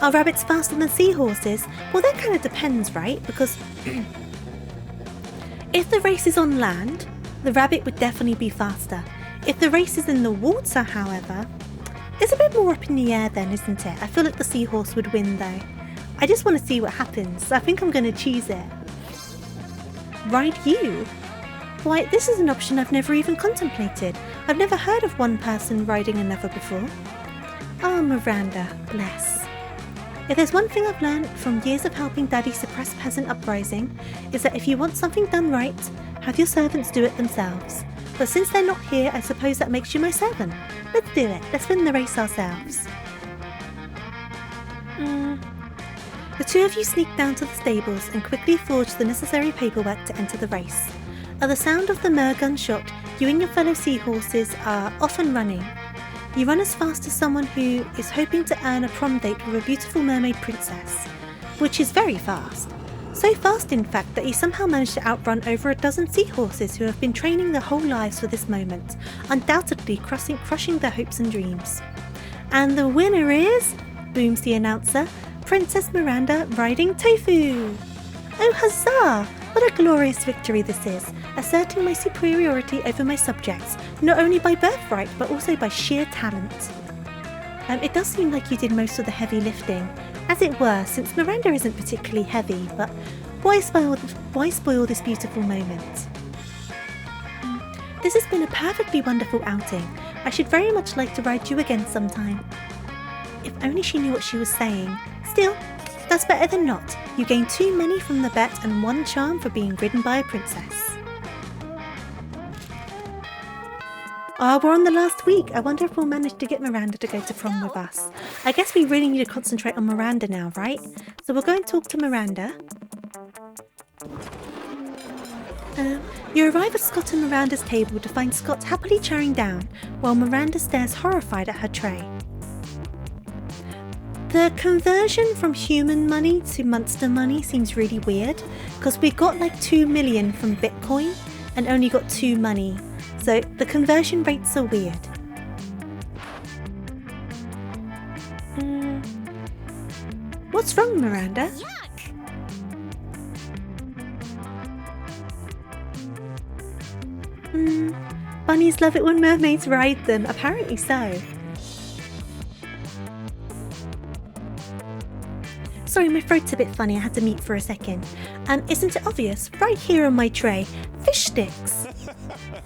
Are rabbits faster than seahorses? Well, that kind of depends, right? Because if the race is on land, the rabbit would definitely be faster. If the race is in the water, however, it's a bit more up in the air then, isn't it? I feel like the seahorse would win though. I just want to see what happens. I think I'm going to choose it. Ride you? Why, this is an option I've never even contemplated. I've never heard of one person riding another before. Oh, Miranda, bless. If there's one thing I've learned from years of helping Daddy suppress peasant uprising, is that if you want something done right, have your servants do it themselves. But since they're not here, I suppose that makes you my servant. Let's do it. Let's win the race ourselves. The two of you sneak down to the stables and quickly forge the necessary paperwork to enter the race. At the sound of the mer gunshot, you and your fellow seahorses are off and running. You run as fast as someone who is hoping to earn a prom date with a beautiful mermaid princess, which is very fast. So fast, in fact, that you somehow managed to outrun over a dozen seahorses who have been training their whole lives for this moment, undoubtedly crushing their hopes and dreams. And the winner is, booms the announcer, Princess Miranda riding Tofu. Oh huzzah! What a glorious victory this is, asserting my superiority over my subjects, not only by birthright but also by sheer talent. It does seem like you did most of the heavy lifting, as it were, since Miranda isn't particularly heavy, but why spoil this beautiful moment? This has been a perfectly wonderful outing. I should very much like to ride you again sometime. If only she knew what she was saying. Still, that's better than not. You gain 2 money from the bet and 1 charm for being ridden by a princess. We're on the last week. I wonder if we'll manage to get Miranda to go to prom with us. I guess we really need to concentrate on Miranda now, right? So we'll go and talk to Miranda. You arrive at Scott and Miranda's table to find Scott happily chowing down, while Miranda stares horrified at her tray. The conversion from human money to monster money seems really weird, because we got like 2 million from Bitcoin and only got 2 money, so the conversion rates are weird. What's wrong, Miranda? Bunnies love it when mermaids ride them, apparently so. Sorry, my throat's a bit funny, I had to mute for a second. Isn't it obvious? Right here on my tray, fish sticks.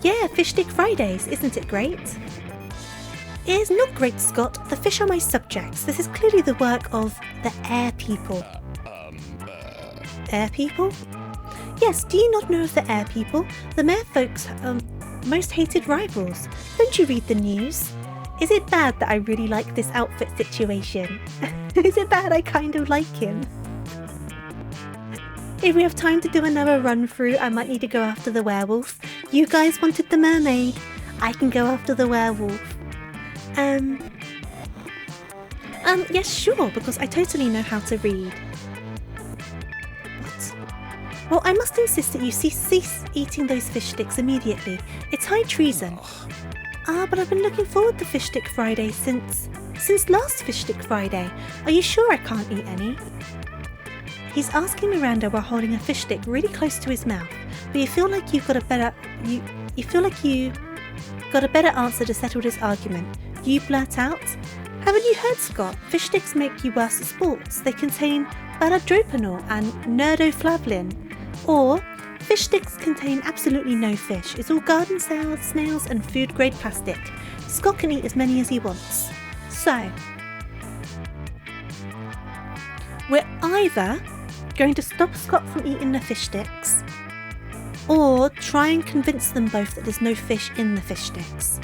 Yeah, Fish Stick Fridays, isn't it great? It is not great, Scott. The fish are my subjects. This is clearly the work of the air people. Air people? Yes, do you not know of the air people? The merfolk's most hated rivals. Don't you read the news? Is it bad that I really like this outfit situation? Is it bad I kind of like him? If we have time to do another run through, I might need to go after the werewolf. You guys wanted the mermaid. I can go after the werewolf. Yes, sure, because I totally know how to read. What? Well, I must insist that you cease eating those fish sticks immediately. It's high treason. But I've been looking forward to Fish Stick Friday since last Fish Stick Friday. Are you sure I can't eat any? He's asking Miranda while holding a fish stick really close to his mouth, but you feel like you've got a better answer to settle this argument. You blurt out, "Haven't you heard, Scott? Fish sticks make you worse at sports. They contain baladropanol and nerdoflavin. Or, fish sticks contain absolutely no fish. It's all garden snails and food-grade plastic. Scott can eat as many as he wants." So, we're either going to stop Scott from eating the fish sticks, or try and convince them both that there's no fish in the fish sticks.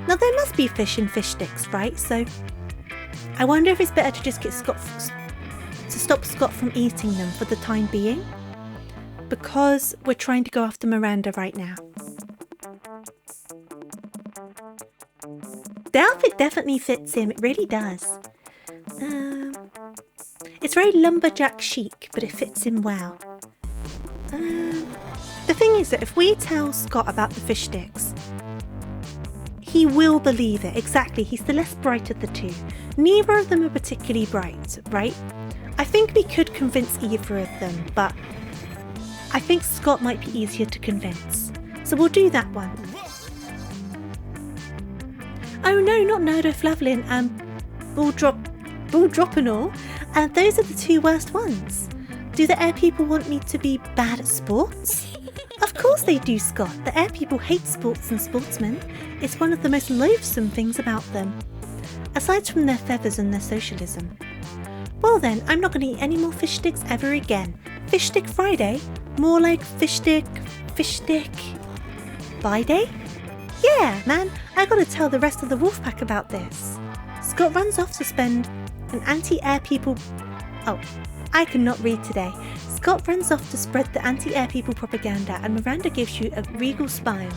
Now there must be fish in fish sticks, right? So I wonder if it's better to just get stop Scott from eating them for the time being, because we're trying to go after Miranda right now. The outfit definitely fits him, it really does. It's very lumberjack chic, but it fits him well. The thing is that if we tell Scott about the fish sticks, he will believe it. Exactly, he's the less bright of the two. Neither of them are particularly bright, right? I think we could convince either of them, but I think Scott might be easier to convince. So we'll do that one. Oh no, not nerdoflavin and baladropanol. And those are the 2 worst ones. Do the air people want me to be bad at sports? Of course they do, Scott. The air people hate sports and sportsmen. It's one of the most loathsome things about them. Aside from their feathers and their socialism. Well then, I'm not going to eat any more fish sticks ever again. Fish Stick Friday? More like Fish Stick Friday? Yeah, man, I gotta tell the rest of the wolf pack about this. Scott runs off to spend an anti-air people... Oh, I cannot read today. Scott runs off to spread the anti-air people propaganda, and Miranda gives you a regal smile.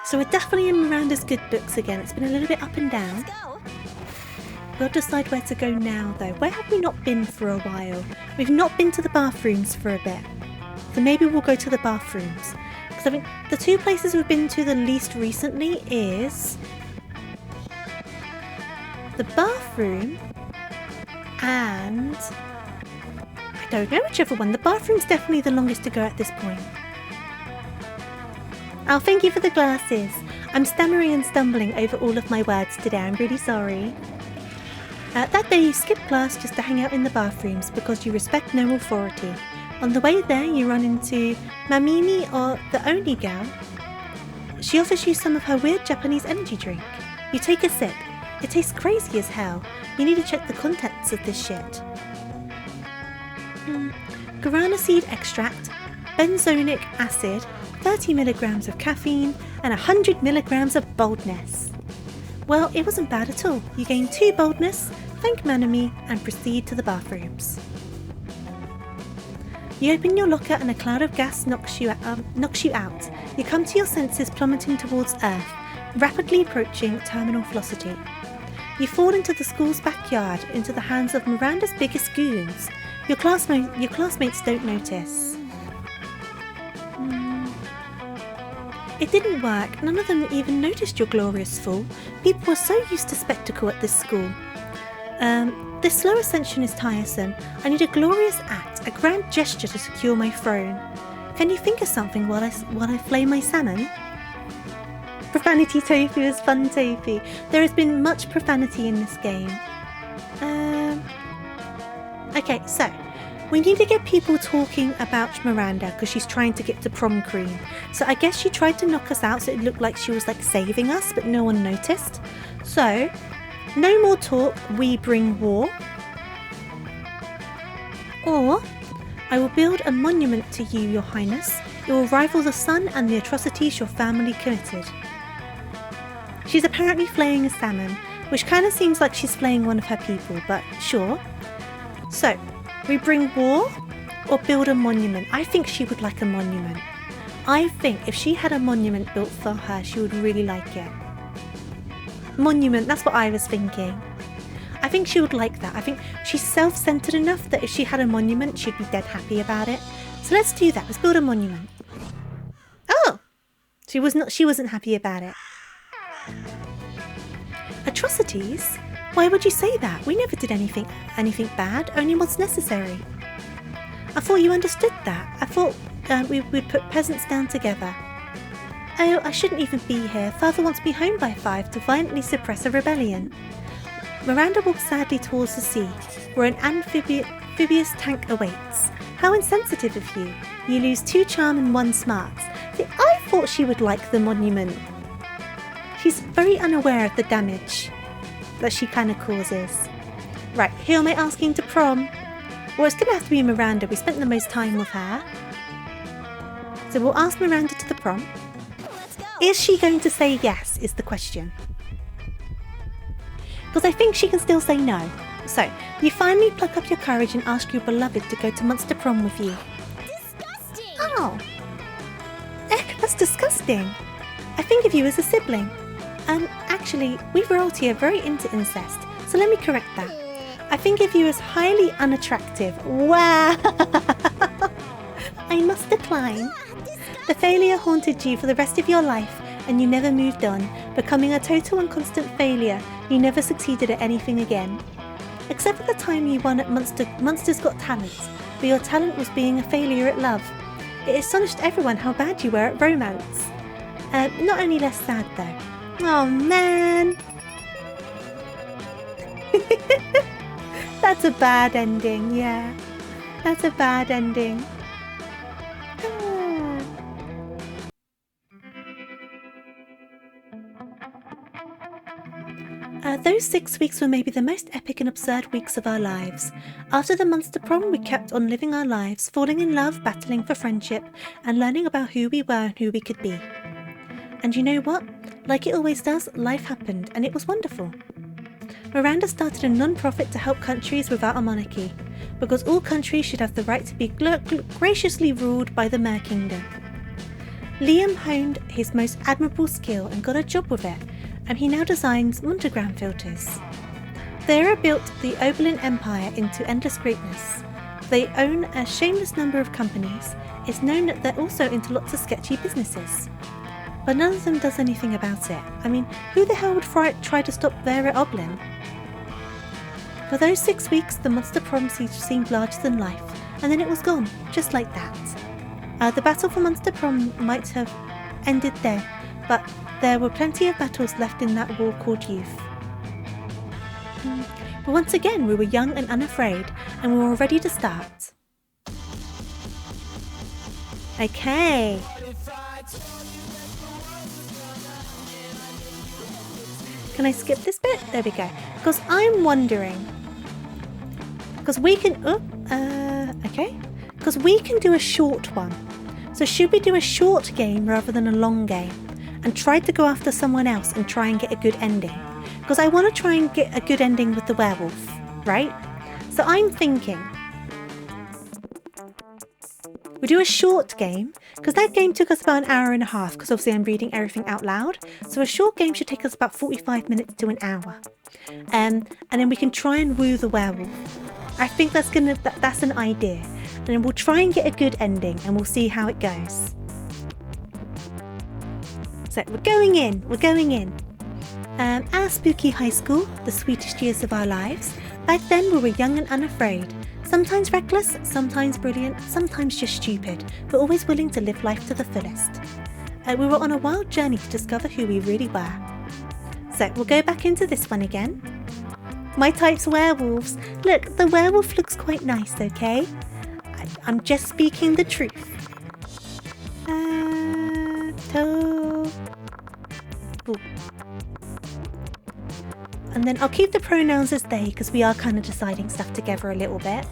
So we're definitely in Miranda's good books again. It's been a little bit up and down. Let's go. We'll decide where to go now, though. Where have we not been for a while? We've not been to the bathrooms for a bit. So maybe we'll go to the bathrooms. Because I think the 2 places we've been to the least recently is the bathroom and I don't know whichever one. The bathroom's definitely the longest to go at this point. Oh, thank you for the glasses. I'm stammering and stumbling over all of my words today. I'm really sorry. That day you skip class just to hang out in the bathrooms because you respect no authority. On the way there you run into Mamimi, or the Oni gal. She offers you some of her weird Japanese energy drink. You take a sip. It tastes crazy as hell. You need to check the contents of this shit. Guarana seed extract, benzoic acid, 30 milligrams of caffeine, and 100 milligrams of boldness. Well, it wasn't bad at all. You gain 2 boldness, thank Manami, and proceed to the bathrooms. You open your locker and a cloud of gas knocks you out. You come to your senses plummeting towards Earth, rapidly approaching terminal velocity. You fall into the school's backyard, into the hands of Miranda's biggest goons. Your classmates don't notice. It didn't work. None of them even noticed your glorious fall. People were so used to spectacle at this school. This slow ascension is tiresome. I need a glorious act, a grand gesture to secure my throne. Can you think of something while I flay my salmon? Profanity Tofu is fun, Tofu. There has been much profanity in this game. Okay, so we need to get people talking about Miranda because she's trying to get to prom queen. So I guess she tried to knock us out so it looked like she was like saving us, but no one noticed. So, no more talk, we bring war. Or, I will build a monument to you, your highness. It will rival the sun and the atrocities your family committed. She's apparently flaying a salmon, which kind of seems like she's flaying one of her people, but sure. So, we bring war or build a monument? I think she would like a monument. I think if she had a monument built for her, she would really like it. Monument, that's what I was thinking. I think she would like that. I think she's self-centered enough that if she had a monument, she'd be dead happy about it. So let's do that. Let's build a monument. Oh! She wasn't happy about it. Atrocities? Why would you say that? We never did anything bad, only what's necessary. I thought you understood that. I thought we'd put peasants down together. Oh, I shouldn't even be here. Father wants me home by 5 to violently suppress a rebellion. Miranda walks sadly towards the sea, where an amphibious tank awaits. How insensitive of you. You lose 2 charm and 1 smarts. See, I thought she would like the monument. She's very unaware of the damage that she kind of causes. Right, who am I asking to prom? Well, it's going to have to be Miranda. We spent the most time with her. So we'll ask Miranda to the prom. Let's go. Is she going to say yes, is the question. Because I think she can still say no. So, you finally pluck up your courage and ask your beloved to go to Monster Prom with you. Disgusting. Oh. Eck, that's disgusting. I think of you as a sibling. Actually, we royalty are very into incest, so let me correct that. I think of you as highly unattractive. Wow! I must decline. The failure haunted you for the rest of your life, and you never moved on, becoming a total and constant failure. You never succeeded at anything again. Except for the time you won at Monsters Got Talent, but your talent was being a failure at love. It astonished everyone how bad you were at romance. Not any less sad though. Oh man! That's a bad ending, yeah. That's a bad ending. Those 6 weeks were maybe the most epic and absurd weeks of our lives. After the Monster Prom, we kept on living our lives, falling in love, battling for friendship, and learning about who we were and who we could be. And you know what? Like it always does, life happened, and it was wonderful. Miranda started a non-profit to help countries without a monarchy, because all countries should have the right to be graciously ruled by the Mer Kingdom. Liam honed his most admirable skill and got a job with it, and he now designs Montogram filters. They built the Oberlin Empire into endless greatness. They own a shameless number of companies. It's known that they're also into lots of sketchy businesses. But none of them does anything about it. I mean, who the hell would try to stop Vera Oblin? For those 6 weeks, the Monster Prom seemed larger than life, and then it was gone, just like that. The battle for Monster Prom might have ended there, but there were plenty of battles left in that war called youth. But once again, we were young and unafraid, and we were ready to start. Okay. Can I skip this bit? There we go. Because I'm wondering. Because we can. Okay. Because we can do a short one. So should we do a short game rather than a long game? And try to go after someone else and try and get a good ending? Because I want to try and get a good ending with the werewolf, right? So I'm thinking. We do a short game, because that game took us about an hour and a half, because obviously I'm reading everything out loud. So a short game should take us about 45 minutes to an hour. And then we can try and woo the werewolf. I think that's an idea. And then we'll try and get a good ending, and we'll see how it goes. So we're going in. Our spooky high school, the sweetest years of our lives. Back then we were young and unafraid. Sometimes reckless, sometimes brilliant, sometimes just stupid, but always willing to live life to the fullest. We were on a wild journey to discover who we really were. So we'll go back into this one again. My type's werewolves. Look, the werewolf looks quite nice, okay? I'm just speaking the truth. Ooh. And then I'll keep the pronouns as they, because we are kind of deciding stuff together a little bit.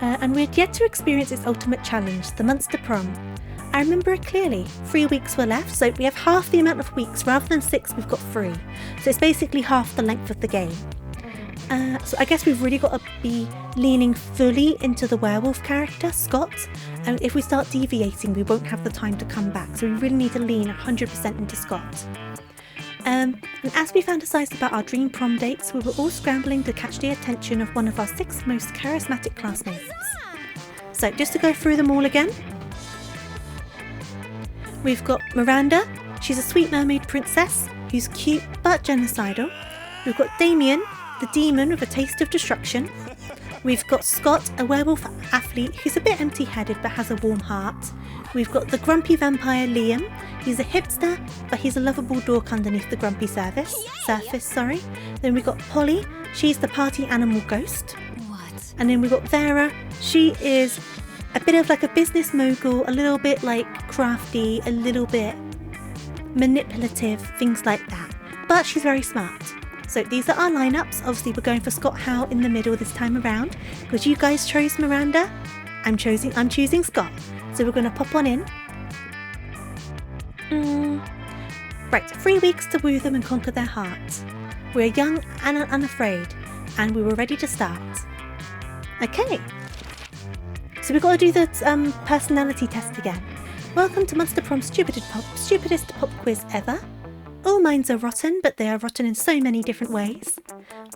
And we had yet to experience its ultimate challenge, the Munster Prom. I remember it clearly. 3 weeks were left, so we have half the amount of weeks. Rather than 6, we've got 3. So it's basically half the length of the game. So I guess we've really got to be leaning fully into the werewolf character, Scott. And if we start deviating, we won't have the time to come back. So we really need to lean 100% into Scott. And as we fantasized about our dream prom dates, we were all scrambling to catch the attention of one of our 6 most charismatic classmates. So just to go through them all again. We've got Miranda. She's a sweet mermaid princess who's cute but genocidal. We've got Damien, the demon with a taste of destruction. We've got Scott, a werewolf athlete who's a bit empty-headed but has a warm heart. We've got the grumpy vampire Liam. He's a hipster, but he's a lovable dork underneath the grumpy surface. Then we've got Polly. She's the party animal ghost. What? And then we've got Vera. She is a bit of like a business mogul, a little bit like crafty, a little bit manipulative, things like that. But she's very smart. So these are our lineups. Obviously we're going for Scott Howe in the middle this time around, because you guys chose Miranda. I'm choosing Scott. So we're going to pop on in. Right, 3 weeks to woo them and conquer their hearts. We're young and unafraid, and we were ready to start. Okay. So we've got to do the personality test again. Welcome to Munster Prom's stupidest pop quiz ever. All minds are rotten, but they are rotten in so many different ways.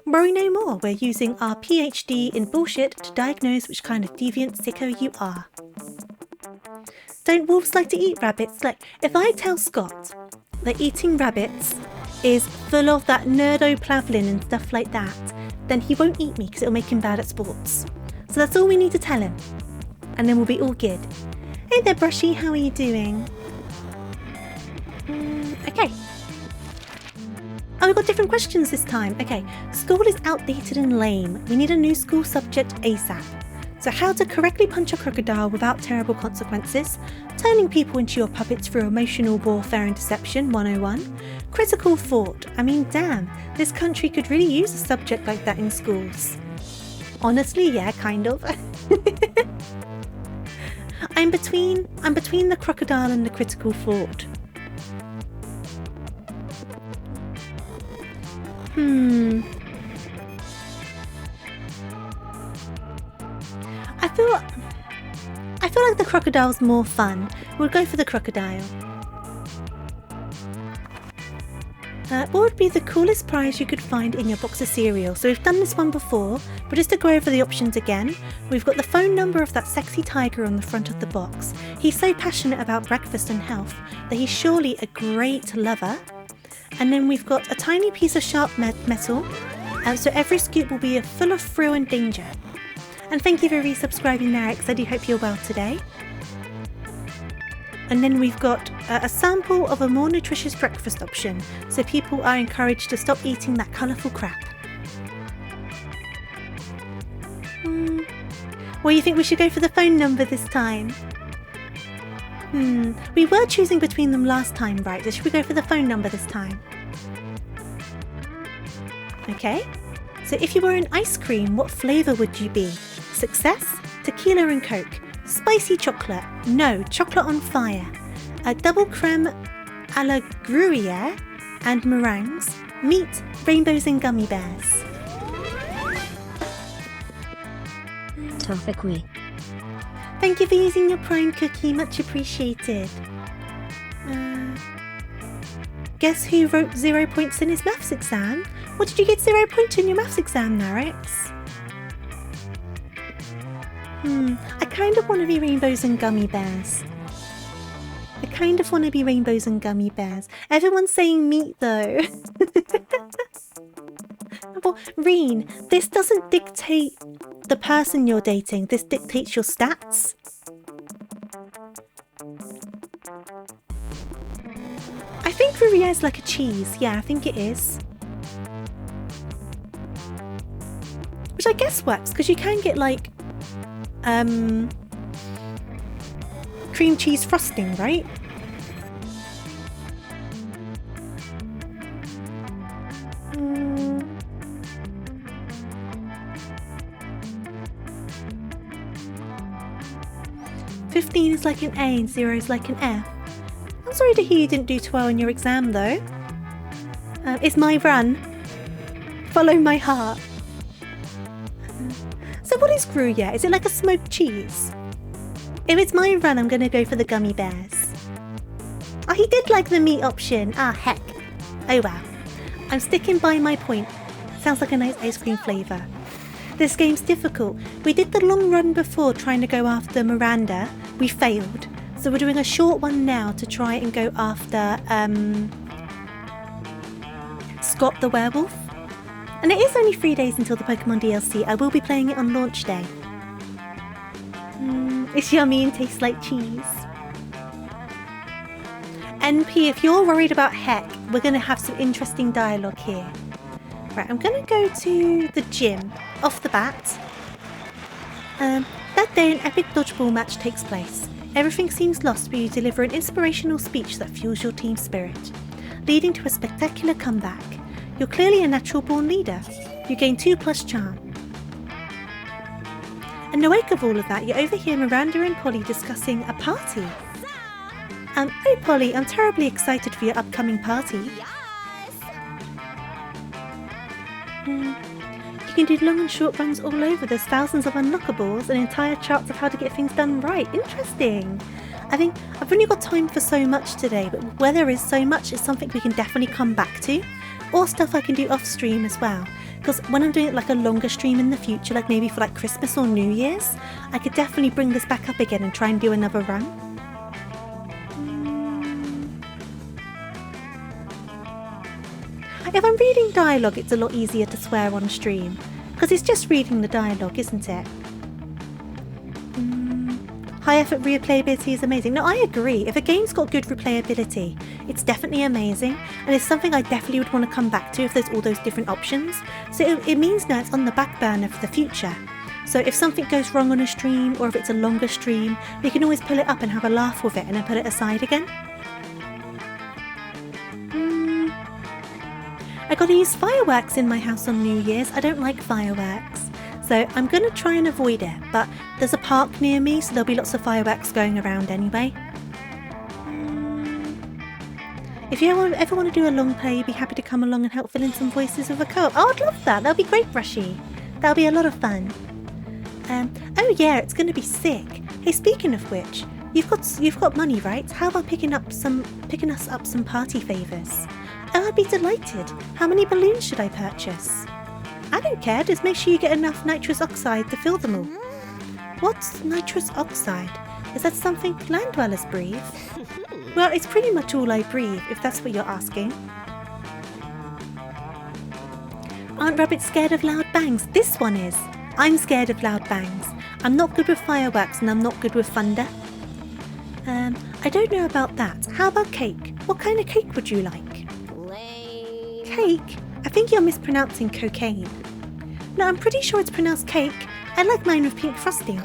Worry no more, we're using our PhD in bullshit to diagnose which kind of deviant sicko you are. Don't wolves like to eat rabbits? Like, if I tell Scott that eating rabbits is full of that nerdoplavin and stuff like that, then he won't eat me because it'll make him bad at sports. So that's all we need to tell him. And then we'll be all good. Hey there, Brushy, how are you doing? Okay. Oh, we've got different questions this time. Okay, school is outdated and lame. We need a new school subject ASAP. So how to correctly punch a crocodile without terrible consequences. Turning people into your puppets through emotional warfare and deception 101. Critical thought. I mean, damn, this country could really use a subject like that in schools. Honestly, yeah, kind of. I'm between the crocodile and the critical thought. I feel like the crocodile's more fun. We'll go for the crocodile. What would be the coolest prize you could find in your box of cereal? So we've done this one before, but just to go over the options again, we've got the phone number of that sexy tiger on the front of the box. He's so passionate about breakfast and health that he's surely a great lover. And then we've got a tiny piece of sharp metal, so every scoop will be full of thrill and danger. And thank you for resubscribing, Narix. I do hope you're well today. And then we've got a sample of a more nutritious breakfast option, so people are encouraged to stop eating that colourful crap. Well, you think we should go for the phone number this time? We were choosing between them last time, right? So should we go for the phone number this time? Okay. So if you were an ice cream, what flavour would you be? Success? Tequila and Coke. Spicy chocolate? No, chocolate on fire. A double creme a la Gruyere and meringues. Meat, rainbows and gummy bears. Tofuuki. Thank you for using your Prime cookie, much appreciated. Guess who wrote 0 points in his maths exam? What did you get 0 points in your maths exam, Narix? I kind of want to be rainbows and gummy bears. Everyone's saying meat though. Well, Reen, this doesn't dictate the person you're dating. This dictates your stats. I think Gruyere is like a cheese. Yeah, I think it is. Which I guess works, because you can get like cream cheese frosting, right? Mm. 15 is like an A and 0 is like an F. I'm sorry to hear you didn't do too well in your exam though. It's my run. Follow my heart. So what is Gruyere? Is it like a smoked cheese? If it's my run, I'm going to go for the gummy bears. Oh, he did like the meat option. Ah, heck. Oh well. I'm sticking by my point. Sounds like a nice ice cream flavour. This game's difficult. We did the long run before trying to go after Miranda. We failed. So we're doing a short one now to try and go after Scott the werewolf. And it is only 3 days until the Pokemon DLC. I will be playing it on launch day. It's yummy and tastes like cheese. NP, if you're worried about heck, we're going to have some interesting dialogue here. Right, I'm going to go to the gym off the bat. That day, an epic dodgeball match takes place. Everything seems lost, but you deliver an inspirational speech that fuels your team spirit, leading to a spectacular comeback. You're clearly a natural-born leader. You gain 2+ charm. In the wake of all of that, you overhear Miranda and Polly discussing a party. Oh Polly, I'm terribly excited for your upcoming party. You can do long and short runs all over. There's thousands of unlockables and entire charts of how to get things done right. Interesting. I think I've only got time for so much today, but where there is so much, it's something we can definitely come back to. Or stuff I can do off stream as well. Because when I'm doing it like a longer stream in the future, like maybe for like Christmas or New Year's, I could definitely bring this back up again and try and do another run. If I'm reading dialogue, it's a lot easier to swear on stream. Because it's just reading the dialogue, isn't it? High effort replayability is amazing. No, I agree. If a game's got good replayability, it's definitely amazing. And it's something I definitely would want to come back to if there's all those different options. So it means now it's on the back burner for the future. So if something goes wrong on a stream, or if it's a longer stream, we can always pull it up and have a laugh with it and then put it aside again. I gotta use fireworks in my house on New Year's. I don't like fireworks. So I'm going to try and avoid it, but there's a park near me, so there'll be lots of fireworks going around anyway. If you ever want to do a long play, be happy to come along and help fill in some voices with a co-op. Oh, I'd love that. That'll be great, Brushy. That'll be a lot of fun. Oh yeah, it's going to be sick. Hey, speaking of which, you've got money, right? How about picking us up some party favours? Oh, I'd be delighted. How many balloons should I purchase? I don't care, just make sure you get enough nitrous oxide to fill them all. What's nitrous oxide? Is that something land dwellers breathe? Well, it's pretty much all I breathe, if that's what you're asking. Aren't rabbits scared of loud bangs? This one is. I'm scared of loud bangs. I'm not good with fireworks and I'm not good with thunder. I don't know about that. How about cake? What kind of cake would you like? Lame. Cake? I think you're mispronouncing cocaine. No, I'm pretty sure it's pronounced cake. I like mine with pink frosting.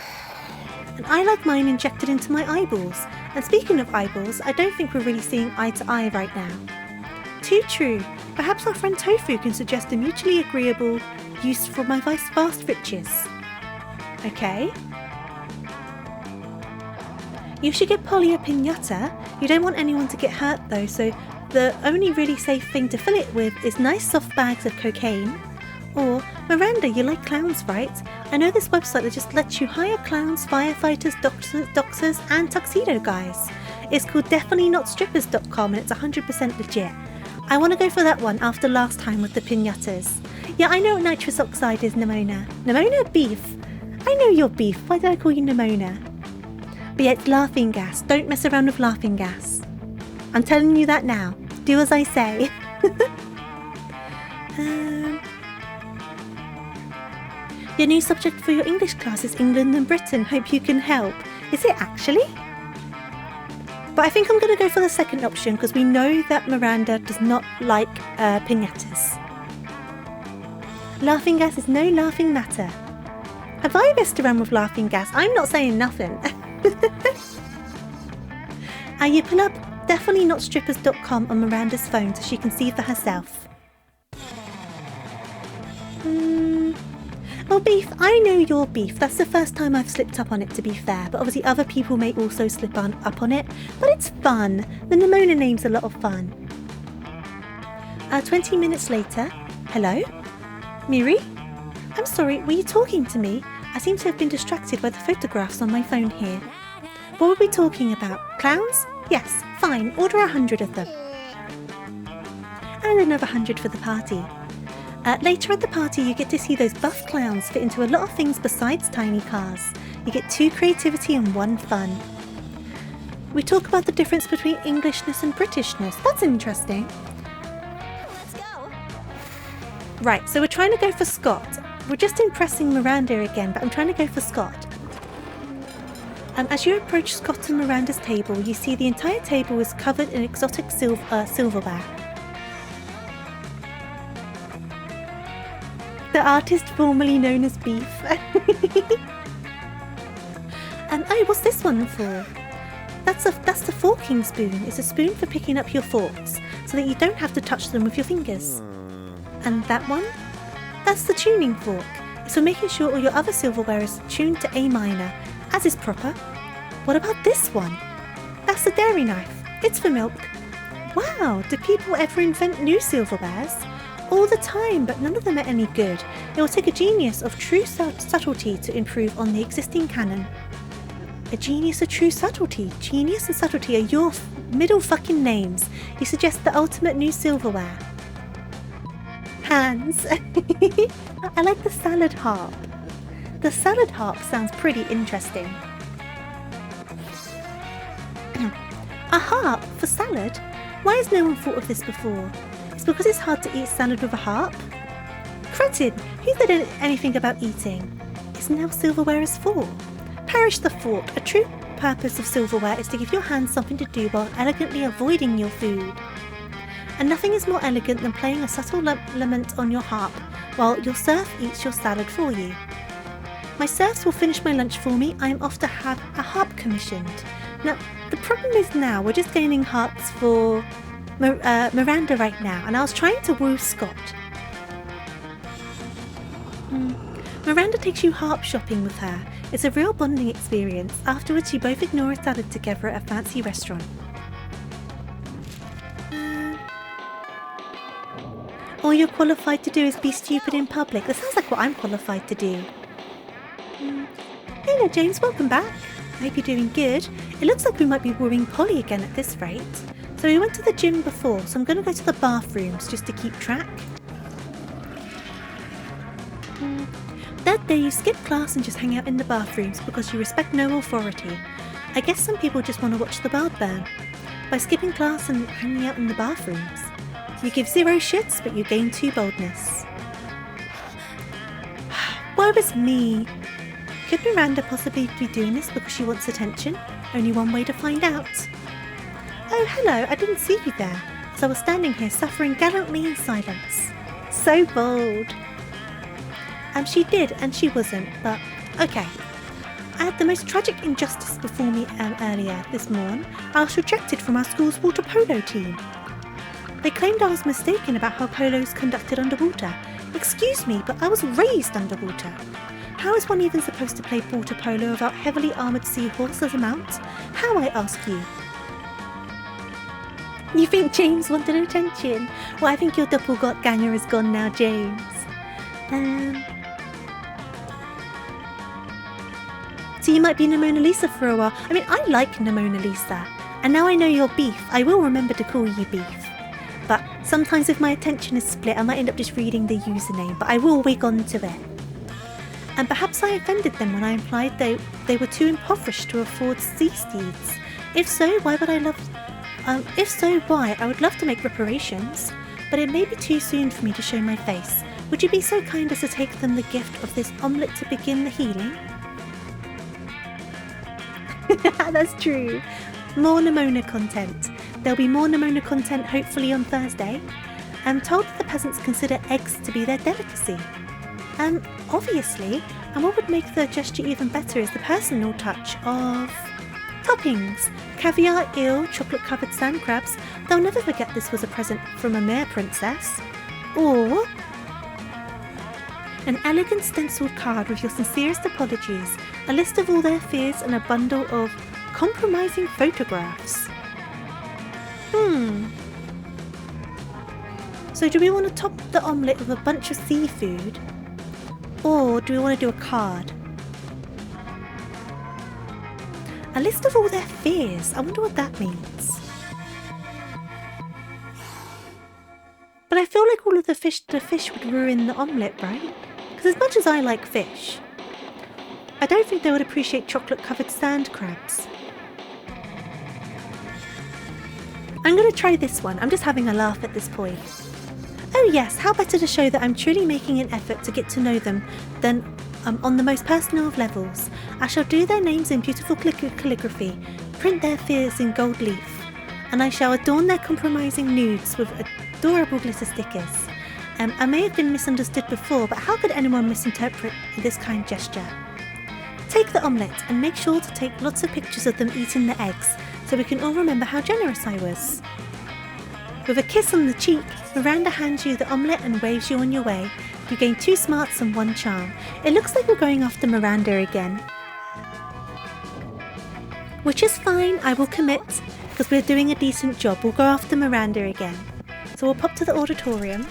And I like mine injected into my eyeballs. And speaking of eyeballs, I don't think we're really seeing eye to eye right now. Too true. Perhaps our friend Tofu can suggest a mutually agreeable use for my vast riches. Okay. You should get Polly a piñata. You don't want anyone to get hurt though, so the only really safe thing to fill it with is nice soft bags of cocaine. Or, Miranda, you like clowns, right? I know this website that just lets you hire clowns, firefighters, doctors, and tuxedo guys. It's called definitely-not-strippers.com and it's 100% legit. I want to go for that one after last time with the piñatas. Yeah, I know what nitrous oxide is, Nimona. Nimona? Beef. I know you're beef. Why did I call you Nimona? But yeah, it's laughing gas. Don't mess around with laughing gas. I'm telling you that now. Do as I say. Your new subject for your English class is England and Britain. Hope you can help. Is it actually? But I think I'm going to go for the second option because we know that Miranda does not like piñatas. Laughing gas is no laughing matter. Have I messed around with laughing gas? I'm not saying nothing. You pull up definitely-not-strippers.com on Miranda's phone so she can see for herself. Well, beef, I know you're beef. That's the first time I've slipped up on it, to be fair. But obviously other people may also slip up on it. But it's fun. The Nimona name's a lot of fun. 20 minutes later. Hello? Miri? I'm sorry, were you talking to me? I seem to have been distracted by the photographs on my phone here. What were we talking about? Clowns? Yes, fine. Order 100 of them. And another 100 for the party. Later at the party, you get to see those buff clowns fit into a lot of things besides tiny cars. You get 2 creativity and 1 fun. We talk about the difference between Englishness and Britishness. That's interesting. Let's go. Right, so we're trying to go for Scott. We're just impressing Miranda again, but I'm trying to go for Scott. As you approach Scott and Miranda's table, you see the entire table is covered in exotic silverware. The artist formerly known as Beef. Oh, what's this one for? That's the forking spoon. It's a spoon for picking up your forks, so that you don't have to touch them with your fingers. And that one? That's the tuning fork. It's for making sure all your other silverware is tuned to A minor, as is proper. What about this one? That's the dairy knife. It's for milk. Wow, do people ever invent new silverwares? All the time, but none of them are any good. It will take a genius of true subtlety to improve on the existing canon. A genius of true subtlety. Genius and subtlety are your middle fucking names. You suggest the ultimate new silverware. Hands. I like the salad harp. The salad harp sounds pretty interesting. A harp for salad? Why has no one thought of this before? It's because it's hard to eat salad with a harp? Cretin! Who said anything about eating? Isn't that what silverware is for? Perish the thought. A true purpose of silverware is to give your hands something to do while elegantly avoiding your food. And nothing is more elegant than playing a subtle lament on your harp while your serf eats your salad for you. My serfs will finish my lunch for me. I am off to have a harp commissioned. Now, the problem is now we're just gaining harps for Miranda right now, and I was trying to woo Scott. Miranda takes you harp shopping with her. It's a real bonding experience. Afterwards, you both ignore a salad together at a fancy restaurant. All you're qualified to do is be stupid in public. That sounds like what I'm qualified to do. Hello James, welcome back. I hope you're doing good. It looks like we might be wooing Polly again at this rate. So we went to the gym before, so I'm going to go to the bathrooms just to keep track. That day you skip class and just hang out in the bathrooms because you respect no authority. I guess some people just want to watch the world burn. By skipping class and hanging out in the bathrooms. You give 0 shits, but you gain 2 boldness. Woe is me. Could Miranda possibly be doing this because she wants attention? Only one way to find out. Oh, hello, I didn't see you there, as I was standing here suffering gallantly in silence. So bold. She did, and she wasn't, but okay. I had the most tragic injustice before me earlier this morn. I was rejected from our school's water polo team. They claimed I was mistaken about how polo is conducted underwater. Excuse me, but I was raised underwater. How is one even supposed to play water polo without heavily armoured seahorse as a mount? How, I ask you? You think James wanted attention? Well, I think your doppelganger is gone now, James. So you might be Mona Lisa for a while. I mean, I like Mona Lisa. And now I know you're Beef, I will remember to call you Beef. But sometimes if my attention is split, I might end up just reading the username, but I will wig on to it. And perhaps I offended them when I implied they were too impoverished to afford sea steeds. If so, why? I would love to make reparations, but it may be too soon for me to show my face. Would you be so kind as to take them the gift of this omelette to begin the healing? That's true. More Nimona content. There'll be more Nimona content hopefully on Thursday. I'm told that the peasants consider eggs to be their delicacy. Obviously, and what would make the gesture even better is the personal touch of toppings. Caviar, eel, chocolate-covered sand crabs. They'll never forget this was a present from a mere princess. Or an elegant stenciled card with your sincerest apologies, a list of all their fears, and a bundle of compromising photographs. So do we want to top the omelette with a bunch of seafood? Or do we want to do a card? A list of all their fears. I wonder what that means. But I feel like all of the fish would ruin the omelette, right? Because as much as I like fish, I don't think they would appreciate chocolate-covered sand crabs. I'm going to try this one. I'm just having a laugh at this point. Oh yes, how better to show that I'm truly making an effort to get to know them than on the most personal of levels. I shall do their names in beautiful calligraphy, print their fears in gold leaf, and I shall adorn their compromising nudes with adorable glitter stickers. I may have been misunderstood before, but how could anyone misinterpret this kind gesture? Take the omelette and make sure to take lots of pictures of them eating the eggs, so we can all remember how generous I was. With a kiss on the cheek, Miranda hands you the omelette and waves you on your way. You gain 2 smarts and 1 charm. It looks like we're going after Miranda again. Which is fine, I will commit, because we're doing a decent job. We'll go after Miranda again. So we'll pop to the auditorium.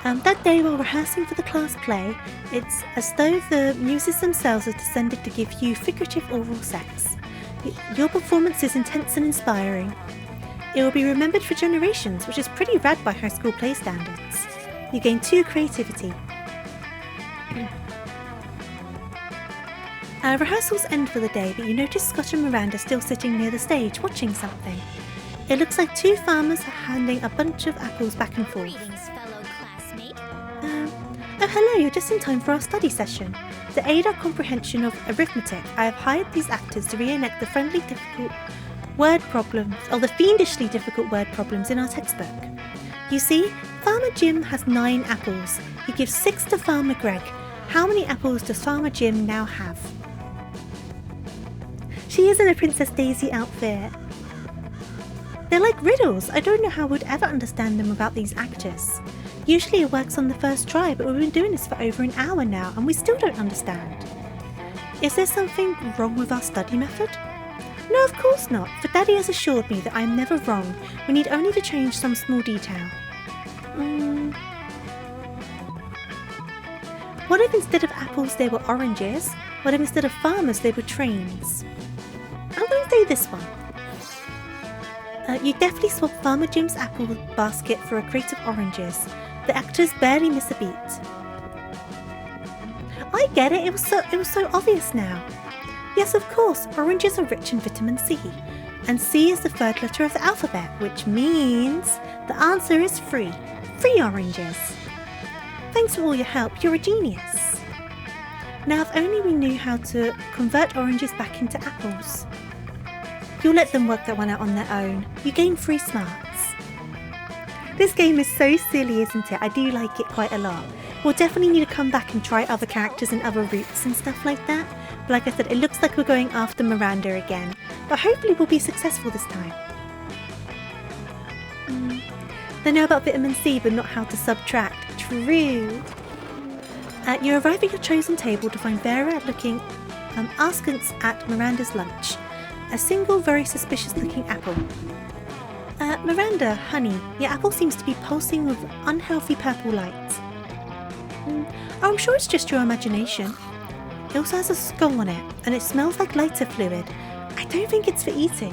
That day while rehearsing for the class play, it's as though the muses themselves have descended to give you figurative oral sex. Your performance is intense and inspiring. It will be remembered for generations, which is pretty rad by high school play standards. You gain 2 creativity. Rehearsals end for the day, but you notice Scott and Miranda still sitting near the stage, watching something. It looks like 2 farmers are handing a bunch of apples back and forth. Greetings, fellow classmate. Oh hello, you're just in time for our study session. To aid our comprehension of arithmetic, I have hired these actors to reenact the fiendishly difficult word problems in our textbook. You see, Farmer Jim has 9 apples. He gives 6 to Farmer Greg. How many apples does Farmer Jim now have? She is in a Princess Daisy outfit. They're like riddles. I don't know how we'd ever understand them without these actors. Usually it works on the first try, but we've been doing this for over an hour now and we still don't understand. Is there something wrong with our study method? No, of course not, for Daddy has assured me that I am never wrong. We need only to change some small detail. What if instead of apples they were oranges? What if instead of farmers they were trains? I'm going to say this one. You definitely swap Farmer Jim's apple basket for a crate of oranges. The actors barely miss a beat. I get it, it was so obvious now. Yes, of course, oranges are rich in vitamin C, and C is the 3rd letter of the alphabet, which means the answer is free. Free oranges. Thanks for all your help, you're a genius. Now if only we knew how to convert oranges back into apples. You'll let them work that one out on their own. You gain free smarts. This game is so silly, isn't it? I do like it quite a lot. We'll definitely need to come back and try other characters and other routes and stuff like that. But like I said, it looks like we're going after Miranda again. But hopefully we'll be successful this time. They know about vitamin C, but not how to subtract. True. You arrive at your chosen table to find Vera-looking askance at Miranda's lunch. A single, very suspicious-looking apple. Miranda, honey, your apple seems to be pulsing with unhealthy purple light. I'm sure it's just your imagination. It also has a skull on it, and it smells like lighter fluid. I don't think it's for eating.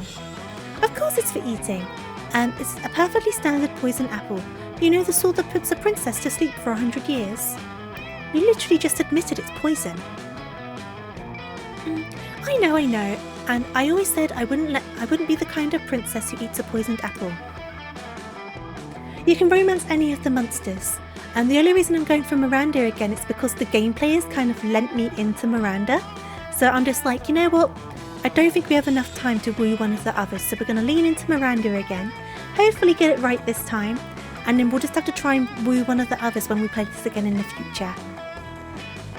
Of course it's for eating. It's a perfectly standard poison apple. You know, the sort that puts a princess to sleep for 100 years. You literally just admitted it's poison. I know, and I always said I wouldn't be the kind of princess who eats a poisoned apple. You can romance any of the monsters, and the only reason I'm going for Miranda again is because the game players kind of lent me into Miranda. So I'm just like, you know what? I don't think we have enough time to woo one of the others, so we're going to lean into Miranda again. Hopefully get it right this time, and then we'll just have to try and woo one of the others when we play this again in the future.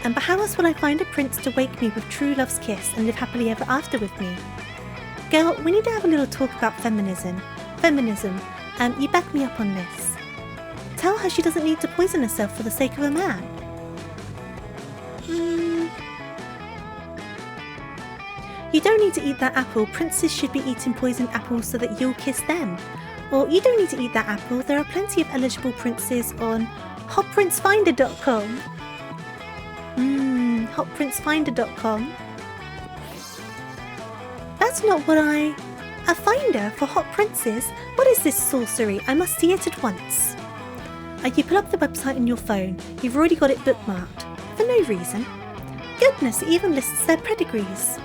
But how else will I find a prince to wake me with true love's kiss and live happily ever after with me? Girl, we need to have a little talk about feminism. You back me up on this. Tell her she doesn't need to poison herself for the sake of a man. You don't need to eat that apple. Princes should be eating poisoned apples so that you'll kiss them. Or you don't need to eat that apple. There are plenty of eligible princes on hotprincefinder.com. Hotprincefinder.com. That's not what a finder for hot princes? What is this sorcery? I must see it at once. You pull up the website on your phone. You've already got it bookmarked. For no reason. Goodness, it even lists their pedigrees.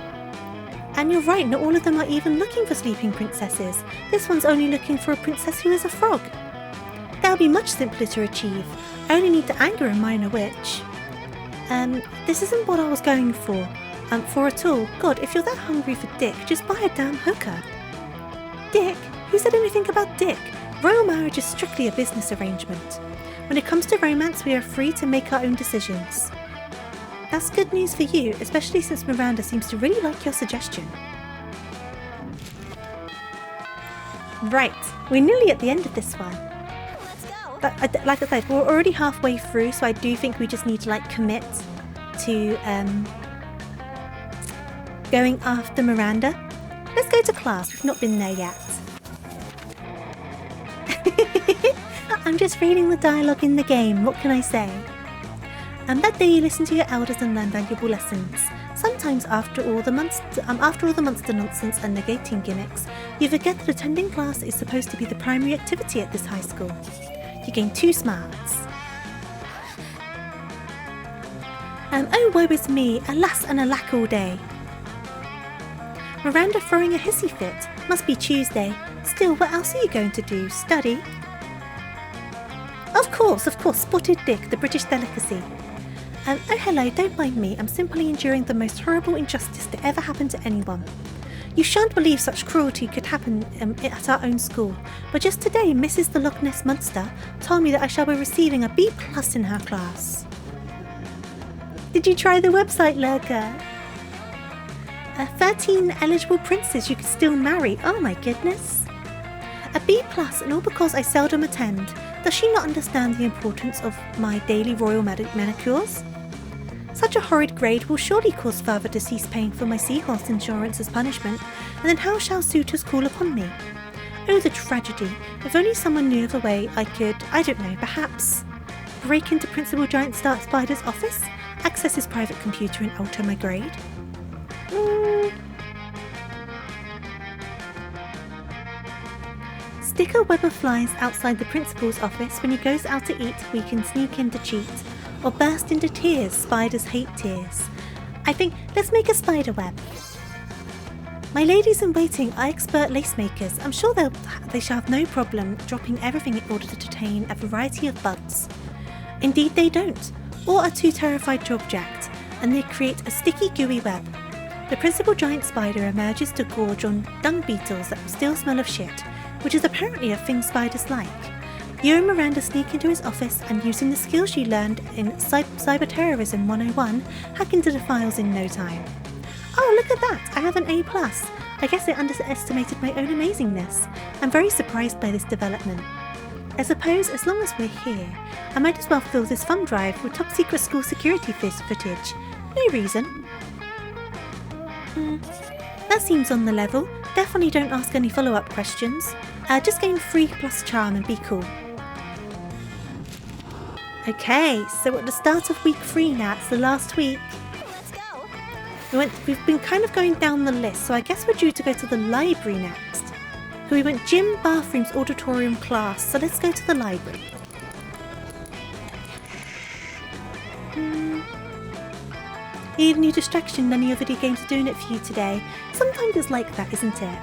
And you're right, not all of them are even looking for sleeping princesses. This one's only looking for a princess who is a frog. That'll be much simpler to achieve. I only need to anger a minor witch. This isn't what I was going for at all. God, if you're that hungry for dick, just buy a damn hooker. Dick? Who said anything about dick? Royal marriage is strictly a business arrangement. When it comes to romance, we are free to make our own decisions. That's good news for you, especially since Miranda seems to really like your suggestion. Right, we're nearly at the end of this one. Let's go. But like I said, we're already halfway through, so I do think we just need to commit to going after Miranda. Let's go to class. We've not been there yet. I'm just reading the dialogue in the game. What can I say? That day you listen to your elders and learn valuable lessons. Sometimes after all the monster nonsense and negating gimmicks, you forget that attending class is supposed to be the primary activity at this high school. You gain 2 smarts. Oh woe is me, alas and alack all day. Miranda throwing a hissy fit. Must be Tuesday. Still, what else are you going to do? Study? Of course, spotted dick, the British delicacy. Oh hello, don't mind me, I'm simply enduring the most horrible injustice that ever happened to anyone. You shan't believe such cruelty could happen at our own school, but just today Mrs. the Loch Ness Monster told me that I shall be receiving a B+ in her class. Did you try the website, Lurker? 13 eligible princes you could still marry, oh my goodness. A B+, and all because I seldom attend. Does she not understand the importance of my daily royal manicures? Such a horrid grade will surely cause father to cease paying for my seahorse insurance as punishment, and then how shall suitors call upon me? Oh, the tragedy. If only someone knew of a way I could, I don't know, perhaps break into Principal Giant Spider's office, access his private computer and alter my grade? Stick a web of flies outside the principal's office. When he goes out to eat, we can sneak in to cheat. Or burst into tears. Spiders hate tears. I think, let's make a spider web. My ladies in waiting are expert lace makers. I'm sure they shall have no problem dropping everything in order to detain a variety of bugs. Indeed they don't, or are too terrified to object, and they create a sticky gooey web. The principal giant spider emerges to gorge on dung beetles that still smell of shit, which is apparently a thing spiders like. You and Miranda sneak into his office and, using the skills you learned in Cyber Terrorism 101, hack into the files in no time. Oh, look at that! I have an A+. I guess I underestimated my own amazingness. I'm very surprised by this development. I suppose as long as we're here, I might as well fill this thumb drive with top secret school security footage. No reason. That seems on the level. Definitely don't ask any follow-up questions. Just gain 3 plus charm and be cool. Okay, so we're at the start of week 3 now. It's the last week. Let's go. We've been kind of going down the list, so I guess we're due to go to the library next. So we went gym, bathrooms, auditorium, class. So let's go to the library. You need a new distraction, none of your video games are doing it for you today. Sometimes it's like that, isn't it?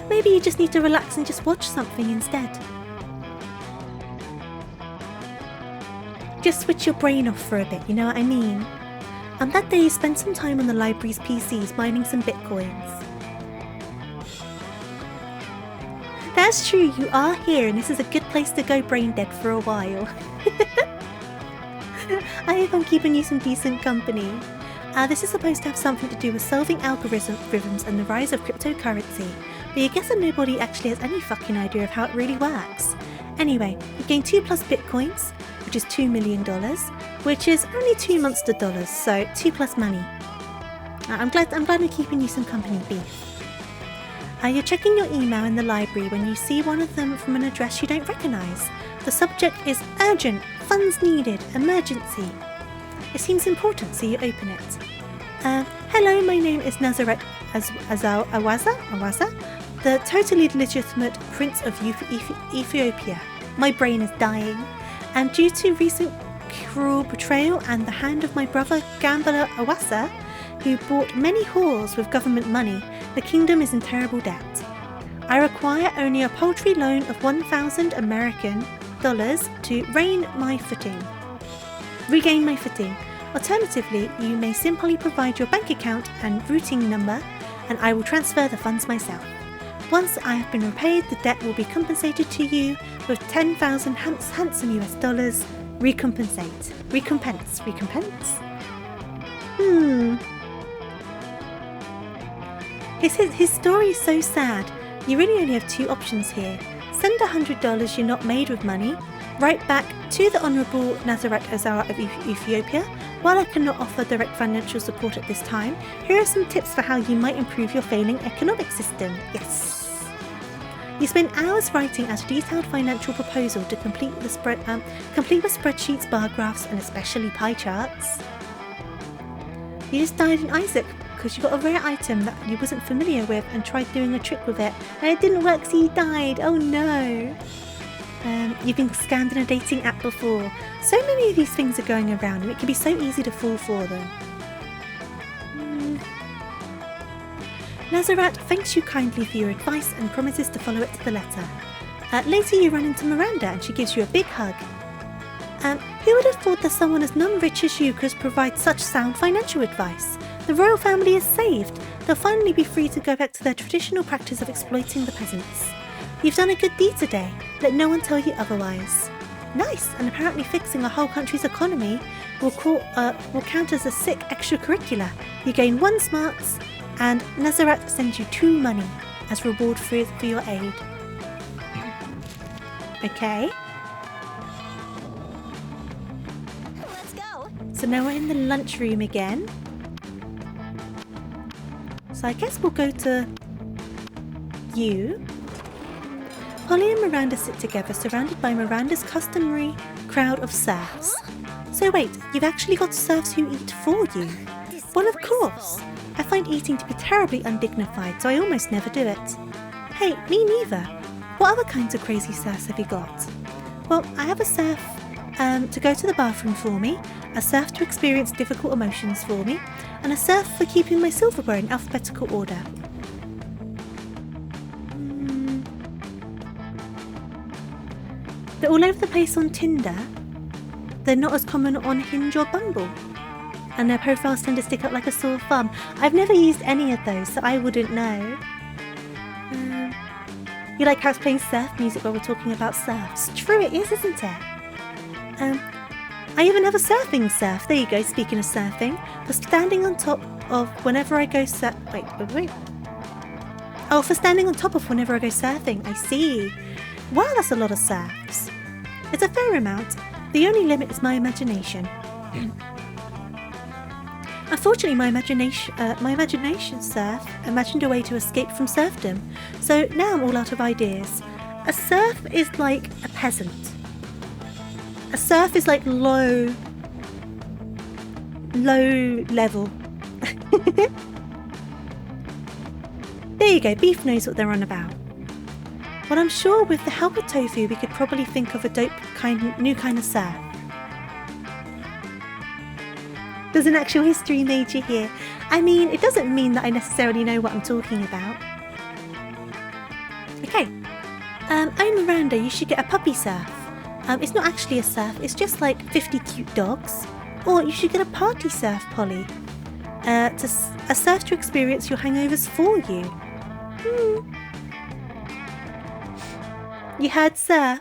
Maybe you just need to relax and just watch something instead. Just switch your brain off for a bit, you know what I mean? And that day you spend some time on the library's PCs mining some bitcoins. That's true, you are here and this is a good place to go brain dead for a while. I hope I'm keeping you some decent company. This is supposed to have something to do with solving algorithms and the rise of cryptocurrency, but you guess that nobody actually has any fucking idea of how it really works. Anyway, you gain 2 plus bitcoins, which is $2 million, which is only 2 months to dollars, so 2 plus money. I'm glad I'm keeping you some company, beef. You're checking your email in the library when you see one of them from an address you don't recognise. The subject is urgent, funds needed, emergency. It seems important, so you open it. Hello, my name is Nazareth Awaza, the totally legitimate Prince of Ethiopia. My brain is dying, and due to recent cruel betrayal and the hand of my brother Gambler Awasa, who bought many whores with government money, the kingdom is in terrible debt. I require only a paltry loan of 1,000 American dollars to regain my footing. Alternatively, you may simply provide your bank account and routing number, and I will transfer the funds myself. Once I have been repaid, the debt will be compensated to you with 10,000 handsome US dollars. Recompense. His story is so sad. You really only have 2 options here. Send $100 you're not made with money, right back to the Honourable Nazareth Azara of Ethiopia. While I cannot offer direct financial support at this time, here are some tips for how you might improve your failing economic system. Yes. You spend hours writing out a detailed financial proposal to complete with spreadsheets, bar graphs, and especially pie charts. You just died in Isaac because you got a rare item that you wasn't familiar with and tried doing a trick with it, and it didn't work, so you died. Oh no. You've been scammed in a dating app before. So many of these things are going around and it can be so easy to fall for them. Nazareth thanks you kindly for your advice and promises to follow it to the letter. Later you run into Miranda and she gives you a big hug. Who would have thought that someone as non-rich as you could provide such sound financial advice? The royal family is saved. They'll finally be free to go back to their traditional practice of exploiting the peasants. You've done a good deed today. Let no one tell you otherwise. Nice, and apparently fixing a whole country's economy will count as a sick extracurricular. You gain 1 smarts, and Nazareth sends you 2 money as reward for your aid. Okay. Let's go. So now we're in the lunchroom again. So I guess we'll go to you. Polly and Miranda sit together, surrounded by Miranda's customary crowd of serfs. So wait, you've actually got serfs who eat for you? Well, of course. I find eating to be terribly undignified, so I almost never do it. Hey, me neither. What other kinds of crazy serfs have you got? Well, I have a serf to go to the bathroom for me, a serf to experience difficult emotions for me, and a serf for keeping my silverware in alphabetical order. They're all over the place on Tinder. They're not as common on Hinge or Bumble. and their profiles tend to stick up like a sore thumb. I've never used any of those, so I wouldn't know. You like how it's playing surf music while we're talking about surfs? True it is, isn't it? I even have a surfing surf. There you go, speaking of surfing. For standing on top of whenever I go wait. Oh, for standing on top of whenever I go surfing. I see. Wow, that's a lot of surfs. It's a fair amount. The only limit is my imagination. Unfortunately, my imagination surf imagined a way to escape from serfdom. So now I'm all out of ideas. A serf is like a peasant. A serf is like low level. There you go, Beef knows what they're on about. Well, I'm sure with the help of Tofu, we could probably think of a dope new kind of surf. There's an actual history major here. I mean, it doesn't mean that I necessarily know what I'm talking about. Okay. Oh, Miranda, you should get a puppy surf. It's not actually a surf, it's just like 50 cute dogs. Or you should get a party surf, Polly. A surf to experience your hangovers for you. You heard surf.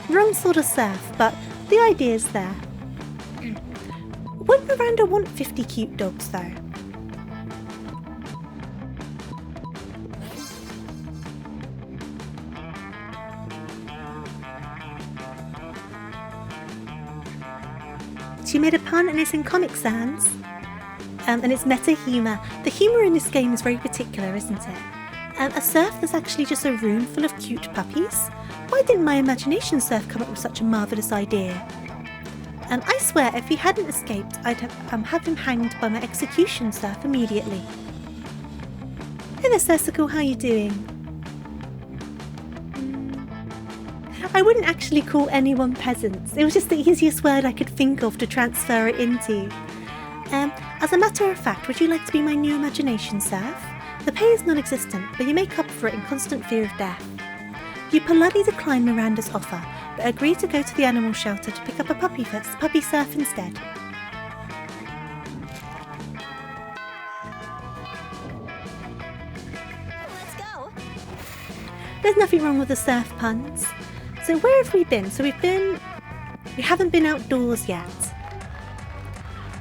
Wrong sort of surf, but the idea's there. Would Miranda want 50 cute dogs, though? She made a pun and it's in Comic Sans. And it's meta humour. The humour in this game is very particular, isn't it? A surf that's actually just a room full of cute puppies? Why didn't my imagination surf come up with such a marvellous idea? I swear, if he hadn't escaped, I'd have him hanged by my execution surf immediately. Hey there, Cecical, how you doing? I wouldn't actually call anyone peasants. It was just the easiest word I could think of to transfer it into. As a matter of fact, would you like to be my new imagination surf? The pay is non-existent, but you make up for it in constant fear of death. You politely decline Miranda's offer, but agree to go to the animal shelter to pick up a puppy surf instead. Let's go. There's nothing wrong with the surf puns. So where have we been? We haven't been outdoors yet.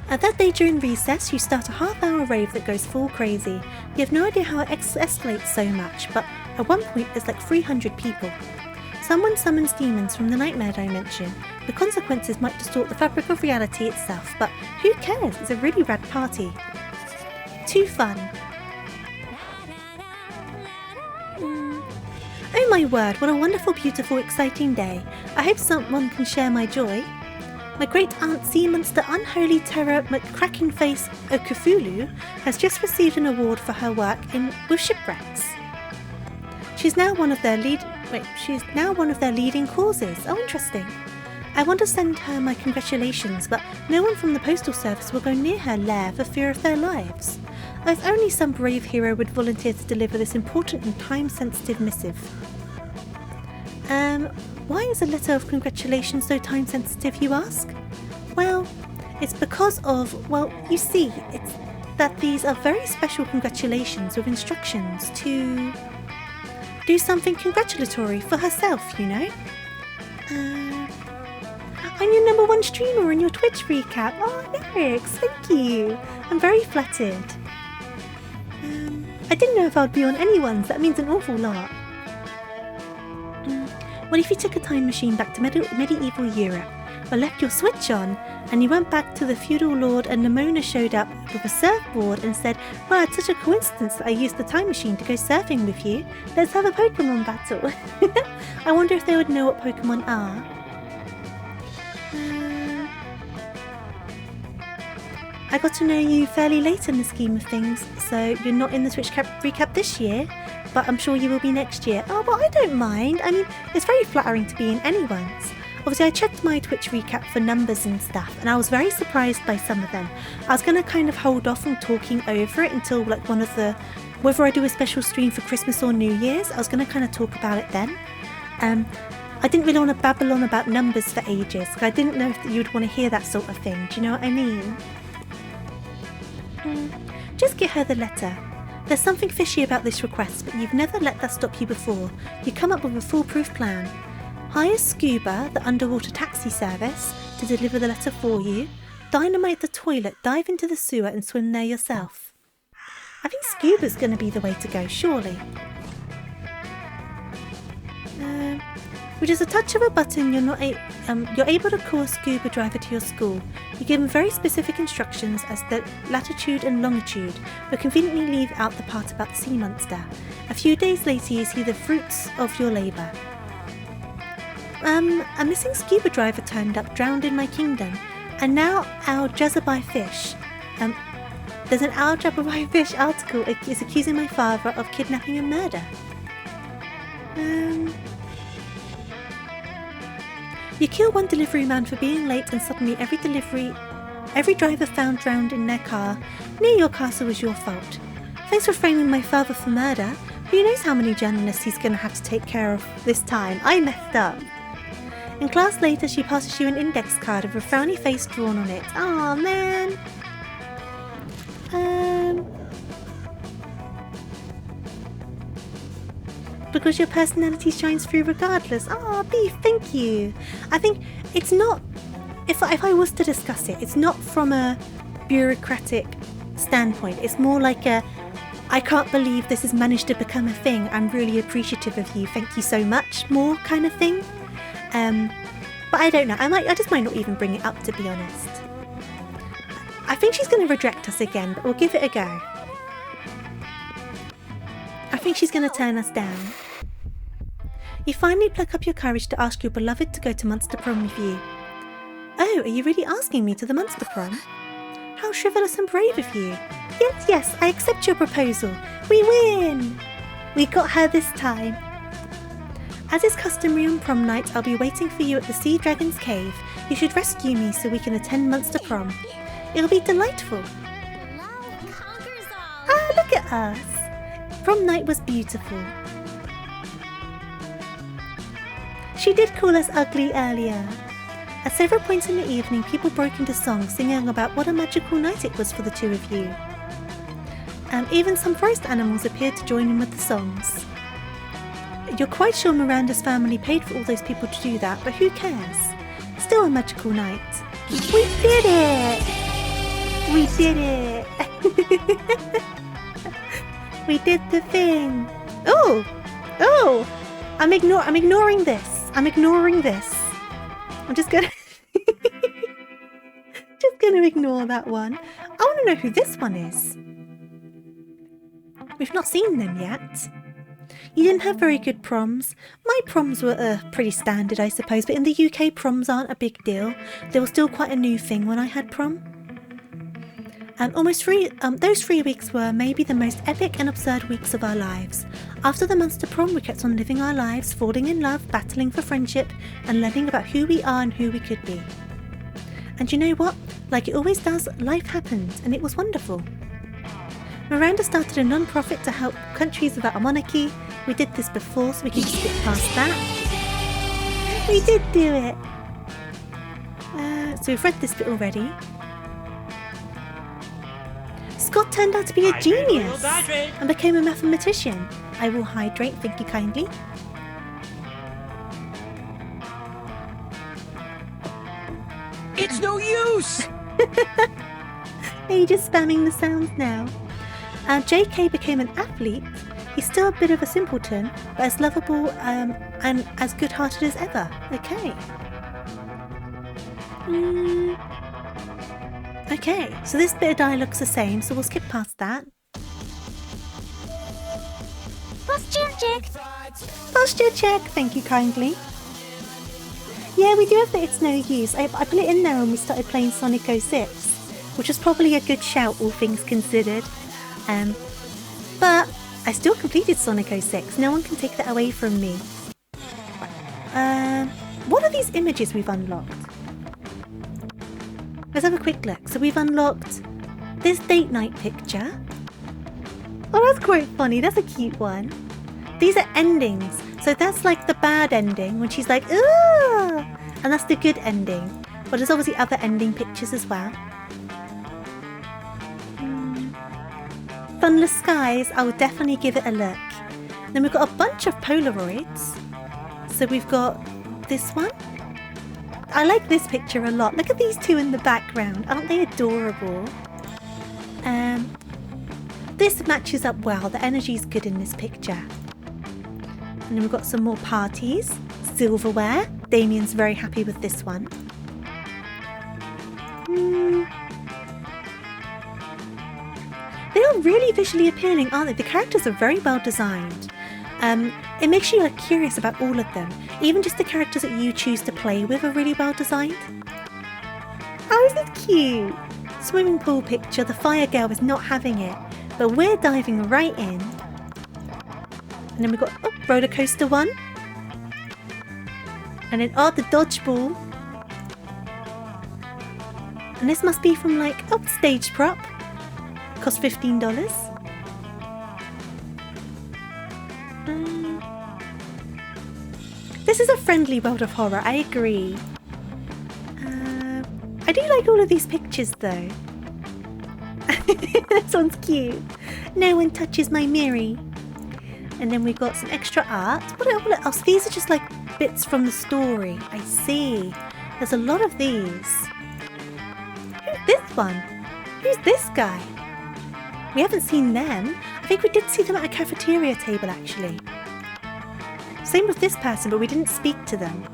That day during recess, you start a half-hour rave that goes full crazy. You have no idea how it escalates so much, but at one point there's like 300 people. Someone summons demons from the nightmare dimension. The consequences might distort the fabric of reality itself, but who cares? It's a really rad party. Too fun. Oh my word, what a wonderful, beautiful, exciting day. I hope someone can share my joy. My great-aunt Sea Monster Unholy Terror McCracking-Face Okufulu has just received an award for her work with shipwrecks. She's now one of their leading causes. Oh, interesting. I want to send her my congratulations, but no one from the postal service will go near her lair for fear of their lives. If only some brave hero would volunteer to deliver this important and time-sensitive missive. Why is a letter of congratulations so time-sensitive, you ask? Well, it's because of, well, you see, it's that these are very special congratulations with instructions to do something congratulatory for herself, you know? I'm your #1 streamer in your Twitch recap. Oh, Nerix, thank you. I'm very flattered. I didn't know if I'd be on anyone's. That means an awful lot. What if you took a time machine back to medieval Europe, or left your switch on, and you went back to the feudal lord and Nimona showed up with a surfboard and said, "Wow, it's such a coincidence that I used the time machine to go surfing with you. Let's have a Pokemon battle." I wonder if they would know what Pokemon are. I got to know you fairly late in the scheme of things, so you're not in the Twitch recap this year, but I'm sure you will be next year. Oh, well, I don't mind. I mean, it's very flattering to be in anyone's. Obviously, I checked my Twitch recap for numbers and stuff, and I was very surprised by some of them. I was going to kind of hold off on talking over it until like whether I do a special stream for Christmas or New Year's, I was going to kind of talk about it then. I didn't really want to babble on about numbers for ages, because I didn't know if you'd want to hear that sort of thing. Do you know what I mean? Just get her the letter. There's something fishy about this request, but you've never let that stop you before. You come up with a foolproof plan. Hire Scuba, the underwater taxi service, to deliver the letter for you. Dynamite the toilet, dive into the sewer and swim there yourself. I think Scuba's going to be the way to go, surely. With just a touch of a button, you're able to call a scuba driver to your school. You give him very specific instructions as the latitude and longitude, but conveniently leave out the part about the sea monster. A few days later, you see the fruits of your labour. A missing scuba driver turned up, drowned in my kingdom, and now Al Jazabai Fish. There's an Al Jazabai Fish article is accusing my father of kidnapping and murder. You kill one delivery man for being late, and suddenly every driver found drowned in their car near your castle was your fault. Thanks for framing my father for murder. Who knows how many journalists he's going to have to take care of this time. I messed up. In class later, she passes you an index card with a frowny face drawn on it. Aw, man. Because your personality shines through regardless. Aw, Beef, thank you. I think it's not... If I was to discuss it, it's not from a bureaucratic standpoint. It's more like a... I can't believe this has managed to become a thing. I'm really appreciative of you. Thank you so much. More kind of thing. But I don't know. I just might not even bring it up, to be honest. I think she's going to reject us again, but we'll give it a go. I think she's going to turn us down. You finally pluck up your courage to ask your beloved to go to Munster Prom with you. Oh, are you really asking me to the Munster Prom? How chivalrous and brave of you. Yes, I accept your proposal. We win! We got her this time. As is customary on prom night, I'll be waiting for you at the Sea Dragon's Cave. You should rescue me so we can attend Munster Prom. It'll be delightful. Love conquers all. Ah, look at us. Prom night was beautiful. She did call us ugly earlier. At several points in the evening, people broke into song, singing about what a magical night it was for the two of you. Even some forest animals appeared to join in with the songs. You're quite sure Miranda's family paid for all those people to do that, but who cares? Still a magical night. We did it! We did it! We did the thing! Oh! I'm ignoring this. I'm just gonna ignore that one. I want to know who this one is. We've not seen them yet. You didn't have very good proms. My proms were pretty standard, I suppose, but in the UK proms aren't a big deal. They were still quite a new thing when I had prom. Those 3 weeks were maybe the most epic and absurd weeks of our lives. After the Munster Prom, we kept on living our lives, falling in love, battling for friendship, and learning about who we are and who we could be. And you know what? Like it always does, life happened, and it was wonderful. Miranda started a non-profit to help countries without a monarchy. We did this before, so we can skip past that. We did do it! So we've read this bit already. Scott turned out to be a genius and became a mathematician. I will hydrate, thank you kindly. It's no use! Are you just spamming the sounds now? JK became an athlete. He's still a bit of a simpleton, but as lovable and as good-hearted as ever. Okay. Okay, so this bit of dialogue's the same, so we'll skip past that. Posture check. Posture check, thank you kindly. Yeah, we do have the It's No Use. I put it in there when we started playing Sonic 06, which was probably a good shout, all things considered. But I still completed Sonic 06. No one can take that away from me. What are these images we've unlocked? Let's have a quick look. So we've unlocked this date night picture. Oh, that's quite funny. That's a cute one. These are endings. So that's like the bad ending when she's like, ooh! And that's the good ending. But there's obviously other ending pictures as well. Sunless skies, I would definitely give it a look. Then we've got a bunch of Polaroids. So we've got this one. I like this picture a lot. Look at these two in the background. Aren't they adorable? This matches up well. The energy's good in this picture. And then we've got some more parties. Silverware. Damien's very happy with this one. They are really visually appealing, aren't they? The characters are very well designed. It makes you curious about all of them. Even just the characters that you choose to play with are really well designed. How is it cute? Swimming pool picture. The fire girl is not having it, but we're diving right in. And then we've got roller coaster one. And then the dodgeball. And this must be from stage prop. Cost $15. This is a friendly world of horror, I agree. I do like all of these pictures though. This one's cute. No one touches my Miri. And then we've got some extra art. What else? These are just bits from the story. I see. There's a lot of these. Who's this one? Who's this guy? We haven't seen them. I think we did see them at a cafeteria table actually. Same with this person, but we didn't speak to them.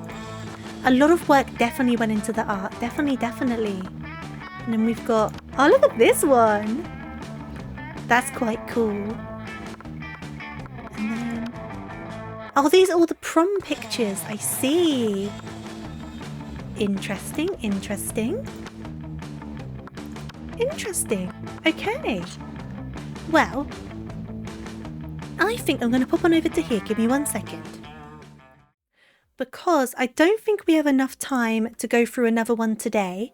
A lot of work definitely went into the art. Definitely. And then we've got... Oh, look at this one. That's quite cool. And then... Oh, these are all the prom pictures. I see. Interesting. Okay. Well, I think I'm going to pop on over to here. Give me 1 second. Because I don't think we have enough time to go through another one today.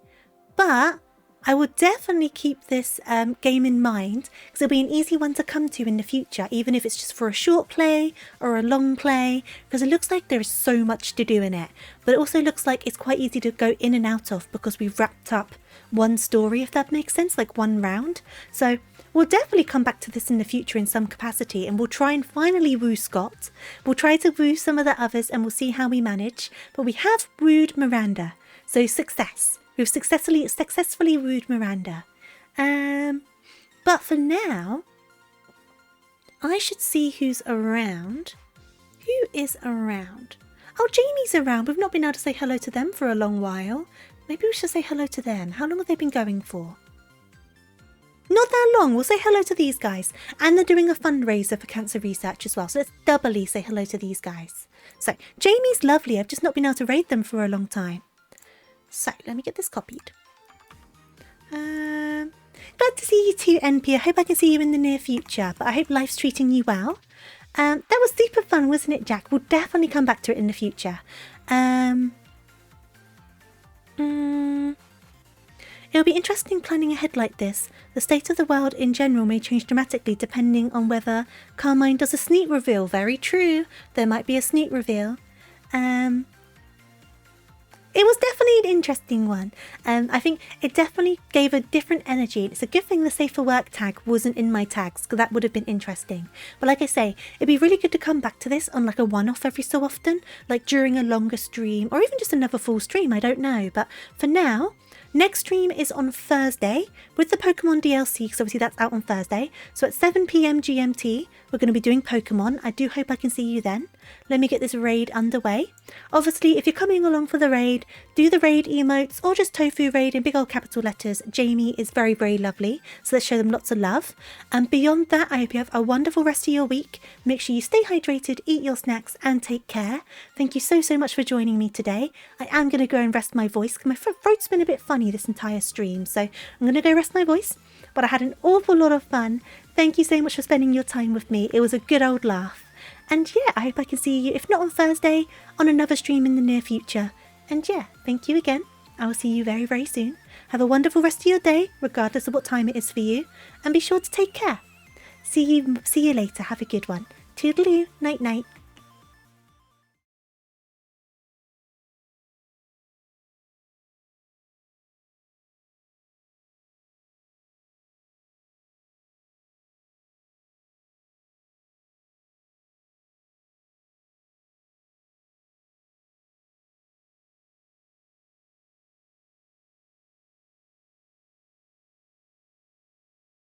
But I will definitely keep this game in mind. Because it'll be an easy one to come to in the future. Even if it's just for a short play or a long play. Because it looks like there is so much to do in it. But it also looks like it's quite easy to go in and out of. Because we've wrapped up one story, if that makes sense. One round. So... we'll definitely come back to this in the future in some capacity and we'll try and finally woo Scott. We'll try to woo some of the others and we'll see how we manage. But we have wooed Miranda. So success. We've successfully wooed Miranda. But for now, I should see who's around. Who is around? Oh, Jamie's around. We've not been able to say hello to them for a long while. Maybe we should say hello to them. How long have they been going for? Not that long. We'll say hello to these guys. And they're doing a fundraiser for cancer research as well. So let's doubly say hello to these guys. So, Jamie's lovely. I've just not been able to raid them for a long time. So, let me get this copied. Glad to see you too, NP. I hope I can see you in the near future. But I hope life's treating you well. That was super fun, wasn't it, Jack? We'll definitely come back to it in the future. It'll be interesting planning ahead like this. The state of the world in general may change dramatically depending on whether Carmine does a sneak reveal. Very true. There might be a sneak reveal. It was definitely an interesting one. I think it definitely gave a different energy. It's a good thing the Safe for Work tag wasn't in my tags, because that would have been interesting. But like I say, it'd be really good to come back to this on a one-off every so often, during a longer stream, or even just another full stream, I don't know. But for now, next stream is on Thursday with the Pokemon DLC, because obviously that's out on Thursday. So at 7 PM GMT, we're going to be doing Pokemon. I do hope I can see you then. Let me get this raid underway. Obviously, if you're coming along for the raid, do the raid emotes or just Tofu raid in big old capital letters. Jamie is very, very lovely. So let's show them lots of love. And beyond that, I hope you have a wonderful rest of your week. Make sure you stay hydrated, eat your snacks and take care. Thank you so much for joining me today. I am going to go and rest my voice because my throat's been a bit funny this entire stream. So I'm going to go rest my voice. But I had an awful lot of fun. Thank you so much for spending your time with me. It was a good old laugh. And yeah, I hope I can see you, if not on Thursday, on another stream in the near future. And yeah, thank you again. I will see you very, very soon. Have a wonderful rest of your day, regardless of what time it is for you. And be sure to take care. See you later. Have a good one. Toodaloo. Night, night.